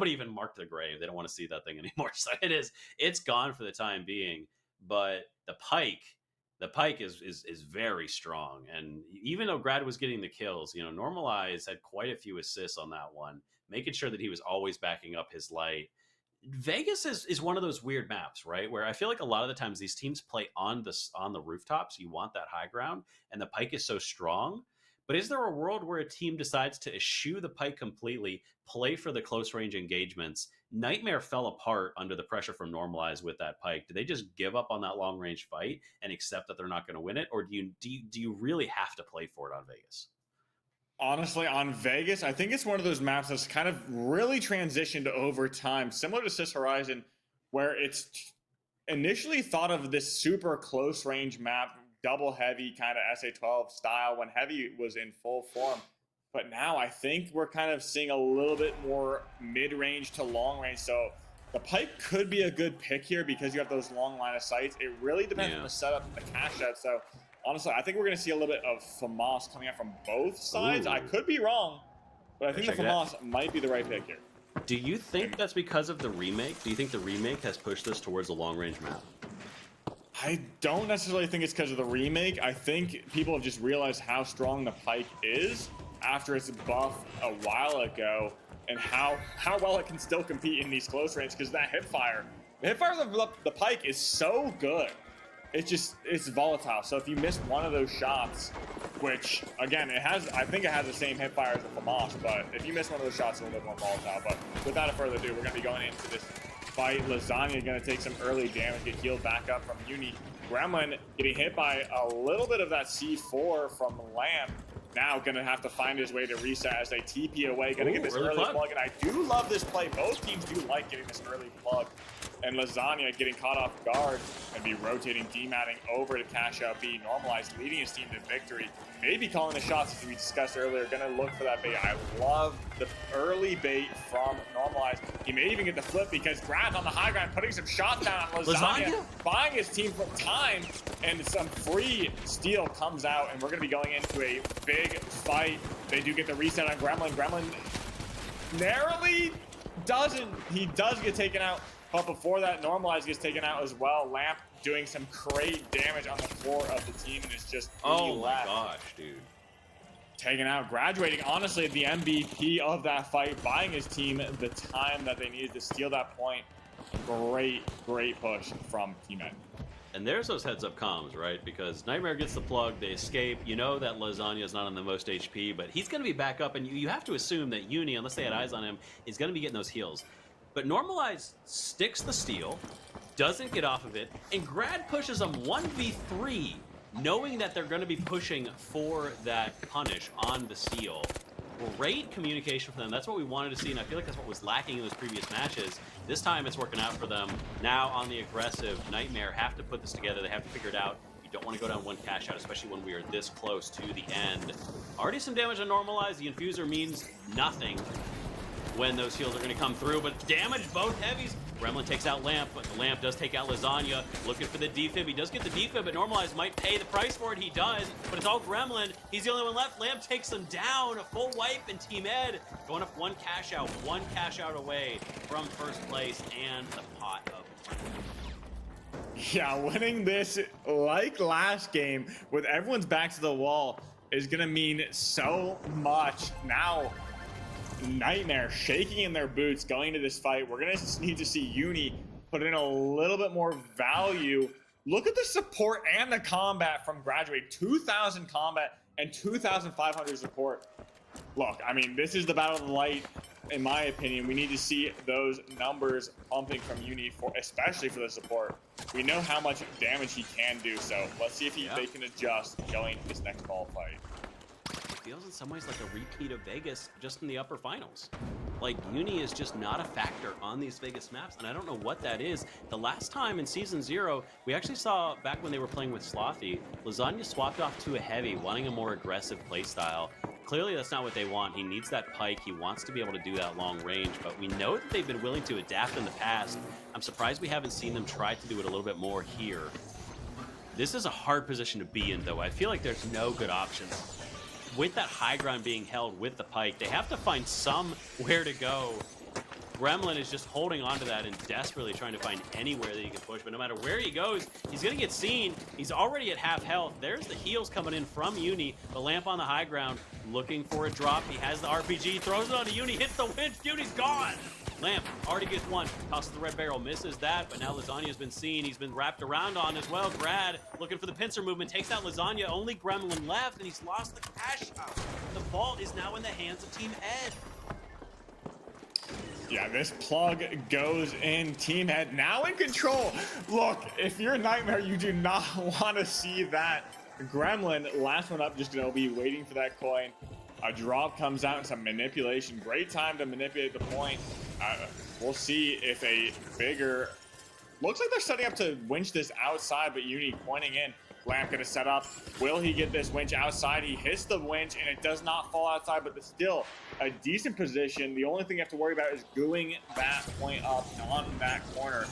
even marked the grave. They don't want to see that thing anymore. So it's gone for the time being. But the pike is very strong. And even though Grad was getting the kills, Normalize had quite a few assists on that one, making sure that he was always backing up his light. Vegas is one of those weird maps, right? Where I feel like a lot of the times these teams play on the rooftops. You want that high ground, and the pike is so strong. But is there a world where a team decides to eschew the pike completely, play for the close range engagements? Nightmare fell apart under the pressure from Normalize with that pike. Do they just give up on that long range fight and accept that they're not going to win it, or do you really have to play for it on Vegas? Honestly, on Vegas, I think it's one of those maps that's kind of really transitioned over time, similar to Sis Horizon, where it's initially thought of this super close range map, double heavy kind of SA-12 style when heavy was in full form. But now I think we're kind of seeing a little bit more mid-range to long range. So the pike could be a good pick here because you have those long line of sights. It really depends on the setup and the cash out. So honestly, I think we're going to see a little bit of FAMAS coming out from both sides. Ooh. I could be wrong, but I think the FAMAS might be the right pick here. Do you think that's because of the remake? Do you think the remake has pushed this towards a long-range map? I don't necessarily think it's because of the remake. I think people have just realized how strong the pike is after its buff a while ago, and how well it can still compete in these close range, because that hipfire, of the pike is so good. It's volatile. So if you miss one of those shots, which again, I think it has the same hipfire as the FAMAS, but if you miss one of those shots, it's a little bit more volatile. But without further ado, we're going to be going into this fight. Lasagna going to take some early damage, get healed back up from Uni. Gremlin getting hit by a little bit of that C4 from Lamp. Now going to have to find his way to reset as they TP away. Going to get this early plug. And I do love this play. Both teams do like getting this early plug. And Lasagna getting caught off guard and be rotating, dematting over to cash out B. Normalized, leading his team to victory. Maybe calling the shots as we discussed earlier. Going to look for that bait. I love the early bait from Normalized. He may even get the flip because Grad's on the high ground, putting some shots down on Lasagna, buying his team from time, and some free steal comes out, and we're going to be going into a big fight. They do get the reset on Gremlin. Gremlin narrowly doesn't. He does get taken out. But before that, Normalized gets taken out as well. Lamp doing some great damage on the floor of the team, and it's just oh my gosh, dude. Taken out, graduating, honestly, the MVP of that fight, buying his team the time that they needed to steal that point. Great push from Team Ed. And there's those heads-up comms, right? Because Nightmare gets the plug, they escape. You know that Lasagna is not on the most HP, but he's going to be back up, and you have to assume that Uni, unless they had eyes on him, is going to be getting those heals. But Normalized sticks the steal, doesn't get off of it, and Grad pushes them 1v3, knowing that they're going to be pushing for that punish on the steal. Great communication for them. That's what we wanted to see, and I feel like that's what was lacking in those previous matches. This time it's working out for them. Now on the aggressive, Nightmare have to put this together. They have to figure it out. You don't want to go down one cash out, especially when we are this close to the end. Already some damage on Normalized. The Infuser means nothing when those heals are going to come through, but damage both heavies. Gremlin takes out Lamp, but the Lamp does take out Lasagna. Looking for the defib. He does get the defib, but Normalized might pay the price for it. He does, but it's all Gremlin. He's the only one left. Lamp takes him down. A full wipe, and Team Ed going up one cash out away from first place and the pot of money. Yeah, winning this like last game with everyone's back to the wall is going to mean so much. Now Nightmare shaking in their boots going into this fight. We're going to need to see Uni put in a little bit more value. Look at the support and the combat from Graduate. 2,000 combat and 2,500 support. Look, I mean, this is the Battle of the Light, in my opinion. We need to see those numbers pumping from Uni, especially for the support. We know how much damage he can do, so let's see if they can adjust going to this next ball fight. Feels in some ways like a repeat of Vegas just in the upper finals. Like, Uni is just not a factor on these Vegas maps, and I don't know what that is. The last time in Season 0, we actually saw, back when they were playing with Slothy, Lasagna swapped off to a heavy, wanting a more aggressive playstyle. Clearly, that's not what they want. He needs that pike. He wants to be able to do that long range, but we know that they've been willing to adapt in the past. I'm surprised we haven't seen them try to do it a little bit more here. This is a hard position to be in, though. I feel like there's no good options. With that high ground being held with the pike, they have to find somewhere to go. Gremlin is just holding on to that and desperately trying to find anywhere that he can push. But no matter where he goes, he's going to get seen. He's already at half health. There's the heals coming in from Uni. The Lamp on the high ground, looking for a drop. He has the RPG, throws it onto Uni, hits the winch. Uni's gone. Lamp already gets one. Tosses the red barrel, misses that. But now Lasagna's been seen. He's been wrapped around on as well. Grad looking for the pincer movement. Takes out Lasagna. Only Gremlin left, and he's lost the cash out. The vault is now in the hands of Team Ed. Yeah, this plug goes in. Team Head now in control. Look, if you're Nightmare, you do not want to see that. Gremlin, last one up, just going to be waiting for that coin. A drop comes out and some manipulation. Great time to manipulate the point. We'll see if a bigger... Looks like they're setting up to winch this outside, but Uni pointing in. Lamp gonna set up. Will he get this winch outside? He hits the winch and it does not fall outside, but it's still a decent position. The only thing you have to worry about is gooing that point up on that corner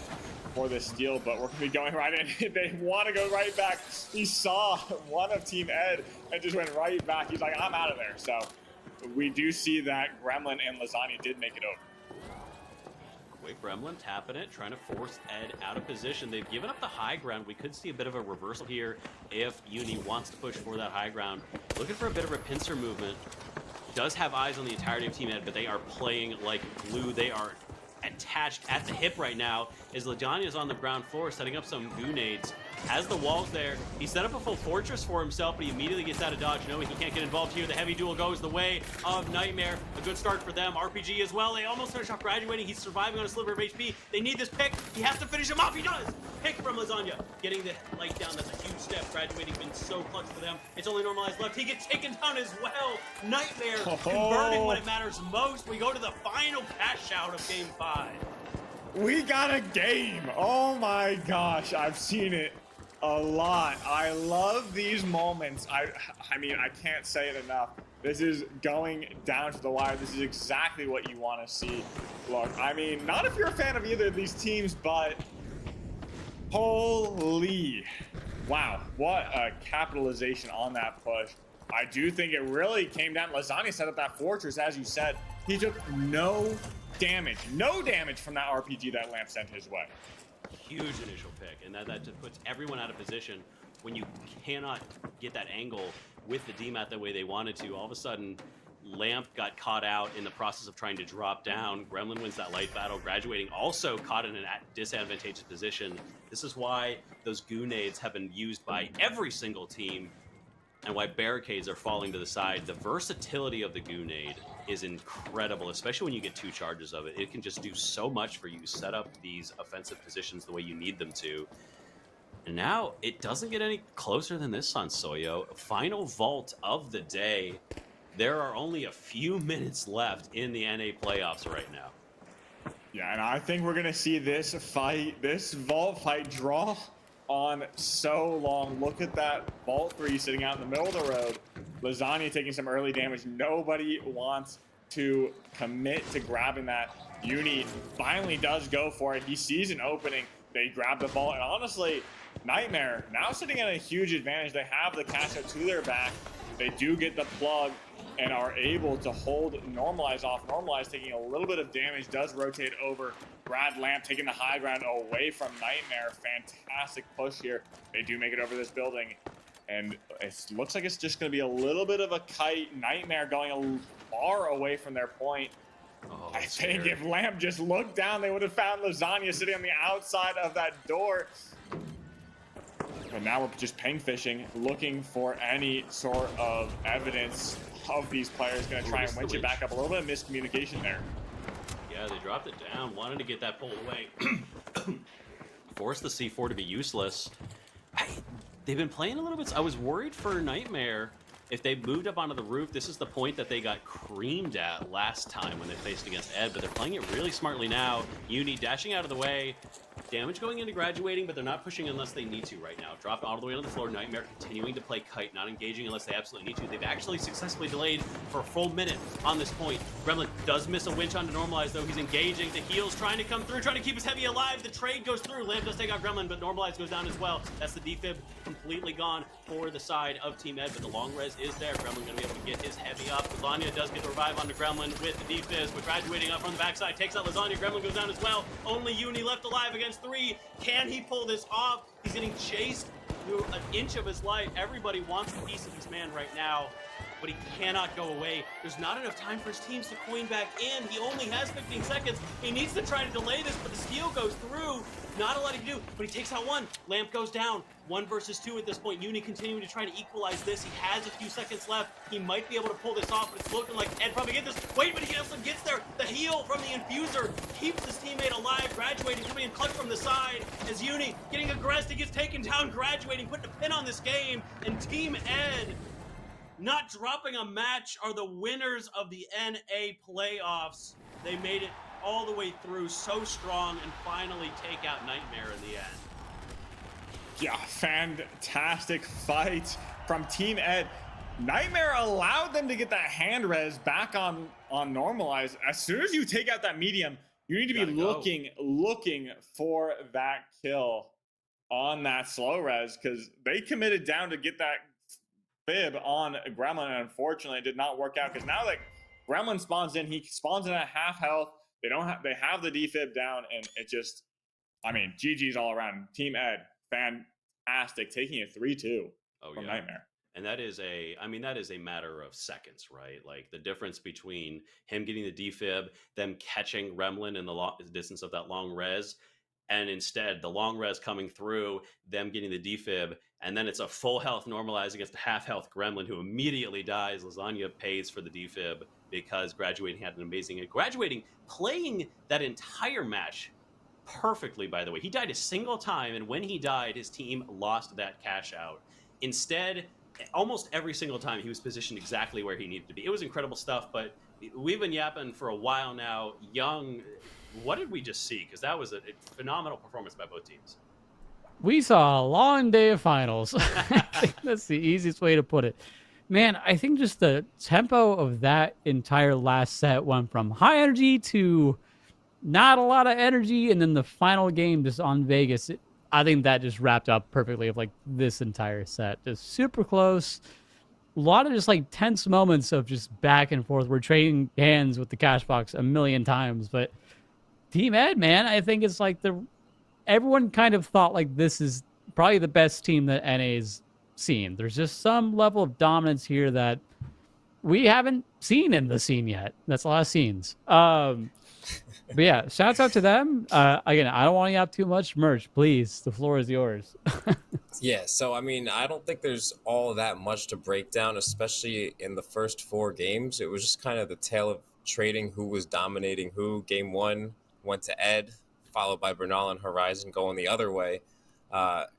for the steal, but we're gonna be going right in. They want to go right back. He saw one of Team Ed and just went right back. He's like, I'm out of there. So we do see that Gremlin and Lasagna did make it over. Quick Gremlin tapping it, trying to force Ed out of position. They've given up the high ground. We could see a bit of a reversal here if Uni wants to push for that high ground. Looking for a bit of a pincer movement. Does have eyes on the entirety of Team Ed, but they are playing like glue. They are attached at the hip right now as Lasagna is on the ground floor setting up some grenades. Has the walls there. He set up a full fortress for himself, but he immediately gets out of dodge, knowing he can't get involved here. The heavy duel goes the way of Nightmare. A good start for them. RPG as well. They almost finish off graduating. He's surviving on a sliver of HP. They need this pick. He has to finish him off. He does. Pick from Lasagna. Getting the light down. That's a huge step. Graduating been so clutch for them. It's only normalized left. He gets taken down as well. Nightmare converting when it matters most. We go to the final cash out of Game 5. We got a game. Oh my gosh. I've seen it a lot. I love these moments. I mean, I can't say it enough. This is going down to the wire. This is exactly what you want to see. Look, I mean, not if you're a fan of either of these teams, but holy wow, what a capitalization on that push. I do think it really came down. Lasagna set up that fortress, as you said. He took no damage from that RPG that Lamp sent his way. Huge initial pick, and that just puts everyone out of position. When you cannot get that angle with the DMAT the way they wanted to, all of a sudden Lamp got caught out in the process of trying to drop down. Gremlin wins that light battle. Graduating also caught in a disadvantageous position. This is why those grenades have been used by every single team and why barricades are falling to the side. The versatility of the grenade is incredible, especially when you get 2 charges of it. It can just do so much for you, set up these offensive positions the way you need them to. And now it doesn't get any closer than this on Soyo. Final vault of the day. There are only a few minutes left in the NA playoffs right now. Yeah, and I think we're gonna see this fight, this vault fight draw on so long. Look at that vault 3 sitting out in the middle of the road. Lasagna taking some early damage. Nobody wants to commit to grabbing that. Uni finally does go for it. He sees an opening. They grab the ball, and honestly, Nightmare now sitting at a huge advantage. They have the cash out to their back. They do get the plug and are able to hold Normalize off. Normalize taking a little bit of damage, does rotate over. Brad Lamp taking the high ground away from Nightmare. Fantastic push here. They do make it over this building. And it looks like it's just going to be a little bit of a kite. Nightmare going far away from their point. Oh, I think if Lamp just looked down, they would have found Lasagna sitting on the outside of that door. And now we're just ping fishing, looking for any sort of evidence of these players. Going to try and winch it back up. A little bit of miscommunication there. Yeah, they dropped it down, wanted to get that pulled away. Forced the C4 to be useless. They've been playing a little bit. I was worried for Nightmare. If they moved up onto the roof, this is the point that they got creamed at last time when they faced against Ed, but they're playing it really smartly now. Uni dashing out of the way. Damage going into graduating, but they're not pushing unless they need to right now. Dropping all the way on the floor. Nightmare continuing to play kite, not engaging unless they absolutely need to. They've actually successfully delayed for a full minute on this point. Gremlin does miss a winch on to normalize, though. He's engaging. The heal's trying to come through, trying to keep his heavy alive. The trade goes through. Lamb does take out Gremlin, but normalize goes down as well. That's the defib completely gone for the side of Team Ed, but the long res is there. Gremlin going to be able to get his heavy up. Lasagna does get the revive onto Gremlin with the defib, but graduating up from the backside takes out Lasagna. Gremlin goes down as well. Only Uni left alive against 3. Can he pull this off? He's getting chased through an inch of his life. Everybody wants a piece of this man right now, but he cannot go away. There's not enough time for his teams to coin back in. He only has 15 seconds. He needs to try to delay this, but the steal goes through. Not a lot he can do, but he takes out one. Lamp goes down. 1 versus 2 at this point. Uni continuing to try to equalize this. He has a few seconds left. He might be able to pull this off, but it's looking like Ed probably get this. Wait, but he also gets there. The heal from the infuser keeps his teammate alive. Graduating, coming in clutch from the side as Uni getting aggressive. He gets taken down. Graduating, putting a pin on this game. And Team Ed, not dropping a match, are the winners of the NA playoffs. They made it all the way through so strong and finally take out Nightmare in the end. Yeah, fantastic fight from Team Ed. Nightmare allowed them to get that hand res back on normalize. As soon as you take out that medium, you need to be looking for that kill on that slow res, because they committed down to get that fib on Gremlin, and unfortunately it did not work out, because now like Gremlin spawns in, he spawns in at half health. They have the defib down, and it just, I mean, GG's all around. Team Ed, fantastic, taking it 3-2 from Nightmare. And that is a matter of seconds, right? Like the difference between him getting the defib, them catching Gremlin in the distance of that long res, and instead the long res coming through, them getting the defib, and then it's a full health normalized against a half health Gremlin who immediately dies. Lasagna pays for the defib because Graduating had an amazing, Graduating playing that entire match perfectly, by the way. He died a single time, and when he died, his team lost that cash out. Instead, almost every single time he was positioned exactly where he needed to be. It was incredible stuff, but we've been yapping for a while now. Young, what did we just see? Because that was a phenomenal performance by both teams. We saw a long day of finals. I think that's the easiest way to put it. Man, I think just the tempo of that entire last set went from high energy to not a lot of energy, and then the final game just on Vegas, I think that just wrapped up perfectly of like this entire set. Just super close. A lot of just like tense moments of just back and forth. We're trading hands with the cash box a million times, but Team Ed, man, I think it's like everyone kind of thought like this is probably the best team that NA's seen. There's just some level of dominance here that we haven't seen in the scene yet. That's a lot of scenes. But yeah, shouts out to them. Again, I don't want to have too much merch. Please, the floor is yours. Yeah, so I mean, I don't think there's all that much to break down, especially in the first 4 games. It was just kind of the tale of trading who was dominating who. Game 1 went to Ed, followed by Bernal and Horizon going the other way.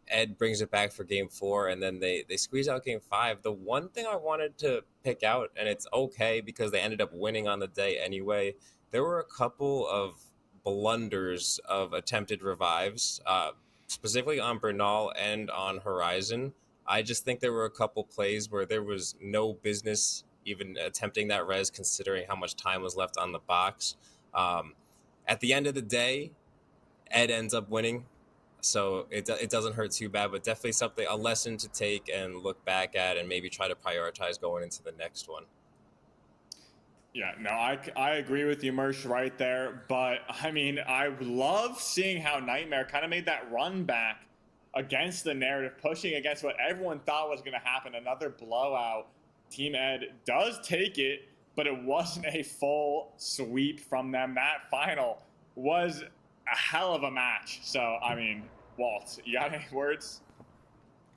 Ed brings it back for Game 4, and then they squeeze out Game 5. The one thing I wanted to pick out, and it's okay because they ended up winning on the day anyway, there were a couple of blunders of attempted revives, specifically on Bernal and on Horizon. I just think there were a couple plays where there was no business even attempting that res, considering how much time was left on the box. At the end of the day, Ed ends up winning, so it doesn't hurt too bad, but definitely a lesson to take and look back at and maybe try to prioritize going into the next one. Yeah, no, I agree with you, Mersh, right there. But, I mean, I love seeing how Nightmare kind of made that run back against the narrative, pushing against what everyone thought was going to happen. Another blowout. Team Ed does take it, but it wasn't a full sweep from them. That final was a hell of a match. So, I mean, Walt, you got any words?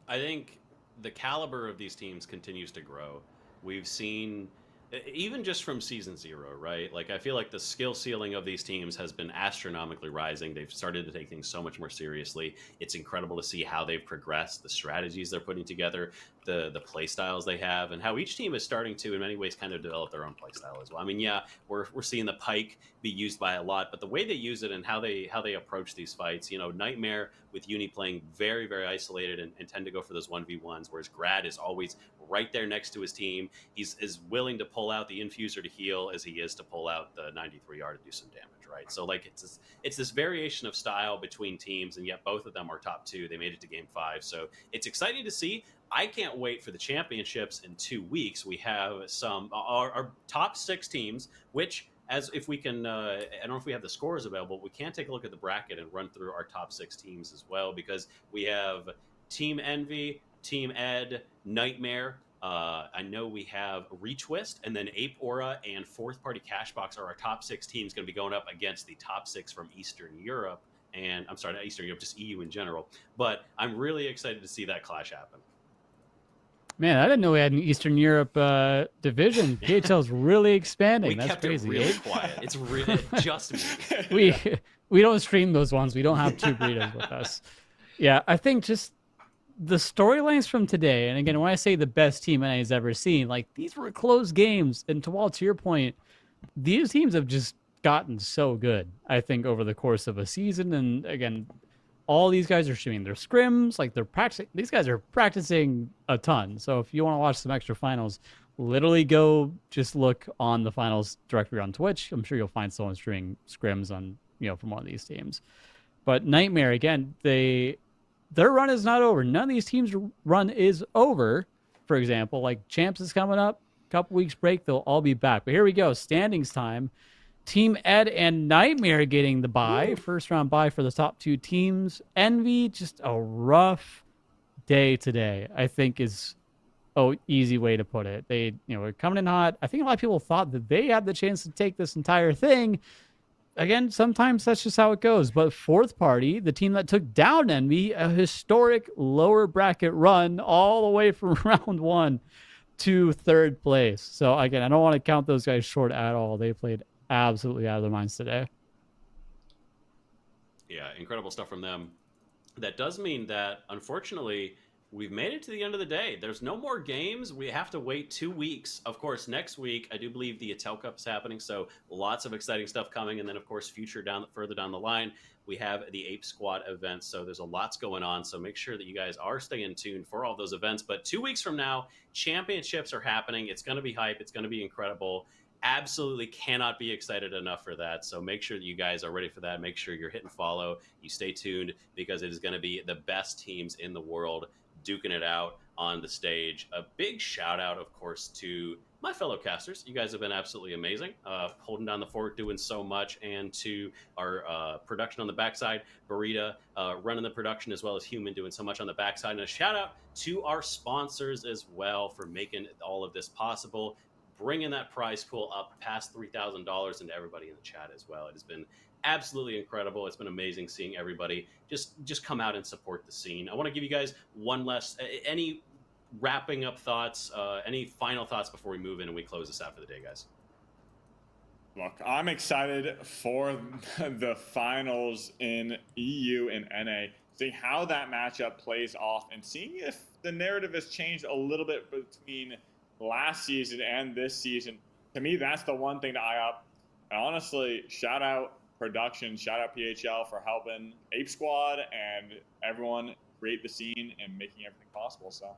I think the caliber of these teams continues to grow. We've seen even just from season 0, right? Like, I feel like the skill ceiling of these teams has been astronomically rising. They've started to take things so much more seriously. It's incredible to see how they've progressed, the strategies they're putting together, the play styles they have, and how each team is starting to, in many ways, kind of develop their own play style as well. I mean, yeah, we're seeing the pike be used by a lot, but the way they use it and how they approach these fights, Nightmare with Uni playing very, very isolated and tend to go for those 1v1s, whereas Grad is always right there next to his team. He's as willing to pull out the infuser to heal as he is to pull out the 93R to do some damage, right? So like it's this variation of style between teams, and yet both of them are top 2. They made it to game 5, so it's exciting to see. I can't wait for the championships in 2 weeks. We have some our top 6 teams, which, as if we can, I don't know if we have the scores available. We can take a look at the bracket and run through our top 6 teams as well, because we have Team Envy, Team Ed, Nightmare. I know we have Retwist, and then Ape Aura and Fourth Party Cashbox are our top 6 teams going to be going up against the top 6 from Eastern Europe. And I'm sorry, not Eastern Europe, just EU in general. But I'm really excited to see that clash happen. Man, I didn't know we had an Eastern Europe division. PHL's really expanding. We That's kept crazy. it really quiet. It's really just me. We don't stream those ones. We don't have 2 burritos with us. Yeah, I think just the storylines from today, and again, when I say the best team NA's ever seen, like, these were close games. And to your point, these teams have just gotten so good, I think, over the course of a season. And again, all these guys are shooting their scrims, like, they're practicing. These guys are practicing a ton. So if you want to watch some extra finals, literally go just look on the finals directory on Twitch. I'm sure you'll find someone streaming scrims on, from one of these teams. But Nightmare, again, their run is not over. None of these teams' run is over. For example, like, Champs is coming up, couple weeks break, they'll all be back. But here we go, standings time. Team Ed and Nightmare getting the bye. First round bye for the top 2 teams. Envy, just a rough day today, I think is easy way to put it. They, were coming in hot. I think a lot of people thought that they had the chance to take this entire thing. Again, sometimes that's just how it goes. But Fourth Party, the team that took down Envy, a historic lower bracket run all the way from round 1 to 3rd place. So again, I don't want to count those guys short at all. They played absolutely out of their minds today. Yeah, incredible stuff from them. That does mean that, unfortunately, we've made it to the end of the day. There's no more games. We have to wait 2 weeks. Of course, next week, I do believe the Atel Cup is happening, so lots of exciting stuff coming. And then, of course, further down the line, we have the Ape Squad event. So there's a lots going on. So make sure that you guys are staying tuned for all those events. But 2 weeks from now, championships are happening. It's going to be hype. It's going to be incredible. Absolutely cannot be excited enough for that. So make sure that you guys are ready for that. Make sure you're hitting follow. You stay tuned, because it is going to be the best teams in the world duking it out on the stage. A big shout out, of course, to my fellow casters. You guys have been absolutely amazing, holding down the fort, doing so much, and to our production on the backside, Burrita, running the production, as well as Human, doing so much on the backside. And a shout out to our sponsors as well for making all of this possible, bringing that prize pool up past $3,000, and everybody in the chat as well. It has been absolutely incredible. It's been amazing seeing everybody just come out and support the scene. I want to give you guys any wrapping up thoughts, any final thoughts before we move in and we close this out for the day, guys. Look, I'm excited for the finals in EU and NA, seeing how that matchup plays off and seeing if the narrative has changed a little bit between last season and this season. To me, that's the one thing to eye up. And honestly, shout out production, shout out PHL for helping Ape Squad and everyone create the scene and making everything possible. So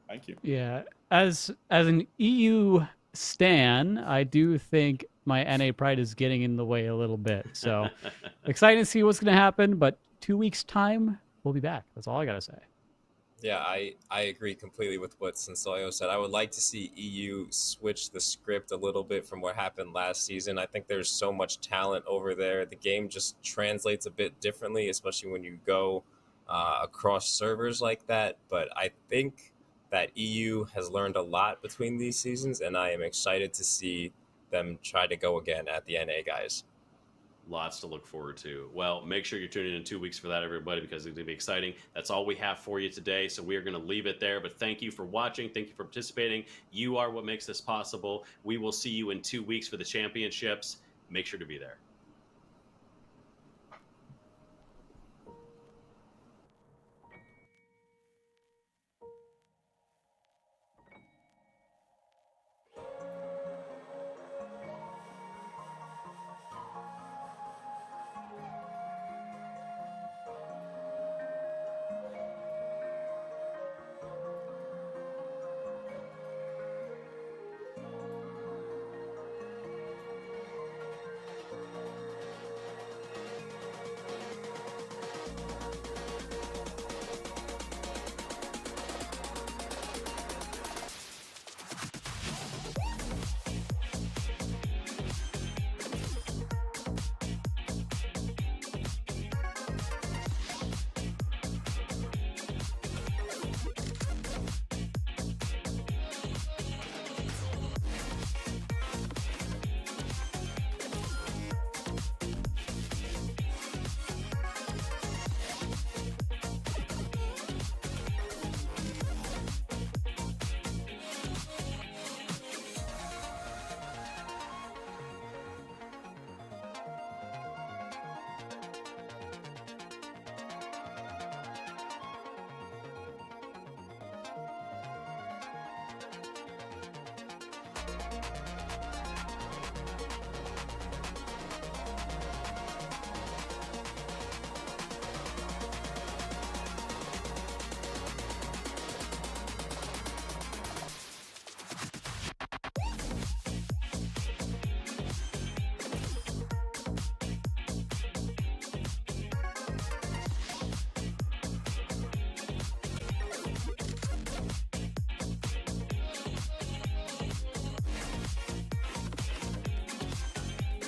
thank you. Yeah, as an EU stan, I do think my NA pride is getting in the way a little bit. So excited to see what's going to happen, but 2 weeks time, we'll be back. That's all I got to say. Yeah, I agree completely with what Sensoyo said. I would like to see EU switch the script a little bit from what happened last season. I think there's so much talent over there. The game just translates a bit differently, especially when you go across servers like that. But I think that EU has learned a lot between these seasons, and I am excited to see them try to go again at the NA, guys. Lots to look forward to. Well, make sure you're tuning in 2 weeks for that, everybody, because it's going to be exciting. That's all we have for you today, so we are going to leave it there. But thank you for watching. Thank you for participating. You are what makes this possible. We will see you in 2 weeks for the championships. Make sure to be there.